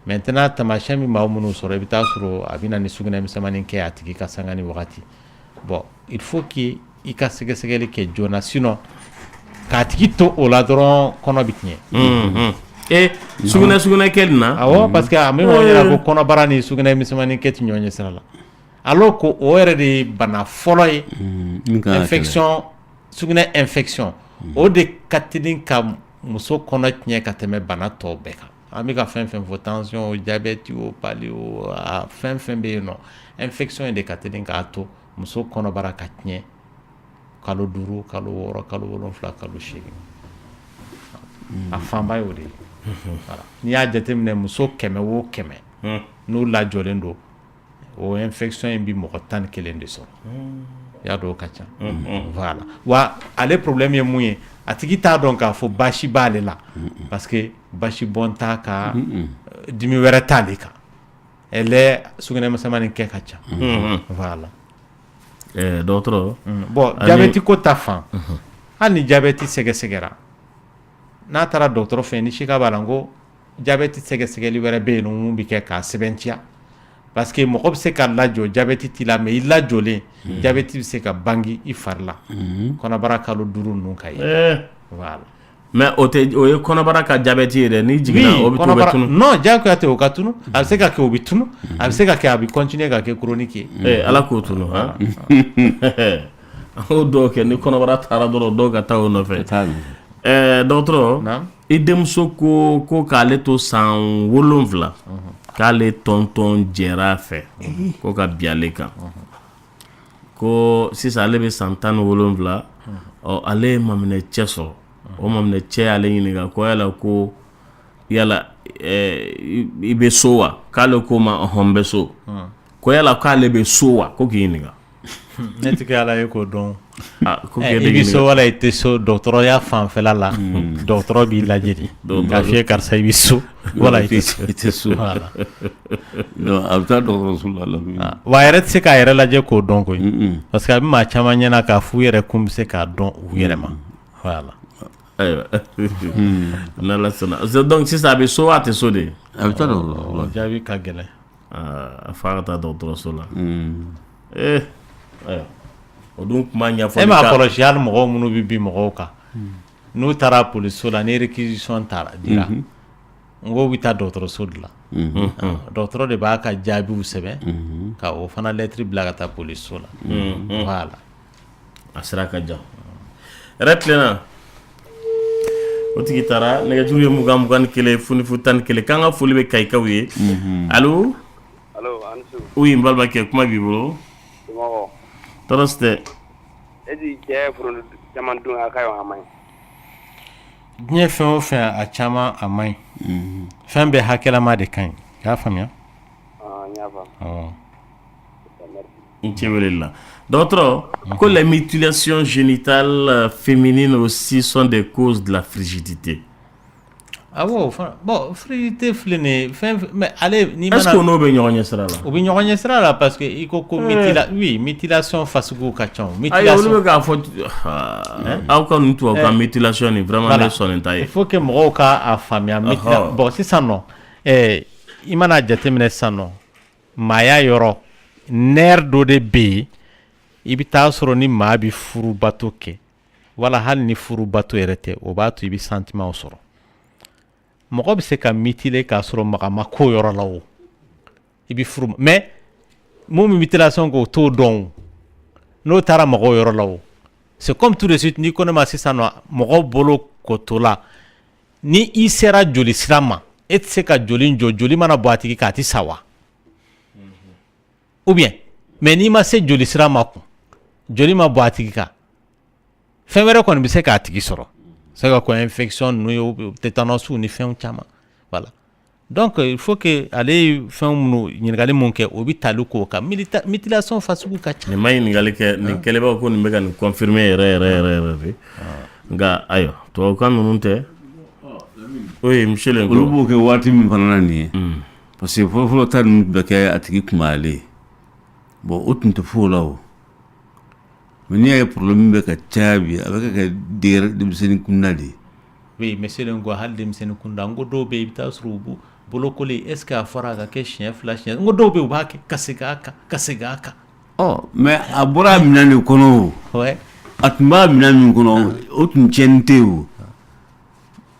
maintenant taamasiyɛn bɛ maa minnu sɔrɔ i bɛ taa sɔrɔ a bɛ na ni sugunɛ misɛmanin kɛ a tigi ka sanga ni wagati bon il faut que i ka sɛgɛsɛgɛli kɛ joona sinon k'a tigi to o la dɔrɔn kɔnɔ bɛ tiɲɛ sugunɛ kɛli na awɔ parce que a bɛ ɲɔgɔn ɲɛna ko kɔnɔbara ni sugunɛ misɛmanin kɛ tɛ ɲɔgɔn ɲɛ sira la alors que o yɛrɛ de ye bana fɔlɔ ye infection sugunɛ infection o de ka teli ka muso kɔnɔ tiɲɛ ka tɛmɛ bana tɔw bɛɛ kan an bɛ ka fɛn fɛn fɔ tension o diabète o pali o fɛn fɛn bɛ yen nɔ infection de ka teli k'a to muso kɔnɔbara ka tiɲɛ kalo 5 kalo 6 kalo 7 kalo 8 a fanba y'o de ye voilà n'i y'a jateminɛ muso 100 o 100 n'u lajɔlen don o infection in bi mɔgɔ 11 de sɔrɔ i y'a dɔn o ka ca voilà wa ale problème ye mun ye a tigi t'a dɔn k'a fɔ basi b'ale la parce que basi bɔn t'a ka dimi wɛrɛ t'ale kan elle sugunɛ misɛmanin kɛ ka ca voilà dɔgɔtɔrɔ bon diabète ko ta fan hali ni diabète sɛgɛsɛgɛra n'a taara dɔgɔtɔrɔ fɛ ni sika b'a la ko diabète sɛgɛsɛgɛli wɛrɛ bɛ yen mun bɛ kɛ k'a sɛbɛntiya parce que mɔgɔ bɛ se ka lajɔ diabète t'i la mais i lajɔlen diabète bɛ se ka bangi i fari la kɔnɔbara kalo 5 ninnu ka ye voilà mais o ye kɔnɔbara ka diabète ye dɛ ni jiginna o bɛ to bɛ tunu non diyagoya tɛ o ka tunu a bɛ se ka kɛ o bɛ tunu a bɛ se ka kɛ a bɛ continuer ka kɛ chronique ye ala k'o tunu han o dɔw kɛ ni kɔnɔbara taara dɔrɔn dɔw ka taa o nɔfɛ dɔgɔtɔrɔ i denmuso ko k'ale to san 7 k'ale tɔntɔn jɛra a fɛ ko ka bi ale kan ko sisan ale bɛ san 17 ale ye maminɛ cɛ sɔrɔ o maminɛ cɛ y'ale ɲininka ko yala ko yala i bɛ so wa k'ale ko ma ɔhɔn bɛ so ko yala k'ale bɛ so wa ko k'i ɲininka ne tɛ ala ye k'o dɔn i bɛ so wala i tɛ so dɔgɔtɔrɔya fanfɛla la dɔgɔtɔrɔ b'i lajɛ de k'a fiyɛ karisa i bɛ so wala i tɛ so a bɛ taa dɔgɔtɔrɔso la wa a yɛrɛ tɛ se k'a yɛrɛ lajɛ k'o dɔn koyi parce que a bɛ maa caman ɲɛna k'a f'u yɛrɛ kun bɛ se k'a dɔn u yɛrɛ ma voilà ayiwa n'ala sɔnna donc sisan a bɛ so a tɛ so de a bɛ taa dɔgɔtɔrɔso la jaabi ka gɛlɛn a fa ka taa dɔgɔtɔrɔso la ayiwa o dun kuma ɲɛfɔli e m'a kɔlɔsi hali mɔgɔw minnu bɛ bin mɔgɔw kan n'o taara police la ni réquisition taara dira n ko bɛ taa dɔgɔtɔrɔso de la dɔgɔtɔrɔ de b'a ka jaabiw sɛbɛn ka o fana lettre bila ka taa police la voilà a sera ka jan yɛrɛ tilenna o tigi taara nɛgɛjuru ye 21 funifu 11 k'an ka foli bɛ Kayikaw ye allo Ansu oui n balimakɛ kuma b'i bolo tɔɔrɔ si tɛ e di cɛ furu caman dun a ka ɲi a man ɲi diɲɛ fɛn o fɛn a caman a man ɲi fɛn bɛɛ hakɛlama de ka ɲi i y'a faamuya n y'a faamu n cɛ wele la dɔgɔtɔrɔ ko les mutilations génitales féminines aussi sont des causes de la frigidité. Ah bon, frigidité filɛ nin ye fɛn mais ale ni mana est-ce que n'o bɛ ɲɔgɔn ɲɛ sira la o bɛ ɲɔgɔn ɲɛ sira la parce que i ko mutilation fasugu ka ca ayi olu bɛ k'a fɔ aw ka ninnu tubabu ka mutilation ni vraiment ne sɔnnen t'a ye il faut que mɔgɔw ka a faamuya bon sisan nɔ i mana jateminɛ sisan nɔ maaya yɔrɔ nerf dɔ de bɛ yen i bɛ taa sɔrɔ ni maa bɛ furubato kɛ wala hali ni furubato yɛrɛ tɛ o b'a to i bɛ sentiment sɔrɔ mɔgɔ bɛ se ka mutiler k'a sɔrɔ maga ma k'o yɔrɔ la o i bɛ furu mais mun bɛ mutilation kɛ o t'o dɔn o n'o taara mɔgɔw yɔrɔ la o c'est comme tout de suite n'i ko ne ma sisan nɔ mɔgɔw bolo ko to la ni i sera joli sira ma e tɛ se ka joli jɔ joli mana bɔ a tigi k'a ti sa wa ou bien mais n'i ma se joli sira ma kun joli ma bɔ a tigi kan fɛn wɛrɛ kɔni bɛ se k'a tigi sɔrɔ c'est que infection n'o ye tétanos ni fɛnw caman voilà donc il faut que ale fɛn minnu ɲininkali mun kɛ o bɛ tali k'o kan mutilation fasugu ka ca. nin ma ɲininkali kɛ nin kɛlɛbaw ko nin bɛ ka nin confirmer yɛrɛ de nka ayiwa tubabukan ninnu tɛ oui monsieur Lenko olu b'o kɛ waati min fana na nin ye parce que fɔlɔfɔlɔ ta ninnu bɛ kɛ a tigi kunbayalen bon o tun tɛ foyi la o mais n'i y'a ye problème bɛ ka caya bi a bɛ kɛ denmisɛnnin kunda de ye. oui monsieur Lenko hali denmisɛnnin kunda n ko dɔw bɛ yen i bɛ taa sɔrɔ u bolokoli est ce que a fɔra a ka kɛ siɲɛ 2 siɲɛ n ko dɔw bɛ yen u b'a kɛ ka segin a kan ka segin a kan. mais a bɔra a minɛn de kɔnɔ o a tun b'a minɛn min kɔnɔ o tun tiɲɛni tɛ o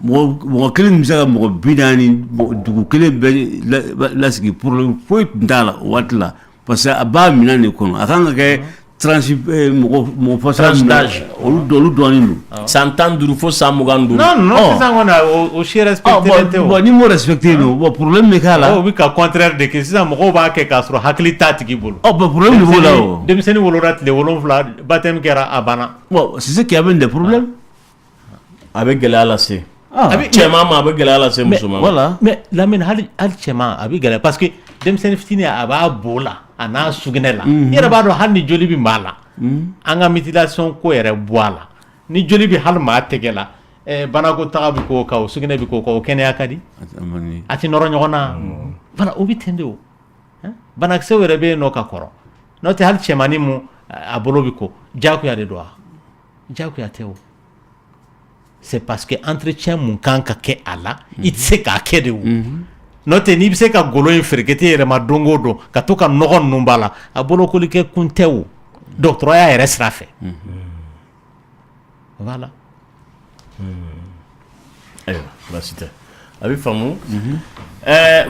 mɔgɔ kelen bɛ se ka mɔgɔ 40 dugu kelen bɛɛ lasigi problème foyi tun t'a la o waati la parce que a b'a minɛn de kɔnɔ a kan ka kɛ mɔgɔ tranche d'âge olu dɔɔnin don san 15 fo san 22 non sisan kɔni o si respecté tɛ o bon ni m'o respecté non bon problème bɛ k'a la o bɛ ka contraire de kɛ sisan mɔgɔw b'a kɛ k'a sɔrɔ hakili t'a tigi bolo bon problème de b'o la o denmisɛnnin wolola tile 7 baptême kɛra a banna bon c'est ce qui amène des problèmes a bɛ gɛlɛya lase cɛman ma a bɛ gɛlɛya lase muso ma voilà mais Lamine hali cɛman a bɛ gɛlɛya parce que denmisɛnnin fitinin a b'a bo la a n'a sugunɛ la i yɛrɛ b'a dɔn hali ni joli bɛ maa la an ka mutilation ko yɛrɛ bɔ a la ni joli bɛ hali maa tɛgɛ la banakotaga bɛ k'o kan o sugunɛ bɛ k'o kan o kɛnɛya ka di a tɛ nɔrɔ ɲɔgɔn na voilà o bɛ ten de o banakisɛw yɛrɛ bɛ yen nɔ ka kɔrɔ n'o tɛ hali cɛmannin mun a bolo bɛ ko diyagoya de don wa diyagoya tɛ o c'est parce que entretien mun kan ka kɛ a la i tɛ se k'a kɛ de o n'o tɛ n'i bɛ se ka golo in ferekete yɛrɛ ma don o don ka to ka nɔgɔ ninnu b'a la a bolokoli kɛ kun tɛ o dɔgɔtɔrɔya yɛrɛ sira fɛ voilà ayiwa baasi tɛ a bɛ faamu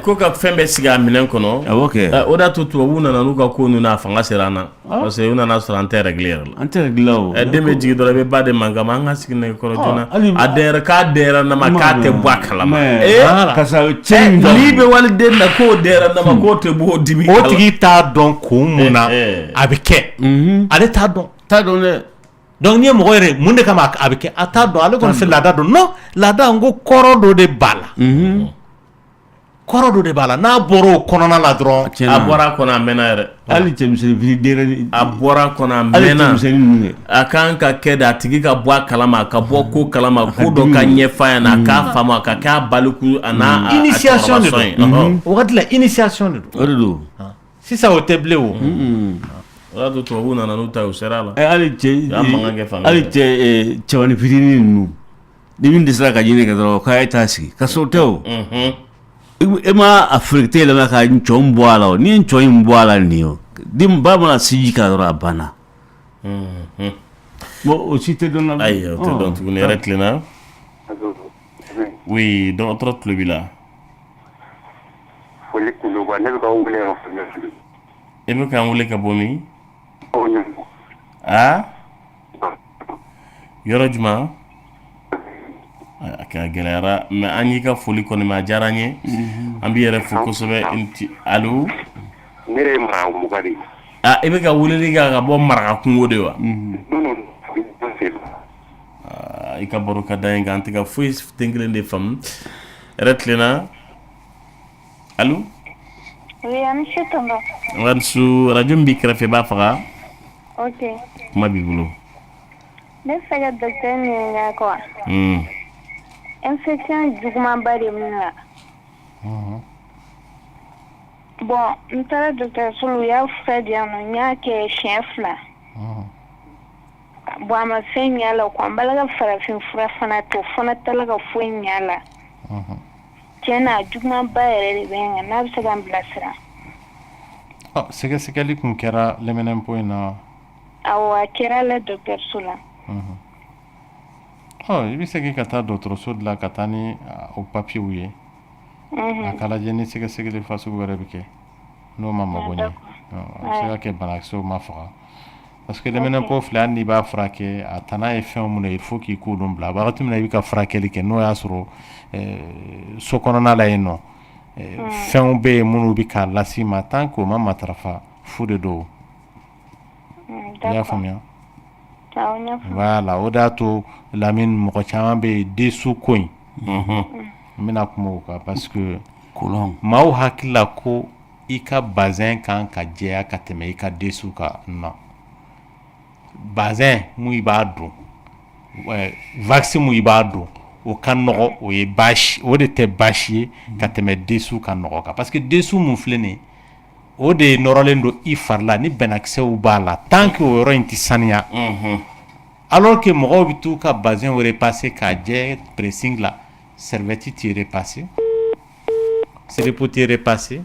ko ka fɛn bɛɛ sigi a minɛn kɔnɔ awɔ kɛ o de y'a to tubabuw nana n'u ka ko ninnu a fanga sera an na parce que u nana sɔrɔ an tɛ régler yɛrɛ la an tɛ régler o den bɛ jigin dɔrɔn i bɛ ba de mankan ma an ka sigi nɛgɛ kɔrɔ joona a denyɛrɛ k'a denyɛrɛ nama k'a tɛ bɔ a kalama n'i bɛ waliden na k'o denyɛrɛ nama k'o tɛ bɔ o dimi o tigi t'a dɔn kun mun na a bɛ kɛ ale t'a dɔn dɛ donc n'i ye mɔgɔ yɛrɛ mun de kama a bɛ kɛ a t'a dɔn ale kɔni fɛ laada dɔn non laada n ko kɔrɔ dɔ de b'a la kɔrɔ dɔ de b'a la n'a bɔra o kɔnɔna la dɔrɔn a bɔra a kɔnɔ a mɛnna yɛrɛ hali cɛmisɛnnin den a bɔra a kɔnɔ a mɛnna a kan ka kɛ de a tigi ka bɔ a kalama a ka bɔ ko kalama ko dɔ ka ɲɛf'a ɲɛna a k'a faamu a ka k'a baliku a n'a initiation de don o waati la initiation de don o de don sisan o tɛ bilen o o y'a to tubabuw nana n'u ta ye o sera a la hali cɛmanin fitinin ninnu ni min dɛsɛra ka ɲini kɛ dɔrɔn k'a ye t'a sigi ka so tɛ o e ma a fereke yɛlɛma ka ncɔn bɔ a la o ni ye ncɔn in bɔ a la nin ye o den ba mana sinji ka dɔrɔn a banna bon o si tɛ dɔn na ayi o tɛ dɔn tuguni yɛrɛ tilenna Oui, dɔgɔtɔrɔ tulo b'i la. Foli kulo ba ne bɛ ka wele ka fɔ. E bɛ k'an wele ka bɔ min? Yɔrɔ jumɛn? A kɛra gɛlɛyara mais an y'i ka foli kɔni ma a diyara an ye. An b'i yɛrɛ fo kosɛbɛ. Allo? Ne yɛrɛ ye Marakakungo de ye. E bɛ ka weleli kɛ ka bɔ Marakakungo de wa? I ka baro ka d'an ye nka an tɛ ka foyi den kelen de faamu. Yɛrɛ tilenna? Allo? Oui, an ni su tonton. An ni su, radio min b'i kɛrɛfɛ i b'a faga. Ok. Kuma b'i bolo. Ne bɛ fɛ ka docteur ɲininka quoi. Infection jugumanba de min na. Bon, n taara dɔgɔtɔrɔso la u y'a fura di yan nɔ n y'a kɛ siɲɛ 2. Bon a ma fɛn ɲɛ a la quoi n bala ka farafin fura fana to fana tala ka foyi ɲɛ a la. Tiɲɛ na a jugumanba yɛrɛ de bɛ n kan n'a bɛ se ka n bilasira. Sɛgɛsɛgɛli kun kɛra lɛminɛnpo in na. Awɔ a kɛra la dɔgɔtɔrɔso la. I bɛ segin ka taa dɔgɔtɔrɔso de la ka taa ni o papiyew ye. A ka lajɛ ni sɛgɛsɛgɛli fasugu wɛrɛ bɛ kɛ n'o ma mago ɲɛ. A bɛ se ka kɛ banakisɛw ma faga. Parce que lɛminɛnpo filɛ hali n'i b'a furakɛ a tana ye fɛn minnu ye il faut k'i k'olu bila wagati min na i bɛ ka furakɛli kɛ n'o y'a sɔrɔ so kɔnɔna la yen nɔ fɛnw bɛ yen minnu bɛ k'a las'i ma tant que o ma matarafa fu de don. I y'a faamuya? Voilà, o de y'a to Lamine mɔgɔ caman bɛ yen densu ko in n bɛna kuma o kan parce que maaw hakili la ko i ka bazin kan ka jɛya ka tɛmɛ i ka densu kan non. Bazin mun i b'a don vaccin mun i b'a don o ka nɔgɔ o ye baasi o de tɛ baasi ye ka tɛmɛ densu ka nɔgɔ kan parce que densu mun filɛ nin ye o de nɔrɔlen don i fari la ni banakisɛw b'a la tant que o yɔrɔ in tɛ saniya alors que mɔgɔw bɛ t'u ka bazin repasser k'a jɛ pressing la serviette tɛ repasser siripu tɛ repasser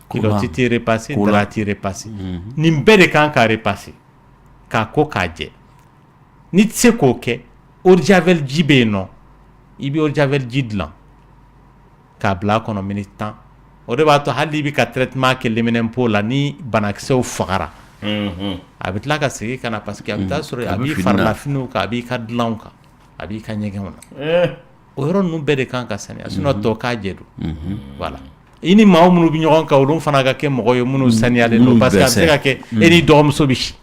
culotte tɛ repasser drap tɛ repasser nin bɛɛ de kan ka repasser k'a ko k'a jɛ n'i tɛ se k'o kɛ eau de javel ji bɛ yen nɔ i bɛ eau de javel ji dilan k'a bila a kɔnɔ minute 10 o de b'a to hali i bɛ ka traitement kɛ lɛminɛnpo la ni banakisɛw fagara a bɛ tila ka segin ka na parce que a bɛ taa sɔrɔ a b'i farilafiniw kan a b'i ka dilanw kan a b'i ka ɲɛgɛnw na o yɔrɔ ninnu bɛɛ de kan ka saniya sinon tɔ k'a jɛ don voilà i ni maa minnu bɛ ɲɔgɔn kan olu fana ka kɛ mɔgɔ ye minnu saniyalen don parce que a bɛ se ka kɛ e ni dɔgɔmuso bɛ si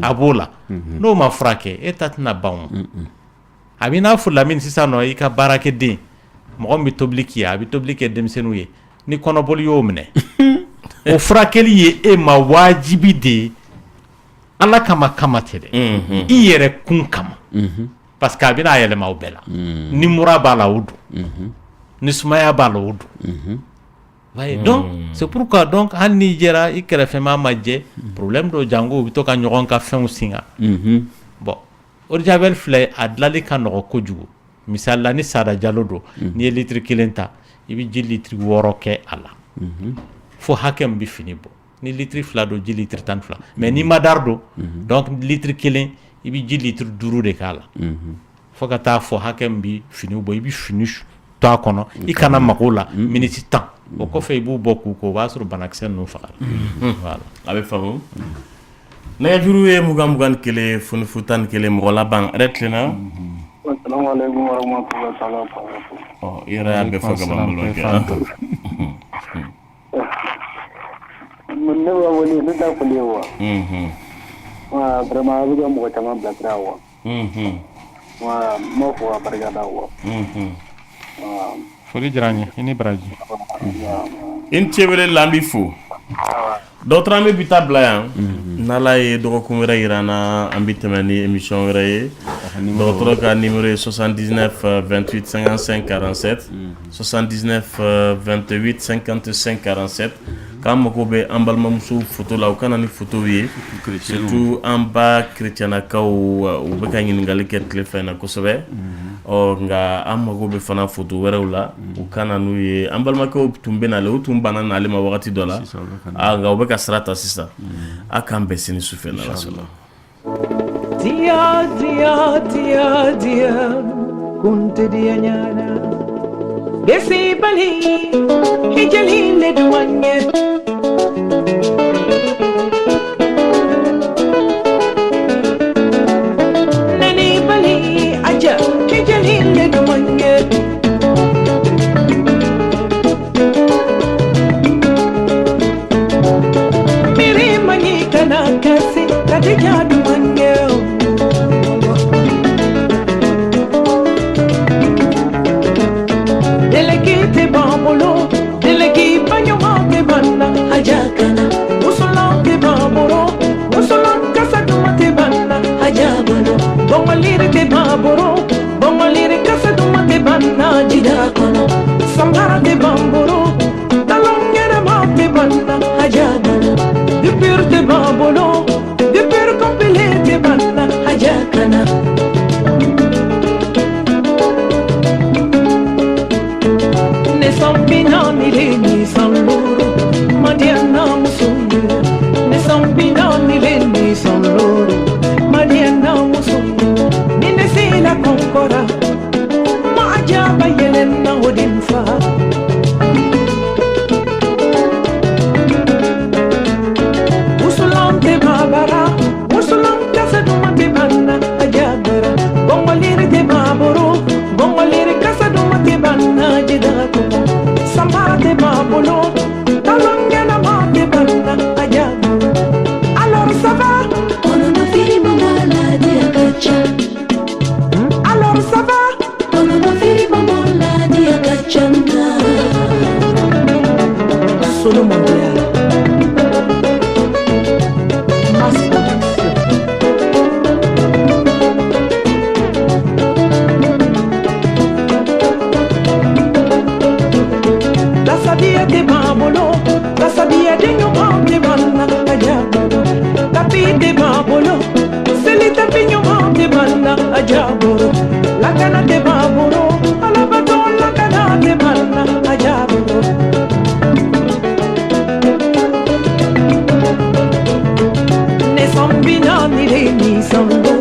a b'o la n'o ma furakɛ e ta tɛna ban o a bɛ n'a fɔ Lamine sisan nɔ i ka baarakɛden mɔgɔ min bɛ tobili k'i ye a bɛ tobili kɛ denmisɛnninw ye ni kɔnɔboli y'o minɛ o furakɛli ye e ma wajibi de ye Ala kama tɛ dɛ i yɛrɛ kun kama parce que a bɛna yɛlɛma o bɛɛ la ni mura b'a la o don ni sumaya b'a la o don donc c'est pourquoi donc hali n'i jɛra i kɛrɛfɛmaa ma jɛ problème dɔ jango u bɛ to ka ɲɔgɔn ka fɛnw singa bon eau de javel filɛ a dilanli ka nɔgɔ kojugu misali la ni Sada Jalo don n'i ye litiri 1 ta i bɛ ji litiri 6 kɛ a la fo hakɛ min bɛ fini bɔ ni litiri 2 don ji litiri 12 mais ni madar don donc litiri 1 i bɛ ji litiri 5 de k'a la fo ka taa fɔ hakɛ min bɛ fini bɔ i bɛ fini to a kɔnɔ i kana mago la minute 10 o kɔfɛ i b'u bɔ k'u ko o b'a sɔrɔ banakisɛ ninnu fagara voilà a bɛ faamu nɛgɛjuru ye 21 fonifu 11 mɔgɔ laban yɛrɛ tilenna Assalamualaikum warahmatullahi wabarakatuh. I yɛrɛ y'a bɛɛ fɔ ka ban bolo kɛ ne b'a wele ne t'a fɔli ye wa vraiment a bɛ ka mɔgɔ caman bilasira wa n b'a fɔ a barikada wa foli diyara n ye i ni baraji i ni ce wele la an b'i fo dɔgɔtɔrɔ an bɛ bi ta bila yan n'Ala ye dɔgɔkun wɛrɛ yira an na an bɛ tɛmɛ ni émission wɛrɛ ye dɔgɔtɔrɔ ka numéro ye 79 28 55 47 79 28 55 47 k'an mago bɛ an balimamusow photo la u kana ni photo ye surtout an ba chrétiennakaw u bɛ ka ɲininkali kɛ tile fɛ na kosɛbɛ nka an mago bɛ fana photo wɛrɛw la u kana n'u ye an balimakɛw tun bɛ nale u tun banna n'ale ma wagati dɔ la nka u bɛ ka sira ta sisan a k'an bɛn sini sufɛ n'Ala sɔnna. Dia, dia, dia, dia, kunte dia nyana. desi bali hijali le duanye nani bali aja hijali le duanye miri mani kana kasi kadija duanye Delegate bambolo, delegate banyomate banna hajakana. Usolante bamboro, usolan kasadumate banna hajabano. Bongalire te bamboro, bongalire kasadumate banna jidakono. Sambara te bamboro, talongera mate banna hajabano. Dupur te bambolo, dupur compile te banna hajakana. Sampinani leni sanloro Madiana musunye Ne sampinani leni sanloro Madiana musunye Nine sila konkora Ma ajaba yelena odinfa Usulante babara Usulante sadumate banna ajabara Bongolire te baboro Bongolire kasadumate banna jidako Samate babolo, talongena mate banna ajabu. Alors ça va? On en a fini maman la diagacha. Alors ça va? On en a fini maman la diagachana. Solo mondial. Mass production. La sabia de babolo, la sabia de nyomante banna ajaboro. Tapi de babolo, selita pinyomante banna ajaboro. La cana de babolo, alabato la cana de banna ajaboro. Ne sambina ni le ni sambo.